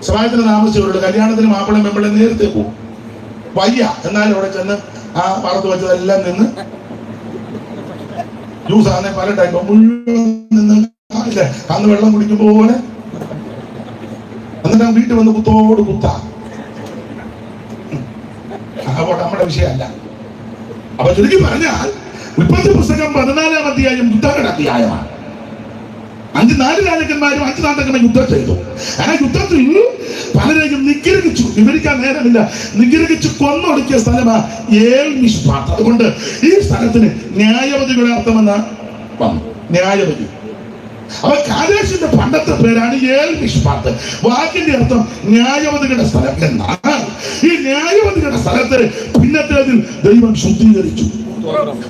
സഹായത്തിന് താമസിച്ചുള്ളൂ. കല്യാണത്തിന് മാപ്പിളയും പെമ്പിളയും നേരത്തെ പോകും. വയ്യ എന്നാലും അവിടെ ചെന്ന് ആ പാടത്ത് വെച്ചതെല്ലാം നിന്ന് ജ്യൂസ് ആണെ പല ടൈപ്പ് മുഴുവൻ നിന്ന് ഇല്ലേ അന്ന് വെള്ളം കുടിക്കുമ്പോ പോലെ എന്നിട്ട് വീട്ടിൽ വന്ന് കുത്തോട് കുത്താ. അതുകൊണ്ട് നമ്മുടെ വിഷയമല്ല. അപ്പൊ ചുരുക്കി പറഞ്ഞാൽ ഉൽപ്പത്തി പുസ്തകം 14-ാം അധ്യായം യുദ്ധങ്ങളുടെ അധ്യായമാണ്. 4 രാജാക്കന്മാരും 5 നാട്ടങ്ങളും യുദ്ധം ചെയ്തു. ആ യുദ്ധത്തിൽ പലരെയും നിഗ്രഹിച്ചു. വിവരിക്കാൻ നേരമില്ല. നിഗ്രഹിച്ചു കൊന്നൊടുക്കിയ സ്ഥലമാണ് ഏൽ മിഷ്പാത്ത്. അതുകൊണ്ട് ഈ സ്ഥലത്തിന് ന്യായവതികളുടെ അർത്ഥമെന്ന വന്നു. ന്യായവതി. അപ്പൊ കാദേശിന്റെ പണ്ടത്തെ പേരാണ് ഏൽ മിഷ്പാത്ത്. വാക്കിന്റെ അർത്ഥം ന്യായവതികളുടെ സ്ഥലം എന്നാണ്. ഈ ന്യായവതികളുടെ സ്ഥലത്ത് പിന്നത്തേതിൽ ദൈവം ശുദ്ധീകരിച്ചു.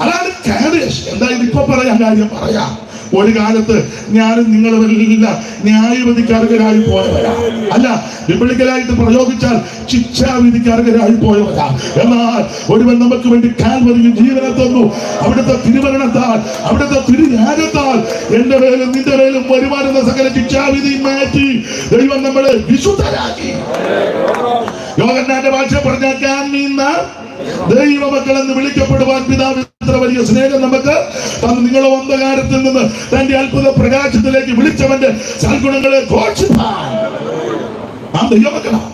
അതാണ് കാദേശ്. എന്തായാലും ഇപ്പൊ പറയാൻ കാര്യം പറയാം. ഒരു കാലത്ത് ഞാനും നിങ്ങളുമെല്ലാം ന്യായവിധിക്ക് അർഹരായി പോയവരാ. അല്ല, ബിബ്ലിക്കലായിട്ട് പ്രയോഗിച്ചാൽ ശിക്ഷാവിധിക്ക് അർഹരായി പോയവരാ. എന്നാൽ ഒരുവൻ നമുക്ക് വേണ്ടി കാൽവരിയിൽ ജീവനെ തന്നു. അവിടുത്തെ തിരുമരണത്താൽ, അവിടുത്തെ തിരുരാഗത്താൽ എന്റെ മേലും നിന്റെ മേലും വരുമാന സകല ശിക്ഷാവിധി മാറ്റി ദൈവം നമ്മളെ വിശുദ്ധരാക്കി. യോഹന്നാന്റെ ഭാഷ പറഞ്ഞാൽ ദൈവമക്കൾ എന്ന് വിളിക്കപ്പെടുവാൻ പിതാവ് ഇത്ര വലിയ സ്നേഹം നമുക്ക് തന്നു. നിങ്ങളെ അന്ധകാരത്തിൽ നിന്ന് തന്റെ അത്ഭുത പ്രകാശത്തിലേക്ക് വിളിച്ചവന്റെ സൽഗുണങ്ങളെ ഘോഷിപ്പാൻ ആ ദൈവമക്കളാണ്.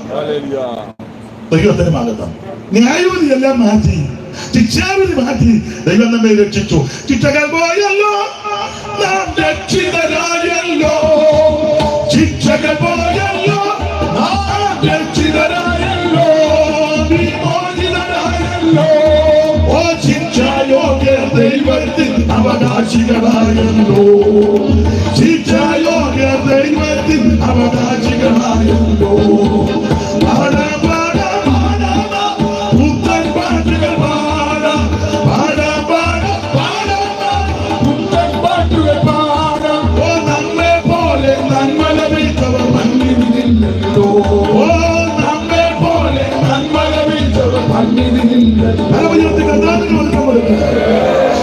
ദൈവത്തിന് മഹത്വം. ന്യായവിധി എല്ലാം മാറ്റി, ശിക്ഷാവിധി മാറ്റി ദൈവം നമ്മെ രക്ഷിച്ചു. ശിക്ഷകൾ പോയല്ലോ, നാം രക്ഷിതരായല്ലോ. ശിക്ഷകൾ പോയല്ലോ, നാം രക്ഷിതരായല്ലോ. ഓ ശിക്ഷായോഗ്യ ദൈവത്തിൽ അവകാശികളായല്ലോ. ശിക്ഷായോഗ്യ ദൈവത്തിൽ അവകാശികളായല്ലോ. പാടാം പാടാം പാടാം പുത്തൻ പാട്ടുകൾ പാടാം. പാടാം പാടാം പാടാം പുത്തൻ പാട്ടുകൾ പാടാം. ഓ നമ്മെ പോലെ നന്മ ലഭിച്ചവർ മണ്ണിനില്ലല്ലോ. ഓ നമ്മെ പോലെ നന്മ ലഭിച്ചവർ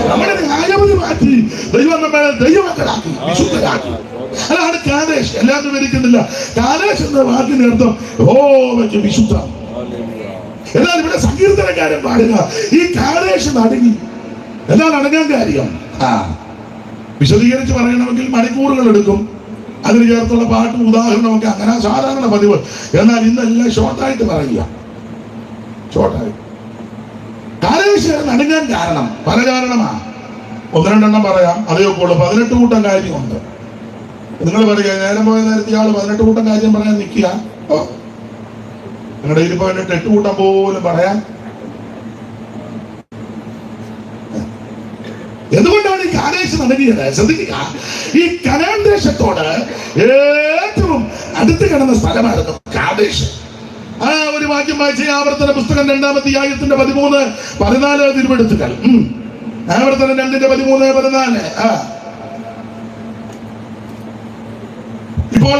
നമ്മുടെ ന്യായവിധി മാറ്റി ദൈവം നമ്മളെ ദൈവമക്കളാക്കി, വിശുദ്ധരാക്കി. അതാണ് കാദേശ്. എല്ലാം വിവരിക്കുന്നില്ല. കാദേശ് എന്ന വാക്കിന്റെ അർത്ഥം യഹോവയ്ക്ക് വിശുദ്ധം. എന്നാൽ ഇവിടെ സങ്കീർത്തനക്കാരൻ പാടുക ഈ കാദേശ് നടുങ്ങി. എന്താണ് അടങ്ങാൻ കാര്യം? വിശദീകരിച്ച് പറയണമെങ്കിൽ മണിക്കൂറുകൾ എടുക്കും. അതിന് ചേർത്തുള്ള പാട്ടും ഉദാഹരണമൊക്കെ അങ്ങനെ സാധാരണ പതിവ്. എന്നാൽ ഇന്നെല്ലാം ഷോർട്ടായിട്ട് പറയുക. ഷോർട്ടായി കാദേശ് നടുങ്ങാൻ കാരണം പല കാരണമാണ്. 1-2 പറയാം. അതേപോലെ 18 കൂട്ടം കാര്യമുണ്ട്. നിങ്ങൾ പറയുക നേരം പോയ നേരത്തെ ആള് 18 കൂട്ടം കാര്യം പറയാൻ നിൽക്കുക. നിങ്ങളുടെ ഇതിൽ പോയിട്ട് 8 കൂട്ടം പോലും പറയാൻ. എന്തുകൊണ്ടാണ് ഈ കാദേശ് നടുങ്ങിയത്? ശ്രദ്ധിക്കുക. ഈ കനാൻ ദേശത്തോട് ഏറ്റവും അടുത്ത് കിടന്ന സ്ഥലമായിരുന്നു കാദേശ്. ആ ഒരു വാക്യം വായിച്ച ആവർത്തന പുസ്തകം 2-ാം അധ്യായത്തിന്റെ 13-14 തിരുവെടുത്തുകൾ. ആവർത്തനം 2-13-14. ഇപ്പോൾ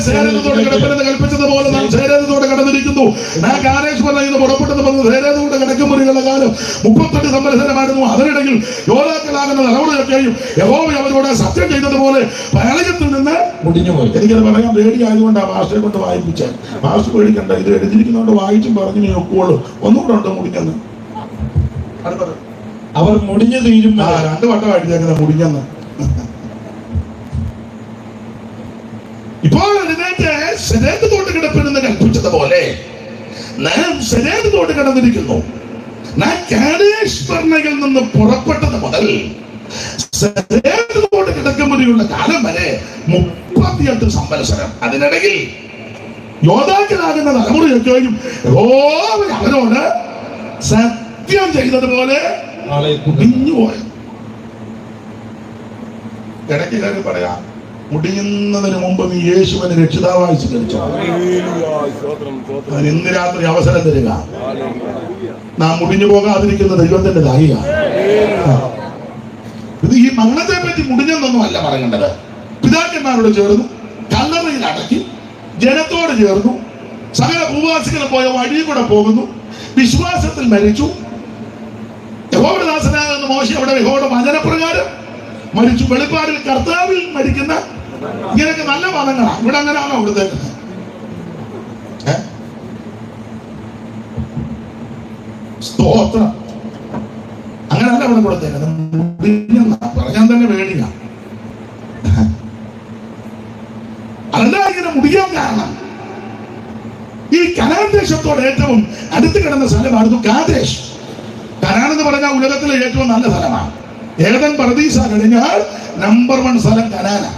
സേരത്തോടെ കിടപ്പിനെന്ന് കൽപ്പിച്ചതുപോലെ നാം സേരത്തോടെ കടന്നിരിക്കുന്നു. ഞാൻ കാദേശ് പറയുന്നു പുറപ്പെട്ടത് സേരത്തോടെ കിടക്കുമ്പോഴുള്ള കാലം 38 സംവത്സരമായിരുന്നു. അതിനിടയിൽ യോദ്ധാക്കളാകുന്ന തലമുറയൊക്കെയും യഹോവ അവരോട് സത്യം ചെയ്തതുപോലെ പ്രളയത്തിൽ നിന്ന് മുടിഞ്ഞുപോയി. എനിക്കത് പറയാൻ പേടിയായതുകൊണ്ട് ആ മാസ്റ്ററെ കൊണ്ട് വായിപ്പിച്ചാൽ. മാസ്റ്റർ പേടിക്കണ്ട, ഇത് എഴുതിയിരിക്കുന്നതുകൊണ്ട് വായിച്ചും പറഞ്ഞു നീ ഒക്കുള്ളൂ. ഒന്നുകൂടെ ഉണ്ട് മുടിഞ്ഞെന്ന്. അടുത്തത് അവർ മുടിഞ്ഞു തീരും. 2 വട്ടം എഴുതിയേക്കുന്നത് മുടിഞ്ഞെന്ന്. ഇപ്പോൾ ശരീരത്തോട്ട് കിടപ്പിനെന്ന് കൽപ്പിച്ചതുപോലെ നാം ശരീരത്തോട്ട് കിടന്നിരിക്കുന്നു. നാം കാദേശ് ബർണയിൽ നിന്ന് പുറപ്പെട്ടത് മുതൽ ശരീരത്തോട്ട് കിടക്കുമ്പോഴുള്ള കാലം വരെ 38 സംവത്സരം. അതിനിടയിൽ യോദ്ധാക്കളാകുന്ന തലമുറയൊക്കെയും അവരോട് സത്യം ചെയ്തതുപോലെ മുടിഞ്ഞുപോയത്. ഇടയ്ക്ക് കാര്യം പറയാം. മുടിയുന്നതിന് മുമ്പ് നീ യേശുവിനെ രക്ഷിതാവായി സ്വീകരിച്ചു. അതിന് ഇന്ന് രാത്രി അവസരം തരിക. നാം മുടിഞ്ഞു പോകാതിരിക്കുന്ന ദൈവത്തിന്റെ ദാഹിക. ഇത് ഈ മരണത്തെ പറ്റി മുടിഞ്ഞെന്നൊന്നും അല്ല പറയേണ്ടത്. പിതാക്കന്മാരോട് ചേർന്നു, കല്ലറയിൽ അടക്കി, ജനത്തോട് ചേർന്നു, സകല ഭൂവാസികളെ പോയ വഴിയിൽ കൂടെ പോകുന്നു, വിശ്വാസത്തിൽ മരിച്ചു. യഹോവയുടെ ദാസനാകുന്ന മോശെ അവിടെ യഹോവയുടെ വചനപ്രകാരം മരിച്ചു. വെളിപ്പാടിൽ കർത്താവിൽ മരിക്കുന്ന ഇങ്ങനെയൊക്കെ നല്ല പദങ്ങളാ. ഇവിടെ അങ്ങനെയാണോ കൊടുത്തേക്കുന്നത്? സ്തോത്രം. അങ്ങനെയല്ല ഇവിടെ കൊടുത്തേക്കുന്നത്. പറഞ്ഞാൽ തന്നെ പേടിയാ. അതല്ല ഇങ്ങനെ മുടിയാൻ കാരണം ഈ കനാൻ ദേശത്തോട് ഏറ്റവും അടുത്ത് കിടന്ന സ്ഥലമായിരുന്നു കാദേശ്. കനാൻ എന്ന് പറഞ്ഞാൽ ഉലകത്തിലെ ഏറ്റവും നല്ല സ്ഥലമാണ്. ഏദൻ പർദീസ കഴിഞ്ഞാൽ നമ്പർ 1 സ്ഥലം കനാനാ.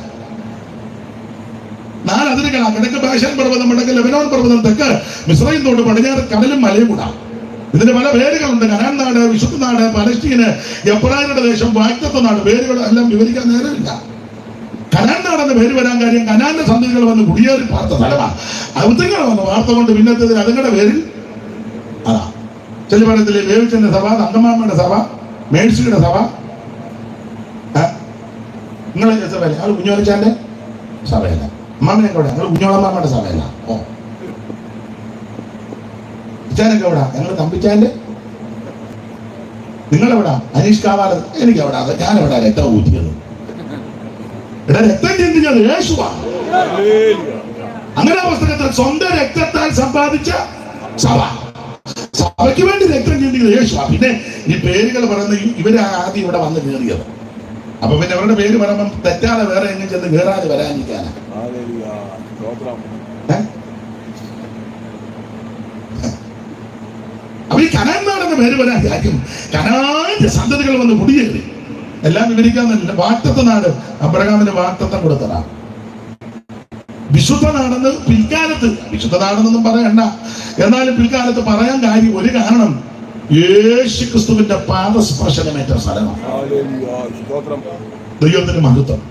4 അതിരുകളാ. കിഴക്ക് ബാശാൻ പർവ്വതം, വടക്ക് ലെബനോൻ പർവ്വതം, തെക്ക് മിസ്രയീം തോട്, പടിഞ്ഞാറ് കടലും മലയും കൂടാ. ഇതിന് പല പേരുകളുണ്ട്. കനാൻ നാട്, വിശുദ്ധ നാട്, പലസ്തീന്, എബ്രായരുടെ ദേശം, വാഗ്ദത്ത നാട്. പേരുകൾ എല്ലാം വിവരിക്കാൻ നേരമില്ല. കനാൻ നാടെന്ന് പേര് വരാൻ കാര്യം കനാന്റെ സന്തതികൾ വന്ന് കുടിയേറി പാർത്ത സ്ഥലമാണ്. അവതങ്ങൾ വന്ന് വാർത്ത കൊണ്ട് പിന്നത്തെ അതുങ്ങളുടെ പേരിൽ അതാ. ചെല്ലുപടത്തിലെ വേവിച്ചന്റെ സഭ, തങ്കമാമ്മയുടെ സഭ, മേഴ്സിയുടെ സഭ, നിങ്ങളെ സഭയല്ല. ഞങ്ങൾ കുഞ്ഞോലച്ചാന്റെ സഭയല്ല. അമ്മാമ്മയൊക്കെ എവിടെ? ഞങ്ങൾ കുഞ്ഞോളമ്മാമ്മയുടെ സഭയല്ല. ഓ, ഇച്ചാനൊക്കെ എവിടാ? ഞങ്ങൾ തമ്പിച്ചാന്റെ. നിങ്ങളെവിടാ? അനീഷ് കാവാട്. എനിക്ക് എവിടാ? ഞാനെവിടാ രക്തം ഊറ്റിയത്? ഇവിടെ രക്തം ചിന്തിച്ചത് യേശുവാണ്. അങ്ങനെ പുസ്തകത്തിൽ സ്വന്തം രക്തത്താൽ സമ്പാദിച്ച സഭ, സഭയ്ക്ക് വേണ്ടി രക്തം ചിന്തിക്കുന്നത് യേശുവാ. പിന്നെ ഈ പേരുകൾ പറയുന്ന ഇവര് ആദ്യം ഇവിടെ വന്ന് കയറിയത്. അപ്പൊ പിന്നെ അവരുടെ പേര് പറയുമ്പം തെറ്റാതെ വേറെ എങ്ങനെ ചെന്ന് കയറാതെ വരാനിരിക്കാനാ. അപ്പൊ ഈ കനാൻ നാടെന്ന പേര് വരാൻ കാര്യം കനാന്റെ സന്തതികൾ വന്ന് കുടിയേറി. എല്ലാം വിവരിക്കാൻ തന്നെ. വാഗ്ദത്ത നാട് അബ്രഹാമിന് വാഗ്ദത്തം കൊടുത്തതാണ്. വിശുദ്ധ നാടെന്ന് പിൽക്കാലത്ത്, വിശുദ്ധ നാടെന്നൊന്നും പറയണ്ട, എന്നാലും പിൽക്കാലത്ത് പറയാൻ കാര്യം ഒരു കാരണം യേശു ക്രിസ്തുവിന്റെ പാദസ്പർശനമേറ്റ സ്ഥലമാണ്. ദൈവത്തിന് മഹത്വം.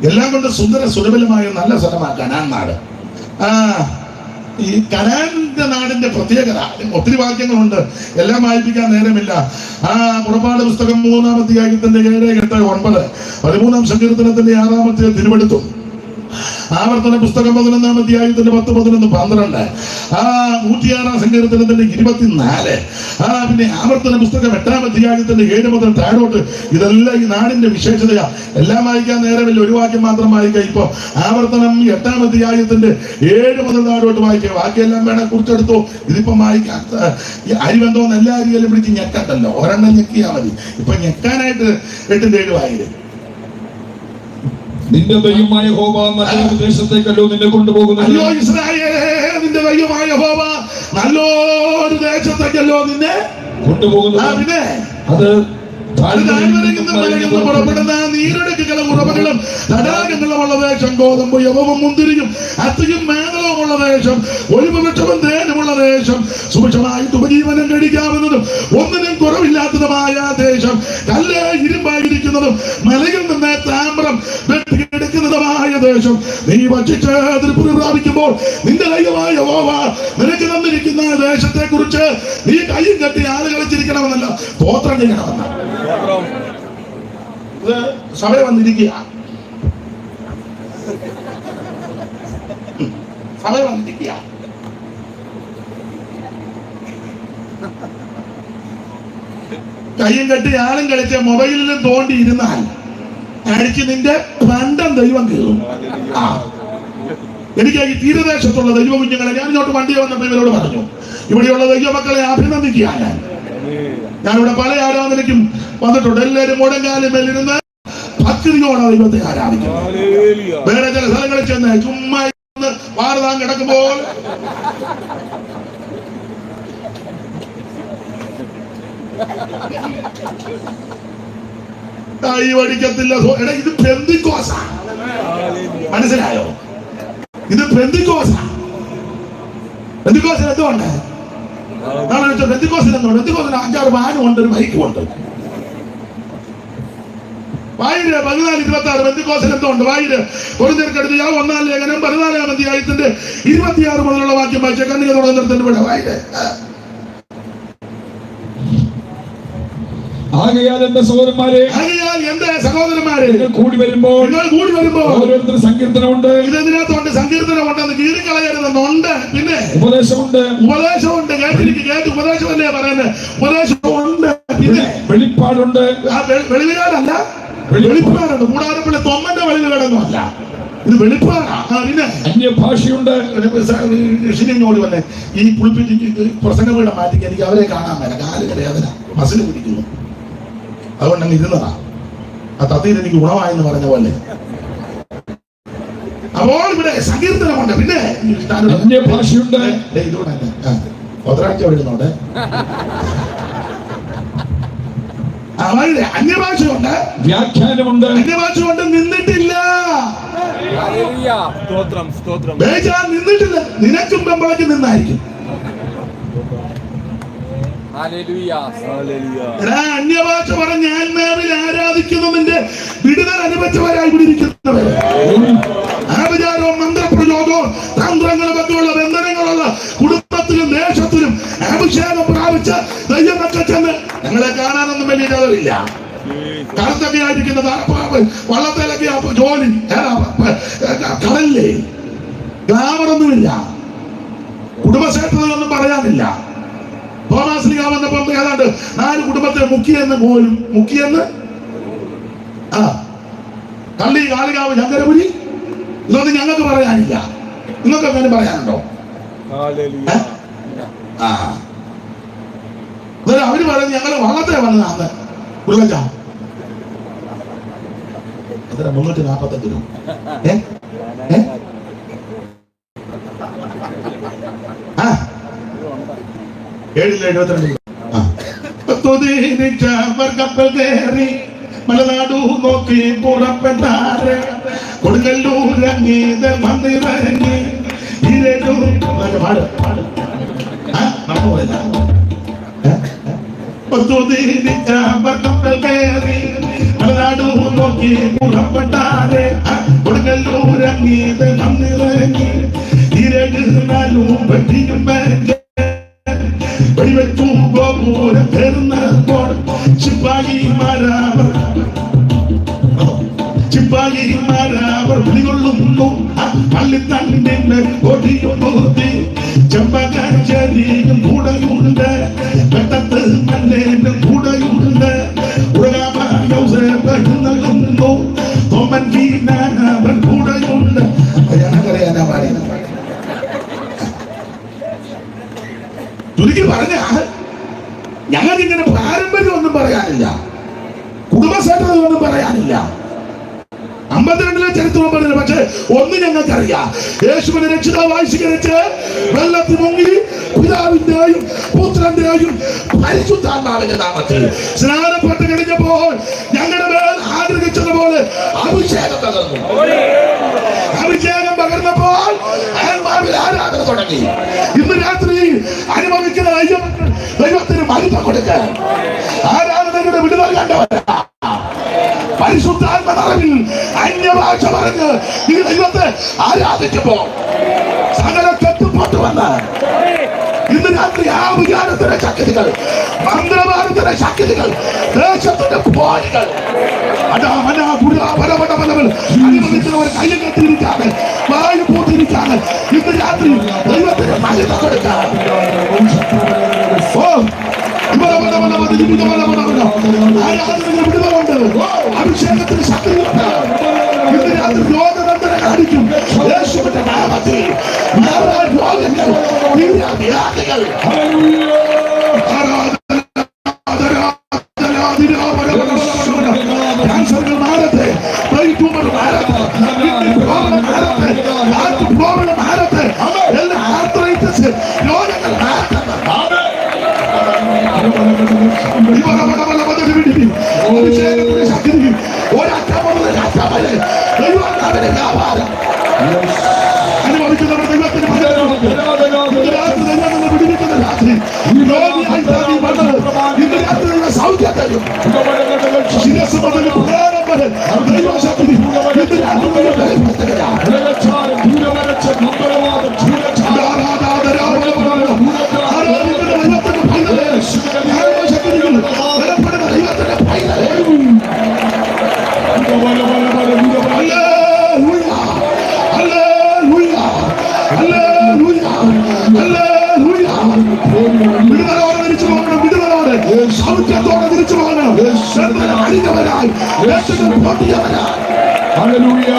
എല്ലാം കൊണ്ട് സുന്ദര സുലഭലമായ നല്ല സ്ഥലമാണ് കനാൻ നാട്. ഈ കനാന്റെ നാടിന്റെ പ്രത്യേകത ഒത്തിരി വാക്യങ്ങളുണ്ട്, എല്ലാം വായിപ്പിക്കാൻ നേരമില്ല. പുറപ്പാട് പുസ്തകം 3-ാം അധ്യായത്തിന്റെ 7, 8, 9, 13-ാം സങ്കീർത്തനത്തിന്റെ 6-ാമത്തെ തിരുവെടുത്തും, ആവർത്തന പുസ്തകം 11-ാം അധ്യായത്തിന്റെ 10, 11, 12, 106-ാം സങ്കീർത്തനത്തിന്റെ 24, പിന്നെ ആവർത്തന പുസ്തകം 8-ാം അധ്യായത്തിന്റെ 7 മുതൽ താഴോട്ട്. ഇതെല്ലാം ഈ നാടിന്റെ വിശേഷതയാ. എല്ലാം വായിക്കാൻ നേരമില്ല, ഒരു വാക്യം മാത്രം വായിക്കാം. ഇപ്പൊ ആവർത്തനം 8-ാം അധ്യായത്തിന്റെ 7 മുതൽ താഴോട്ട് വായിക്കാം. ബാക്കിയെല്ലാം വേണം കുറിച്ചെടുത്തോ. ഇതിപ്പം വായിക്കാം. അരി ബന്ധമെന്ന് എല്ലാ അരിയെല്ലാം പിടിച്ച് ഞെക്കണ്ടല്ലോ, ഒരെണ്ണം ഞെക്കിയാ മതി. ഇപ്പൊ ഞെക്കാനായിട്ട് 8-7 വായില്ലേ. നിന്റെ ദൈവമായ യഹോവ നല്ലൊരു ദേശത്തേക്കല്ലോ നിന്നെ കൊണ്ടുപോകുന്നത്. അയ്യോ ഇസ്രായേലേ, നിന്റെ ദൈവമായ യഹോവ നല്ലൊരു ദേശത്തേക്കല്ലോ നിന്നെ കൊണ്ടുപോകുന്നത്. പിന്നെ അത് പുറപ്പെടുന്ന നീരൊഴുക്കുകളും ഉറവകളും തടാകങ്ങളുമുള്ള ദേശം, ഗോതമ്പ് യവവും മുന്തിരിയും അത്തിയും മേഖലവുമുള്ള ദേശം, ഒലിവുവൃക്ഷവും തേനുമുള്ള ദേശം, സുഭിക്ഷമായിട്ട് ഉപജീവനം കഴിക്കാവുന്നതും ഒന്നിനും കുറവില്ലാത്തതുമായ ദേശം, കല്ല് ഇരുമ്പായിരിക്കുന്നതും മലയിൽ നിന്ന് താമ്രം വെട്ടിയെടുക്കുന്നതുമായ ദേശം, നീ ഭക്ഷിച്ച് തൃപ്തി പ്രാപിക്കുമ്പോൾ നിന്റെ ദൈവമായ യഹോവ നിനക്ക് തന്നിരിക്കുന്ന ദേശത്തെ കുറിച്ച് നീ കയ്യും കെട്ടി ആളുകളെ ചിരിക്കണമെന്നല്ല, സ്തോത്രം ചെയ്യണമെന്ന സഭ വന്നിരിക്കുക. സഭ വന്നിരിക്കുക. കയ്യും കെട്ടി ആളും കളിച്ച് മൊബൈലിലും തോണ്ടി ഇരുന്നാൽ അടിച്ച് നിന്റെ പണ്ടം ദൈവം കയറും. എനിക്ക് ഈ തീരദേശത്തുള്ള ദൈവ കുഞ്ഞുങ്ങളെ, ഞാൻ ഇങ്ങോട്ട് വണ്ടി വന്നപ്പോൾ ഇവരോട് പറഞ്ഞു, ഇവിടെയുള്ള ദൈവമക്കളെ അഭിനന്ദിക്കുക. ഞാനിവിടെ പല ആരാധനയ്ക്കും വന്നിട്ടുണ്ട്. എല്ലാവരും മുടങ്കാലും മേലിരുന്ന് ഭക്തിയോടെ ദൈവത്തെ ആരാധിക്കും. വേറെ ചില സ്ഥലങ്ങളിൽ ചെന്ന് ചുമ്മാ വാർതാൻ കിടക്കുമ്പോൾ കൈ വടിക്കത്തില്ല. എടാ, ഇത് പെന്തിക്കോസാ, മനസ്സിലായോ? ഇത് പെന്തിക്കോസാ. പെന്തിക്കോസിൽ എന്തുകൊണ്ട്? പെന്തിക്കോസിൽ എന്തുകൊണ്ട്? പെന്തിക്കോസിൽ 5-6 വാനും ഉണ്ട്, ഒരു ബൈക്കും ഉണ്ട്. വായിര് 14-26 പെന്തിക്കോസിൽ എന്തുകൊണ്ട്? വായിര് കൊരിന്ത്യർക്കെടുത്ത് 1-ാം ലേഖനം 14-ാം അധ്യായത്തിന്റെ 26 മുതലുള്ള വാക്യം വായിച്ച കണ്ണിക തുടങ്ങുന്നിടത്തിന്റെ ഇവിടെ വായിര്. ആകയാൽ എന്റെ സഹോദരന്മാരെ, കൂടി വരുമ്പോൾ ഓരോരുത്തരും സങ്കീർത്തനമുണ്ട്. ഇതിനകത്തുണ്ട് സങ്കീർത്തനമുണ്ടെന്ന് കീറിക്കളയരുതെന്നുണ്ട്. പിന്നെ ഉപദേശമുണ്ട്. കേട്ട് ഉപദേശമല്ലേ പറയുന്നത്? ഉപദേശമുണ്ട്. പിന്നെ വെളിപ്പാടുണ്ട്. വെളിവിനാടല്ല, വെളിപ്പാടാണ്. കൂടാരപ്പള്ളി തൊമ്മന്റെ വഴിയിൽ കിടന്നുമല്ല, ഇത് വെളിപ്പാടാ. പിന്നെ അന്യഭാഷയുണ്ട്. ഷിനിഞ്ഞോട് വന്നെ ഈ കുളിപ്പിച്ച് പ്രസംഗ വീടം മാറ്റി എനിക്ക് അവരെ കാണാൻ മേല, കാലിന് വേദന, മസിൽ പിടിക്കുന്നു. അതുകൊണ്ട് അങ്ങ് ഇരുന്നതാ. ആ തത്തീർ എനിക്ക് ഗുണമായെന്ന് പറഞ്ഞ പോലെ. അപ്പോൾ ഇവിടെ സങ്കീർത്തനമുണ്ട്. പിന്നെ അന്യഭാഷയുണ്ട്. ഇതുകൂടെ ഒരാഴ്ച വരുന്നുണ്ട്. അന്യഭാഷയുണ്ട്, വ്യാഖ്യാനമുണ്ട്. അന്യഭാഷയുണ്ട്. നിന്നിട്ടില്ല, ബേജാൻ നിന്നിട്ടില്ല. നിനക്കും പെമ്പളയ്ക്ക് നിന്നായിരിക്കും. അന്യഭാഷ പറഞ്ഞ് ആത്മാവിൽ ആരാധിക്കുന്നതിന്റെ വിടുതൽ അനുഭവിച്ചവരായി ഇവിടെ ഇരിക്കുന്നവര്. ആഭിചാരവും മന്ത്രപ്രയോഗവും തന്ത്രങ്ങളും ഒക്കെയുള്ള ബന്ധനങ്ങളുള്ള കുടുംബത്തിലും ദേശത്തിലും അഭിഷേകം പ്രാപിച്ച ദൈവമൊക്കെ ചെന്ന് ഞങ്ങളെ കാണാനൊന്നും വലിയ ഇടവില്ല. കറുത്തൊക്കെ ആയിരിക്കുന്ന വള്ളത്തിലൊക്കെ ജോലി, കടലിലെ ഗ്ലാമറൊന്നുമില്ല, കുടുംബക്ഷേത്രങ്ങളൊന്നും പറയാനില്ല. തോമാസ് ലീഗ വന്നപ്പോൾ ഏതാണ്ട് 4 കുടുംബത്തെ മുക്കിയെന്ന് കള്ളി, കാളികാവ്, ശങ്കരപുരി, ഇതൊന്നും ഞങ്ങൾക്ക് പറയാനില്ല. നിങ്ങൾക്ക് അങ്ങനെ പറയാനുണ്ടോ? അവര് പറയുന്നത് ഞങ്ങള് വള്ളത്തെ വന്നതാന്ന്. ഉള്ളച്ച 345 രൂപ. 772 കപ്പൽ കയറി മലനാടു നോക്കി പുറപ്പെട്ടാറ് കൊടുങ്ങല്ലൂരങ്ങീത് വന്നിറങ്ങി കപ്പൽ കയറി മലനാടു നോക്കി പുറപ്പെട്ടാറ് കൊടുങ്ങല്ലൂരങ്ങീത് വന്നിറങ്ങി ഇരകുന്നാലും വെട്ടിയും വെടിവെച്ചു ഗോപുരം തീർന്നപ്പോൾ ചിപ്പായിമാരവർ വിളികൊള്ളുന്നു. പള്ളിത്തണ്ടിന്റെ കൊടിയുമൂത്തി ചെമ്പകച്ചേരിയും കൂടെയുണ്ട്, വെട്ടത്ത് മല്ലേന്റെ കൂടെയുണ്ട്. ഉറങ്ങുന്നു തോമൻ കീനാനവൻ കൂടെയുണ്ട്. ഞങ്ങൾക്കറിയാനാ പറയുന്നത്. ചുരുക്കി പറഞ്ഞ ഞങ്ങൾക്കിങ്ങനെ പാരമ്പര്യം ഒന്നും പറയാനില്ല, കുടുംബസേനൊന്നും പറയാനില്ല, 52 ചരിത്രം പറഞ്ഞില്ല. പക്ഷെ ഒന്ന് ഞങ്ങൾക്കറിയാം, യേശുവിനെ രക്ഷിതാവായി സ്വീകരിച്ച് വെള്ളത്തിൽ മുങ്ങി പിതാവിന്റെയും പുത്രന്റെയും പരിശുദ്ധാത്മാവിന്റെ നാമത്തിൽ സ്നാനപ്പെട്ട് കഴിഞ്ഞപ്പോൾ ഞങ്ങളുടെ മേൽ ആഗ്രഹിച്ചതുപോലെ അഭിഷേകം തകർന്നു. അഭിഷേകം പകർന്നപ്പോൾ ആരാധന തുടങ്ങി. ഇന്ന് രാത്രി അനുഭവിക്കുന്ന ദൈവത്തിന് മഹത്വം കൊടുക്കാൻ ആരാധനയുടെ വിടുതൽ കണ്ടവരാ. പരിശുദ്ധാത്മ നിറവിൽ അന്യഭാഷ പറഞ്ഞ് ഈ ദൈവത്തെ ആരാധിക്കുമ്പോ സകല കെട്ടുപോട്ട് വന്ന് ഇന്ന് രാത്രി ആ വിചാരത്തിന്റെ ശക്തികൾ, മന്ത്രവാദത്തിന്റെ ശക്തികൾ, ദേശത്തിന്റെ പോരികൾ അനുഭവിക്കുന്നവർ കയ്യിൽ കെട്ടിയിരിക്കാതെ വായു പൂത്തിരിക്കാതെ ഇന്ന് രാത്രി ദൈവത്തിന് മഹിമ കൊടുക്കാൻ അഭിഷേകത്തിന് ശക്തിയുണ്ട്. ഇന്ന് രാത്രി രോഗബന്ധന കാണിക്കും യേശുവിന്റെ നാമത്തിൽ. രോഗങ്ങൾ, വ്യാധികൾ ക്യാൻസറുകൾ മാറട്ടെ, ബ്രെയിൻ ട്യൂമർ മാറട്ടെ, ഹാർട്ട് പ്രോബ്ലം മാറട്ടെ, എല്ലാ ആർത്രൈറ്റിസ് രോഗങ്ങൾ മാറട്ടെ. അഭിഷേകത്തിന്റെ ശക്തി ഒരറ്റമുള്ള രാഷ്ട്രമല്ലേ ദൈവാത്മാവിന്റെ വ്യാപാരം അനുഭവിക്കുന്നവർ ദൈവത്തിന് പിടിപ്പിക്കുന്ന രാത്രി രോഗിയായി ഇന്ന് രാത്രി സൗഖ്യം തരും. ശിരസ് മുതൽ പ്രധാനം വരെ ദൈവശക്തി ഇന്ന് രാത്രി വിടുതലോടെ സൗഖ്യത്തോടെ തിരിച്ചു പോകണം. അടിഞ്ഞവരായി പൊട്ടിയവരായി. ഹല്ലേലൂയ.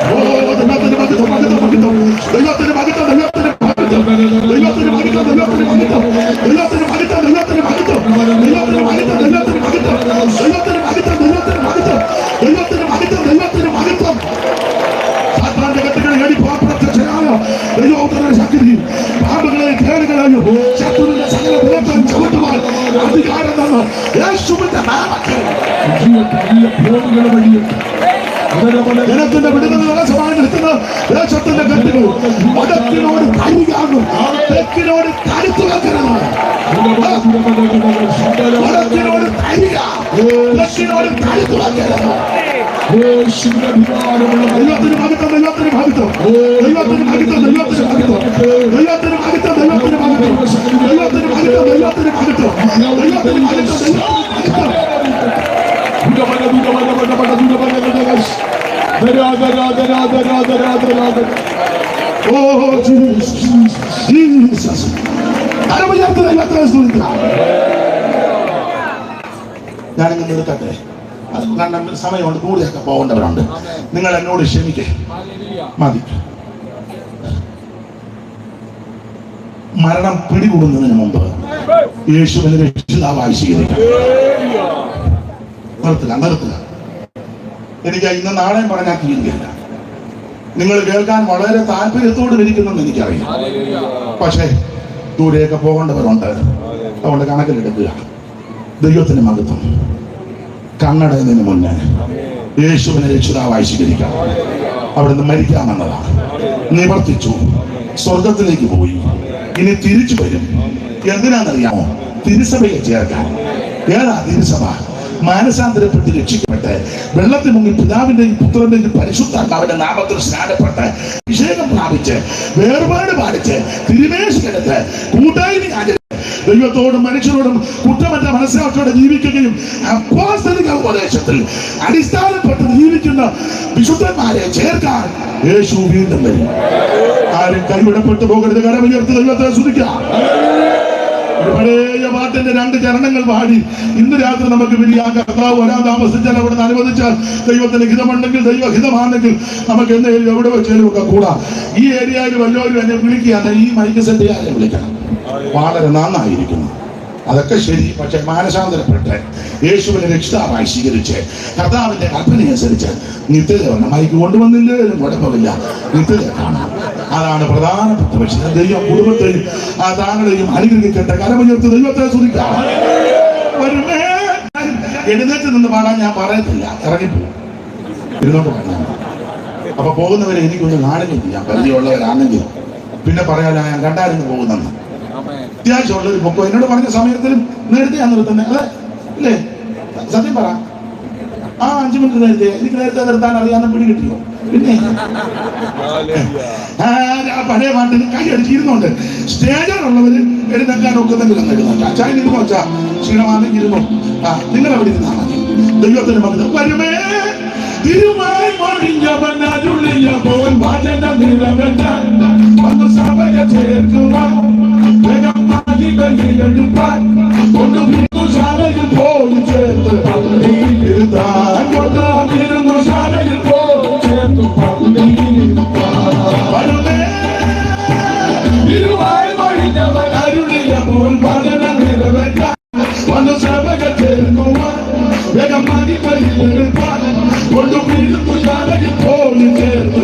ദൈവത്തിന് മഹത്വം, ദൈവത്തിന് മഹത്വം, ദൈവത്തിന് മഹത്വം, ദൈവത്തിന് മഹത്വം, ദൈവത്തിന് മഹത്വം, ദൈവത്തിന് മഹത്വം, ദൈവത്തിന് മഹത്വം, ദൈവത്തിന് മഹത്വം, ദൈവത്തിന് മഹത്വം, ദൈവത്തിന് മഹത്വം, ദൈവത്തിന് മഹത്വം, ദൈവത്തിന് മഹത്വം, ദൈവത്തിന് മഹത്വം, ദൈവത്തിന് മഹത്വം. സാത്താന്റെ കെട്ടുകളെ എടി പ്രത്യക്ഷനായ ദൈവത്തിന്റെ ശക്തി പാപങ്ങളെ കേടുകളെയും ശത്രുവിന്റെ സകല ദൈവത്തെ ചവിട്ടുവാൻ അധികാരം തന്ന യേശുവിന്റെ നാമത്തിൽ ജനത്തിന്റെ വിടുതൽ ദിവസമായി നിൽക്കുന്ന ദേശത്തിന്റെ കെട്ടുകൾ വടക്കിനോട് കൈകാകും, തെക്കിനോട് കരുത്തു വെക്കരുത്. വടക്കിനോട് കൈക, തെക്കിനോട് കരുത്തു വെക്കരുത്. ദൈവത്തിന് മഹത്വം, ദൈവത്തിന് മഹത്വം, ദൈവത്തിന് മഹത്വം, ദൈവത്തിന് മഹത്വം, ദൈവത്തിന് മഹത്വം, ദൈവത്തിന് മഹത്വം, ദൈവത്തിന് മഹത്വം, ദൈവത്തിന് മഹത്വം, ദൈവത്തിന് മഹത്വം. Oh, Jesus, Jesus. ഞാനിങ്ങനെ നിൽക്കട്ടെ, കാരണം സമയമുണ്ട്, കൂടിയൊക്കെ പോകേണ്ടവരുണ്ട്. നിങ്ങൾ എന്നോട് ക്ഷമിക്കേ, മതി. മരണം പിടികൂടുന്നതിന് മുമ്പ് യേശുവിനെ രക്ഷിതാവായി സ്വീകരിക്കാം. നിർത്തുക. എനിക്ക് ഇന്ന് നാളെയും പറഞ്ഞാൽ തീരുകയില്ല. നിങ്ങൾ കേൾക്കാൻ വളരെ താല്പര്യത്തോട് ഇരിക്കുന്നെന്ന് എനിക്കറിയാം. പക്ഷേ ദൂരെയൊക്കെ പോകേണ്ടവരുണ്ട്. അതുകൊണ്ട് കണക്കിലെടുക്കുക. ദൈവത്തിന് മഹത്വം. കണ്ണടയുന്നതിന് മുന്നേ യേശുവിനെ രക്ഷിതാവായി സ്വീകരിക്കാം. അവിടുന്ന് മരിക്കാമെന്നതാണ്. നിവർത്തിച്ചു, സ്വർഗത്തിലേക്ക് പോയി, ഇനി തിരിച്ചു വരും. എന്തിനാണെന്നറിയാമോ? തിരുസഭയെ ചേർക്കാൻ. ഏതാ തിരുസഭ? മാനസാന്തരപ്പെട്ട് രക്ഷിക്കപ്പെട്ട് വെള്ളത്തിൽ മുങ്ങി പിതാവിന്റെയും പുത്രന്റെയും പരിശുദ്ധാത്മാവിന്റെ നാമത്തിൽ സ്നാനപ്പെട്ട് അഭിഷേകം പ്രാപിച്ച് വേർപാട് പാലിച്ച് തിരുമേശിക്കടുത്ത് കൂട്ടായ്മ ആചരിച്ച് ദൈവത്തോടും മനുഷ്യരോടും കുറ്റമറ്റ മനസ്സിലാക്കോടെ ജീവിക്കുകയും അപ്പോസ്തലിക ഉപദേശത്തിൽ അടിസ്ഥാനപ്പെട്ട് ജീവിക്കുന്ന വിശുദ്ധന്മാരെ ചേർക്കാൻ യേശു വീണ്ടും വരും. ആരും കൈവിടപ്പെട്ടു പോകരുത്. കരമുയർത്തി ദൈവത്തെ സ്തുതിക്കാം. പഴയ പാട്ടിന്റെ 2 ചരണങ്ങൾ പാടി ഇന്ന് രാത്രി നമുക്ക് പിരിയാൻ കർത്താവ് വരാൻ താമസിച്ചാൽ അവിടെ നിന്ന് അനുവദിച്ചാൽ ദൈവത്തിന് ഹിതമുണ്ടെങ്കിൽ, ദൈവഹിതമാണെങ്കിൽ നമുക്ക് എന്തെങ്കിലും എവിടെ വെച്ചാലും ഒക്കെ കൂടാ. ഈ ഏരിയയിൽ വല്ലവരും എന്നെ വിളിക്കുകയാണ്, ഈ മൈക്ക് സെറ്റ് ചെയ്യാതെ വിളിക്കണം. വളരെ നന്നായിരിക്കുന്നു. അതൊക്കെ ശരി. പക്ഷെ മാനസാന്തരപ്പെട്ട് യേശുവിനെ രക്ഷിതാവായി സ്വീകരിച്ച് കർത്താവിന്റെ കൽപ്പനയനുസരിച്ച് നിത്യത വരണം. മൈക്ക് കൊണ്ടുവന്നില്ലേലും കുഴപ്പമില്ല, നിത്യത കാണാം. അതാണ് പ്രധാനപ്പെട്ട വിഷയം. ദൈവം കുടുംബത്തെയും താങ്കളെയും അനുഗ്രഹിക്കട്ടെ. കരമുയർത്തി ദൈവത്തെ സ്തുതിക്കാം. എഴുന്നേറ്റ് നിന്ന് പാടാൻ ഞാൻ പറയത്തില്ല, ഇറങ്ങിപ്പോകും. ഇരുന്നോട്ട് പാടാൻ. അപ്പൊ പോകുന്നവരെ എനിക്കൊന്ന് കാണുകയും ചെയ്യാം. പരിചയമുള്ളവരാണെങ്കിൽ പിന്നെ പറയാൻ ഞാൻ കണ്ടായിരുന്നു പോകുന്നെന്ന്. അത്യാവശ്യമുള്ളൊരു പൊക്കോ. എന്നോട് പറഞ്ഞ സമയത്തിലും നേരത്തെ ഞാൻ നിർത്തുന്നത് അതെ ഇല്ലേ? സത്യം പറ. 5 മിനിറ്റ് നേരത്തെ. എനിക്ക് നേരത്തെ നിർത്താൻ അറിയാവുന്ന പിടി കിട്ടിയോ? പിന്നെ പഴയ പാട്ടിന് കൈ അടിച്ചിരുന്നുണ്ട്. സ്റ്റേജിലുള്ളവര് എഴുന്നേക്കാൻ ഒക്കുന്നെങ്കിലും എഴുന്നേക്കാം. അച്ചായൻ ഇരുന്നോ? അച്ഛാ ക്ഷീണമാണെങ്കിൽ ഇരുന്നോ? നിങ്ങൾ അവിടെ ഇരുന്നാ മതി. ദൈവത്തിന് മകൻ വരുമേ തിരുമായി സഭയെ ചേർക്കുവാൻ ശാലയിൽ പോയി ചേർത്ത് ശാലയിൽ പോയി ചേർത്ത് തിരുമായി മൊഴിഞ്ഞവൻ അരുളിയ പോൽ പഠനം നിറവേറ്റാൻ വന്ന് സഭയെ ചേർക്കുവാൻ വേഗം മതി പരിപാൻ കൊണ്ടു വീഴുന്നു ശാലയിൽ പോയി ചേർത്ത്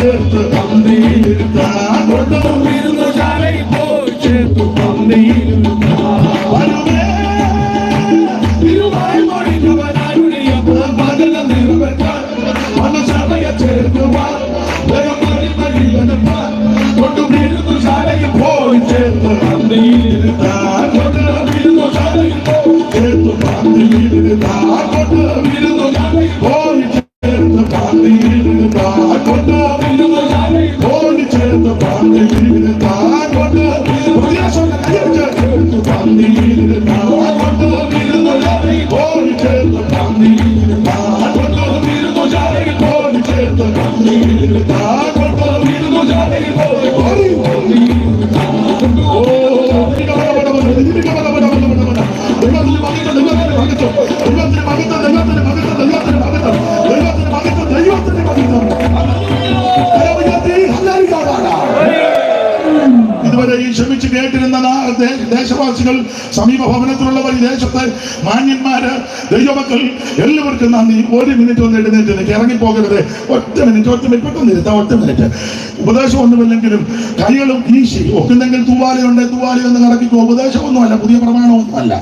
ചേർത്ത് ക്ഷമിച്ച് കേട്ടിരുന്ന ദേശവാസികൾ, സമീപ ഭവനത്തിലുള്ളവർ, ഈ ദേശത്തെ മാന്യന്മാര്, ദൈവമക്കൾ എല്ലാവർക്കും നന്ദി. ഒരു മിനിറ്റ് ഒന്ന് എഴുന്നേറ്റ് നിൽക്കുക, ഇറങ്ങിപ്പോകരുത്. ഒറ്റ മിനിറ്റ് പെട്ടെന്ന് ഇരുത്താം. ഒറ്റ മിനിറ്റ്. ഉപദേശമൊന്നുമില്ലെങ്കിലും കൈകളും വീശി ഒക്കുന്നെങ്കിൽ തൂവാലയുണ്ട്, തൂവാലി ഒന്ന് കറക്കിക്കോ. ഉപദേശമൊന്നുമല്ല, പുതിയ പ്രമാണമൊന്നുമല്ല.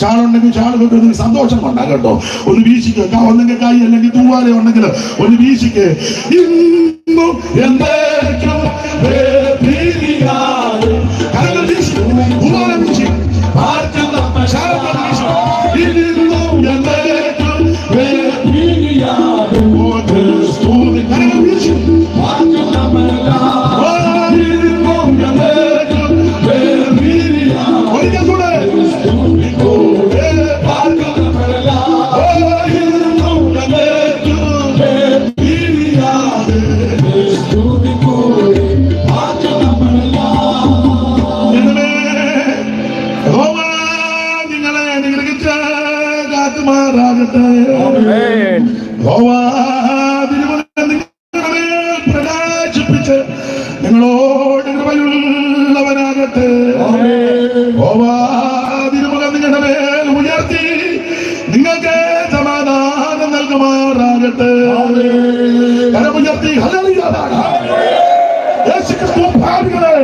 ഷാളുണ്ടെങ്കിൽ ഷാളുകൾക്ക് ഒരു സന്തോഷം കൊണ്ടാ കേട്ടോ. ഒന്ന് വീശിക്ക്, ഒന്നെങ്കിൽ കൈ അല്ലെങ്കിൽ തൂവാല ഉണ്ടെങ്കിൽ ഒന്ന് വീശിക്ക്. ഇന്നും എന്തേക്കും കരങ്ങൾ വീശി, തൂവാല വീശി, ഷാളൊക്കെ വീശി. ഇന്നും എന്തേക്കും കരങ്ങൾ വീശി. പ്രകാശിപ്പിച്ച് നിങ്ങളോട് കൃപയുള്ളവനാകട്ടെ. തിരുമുഖം നിങ്ങളുടെ മേൽ ഉയർത്തി നിങ്ങൾക്ക് സമാധാനം നൽകുമാറാകട്ടെ. കരമുയർത്തി ഹല്ലേലൂയ. യേശുക്രിസ്തു ഭാവികളെ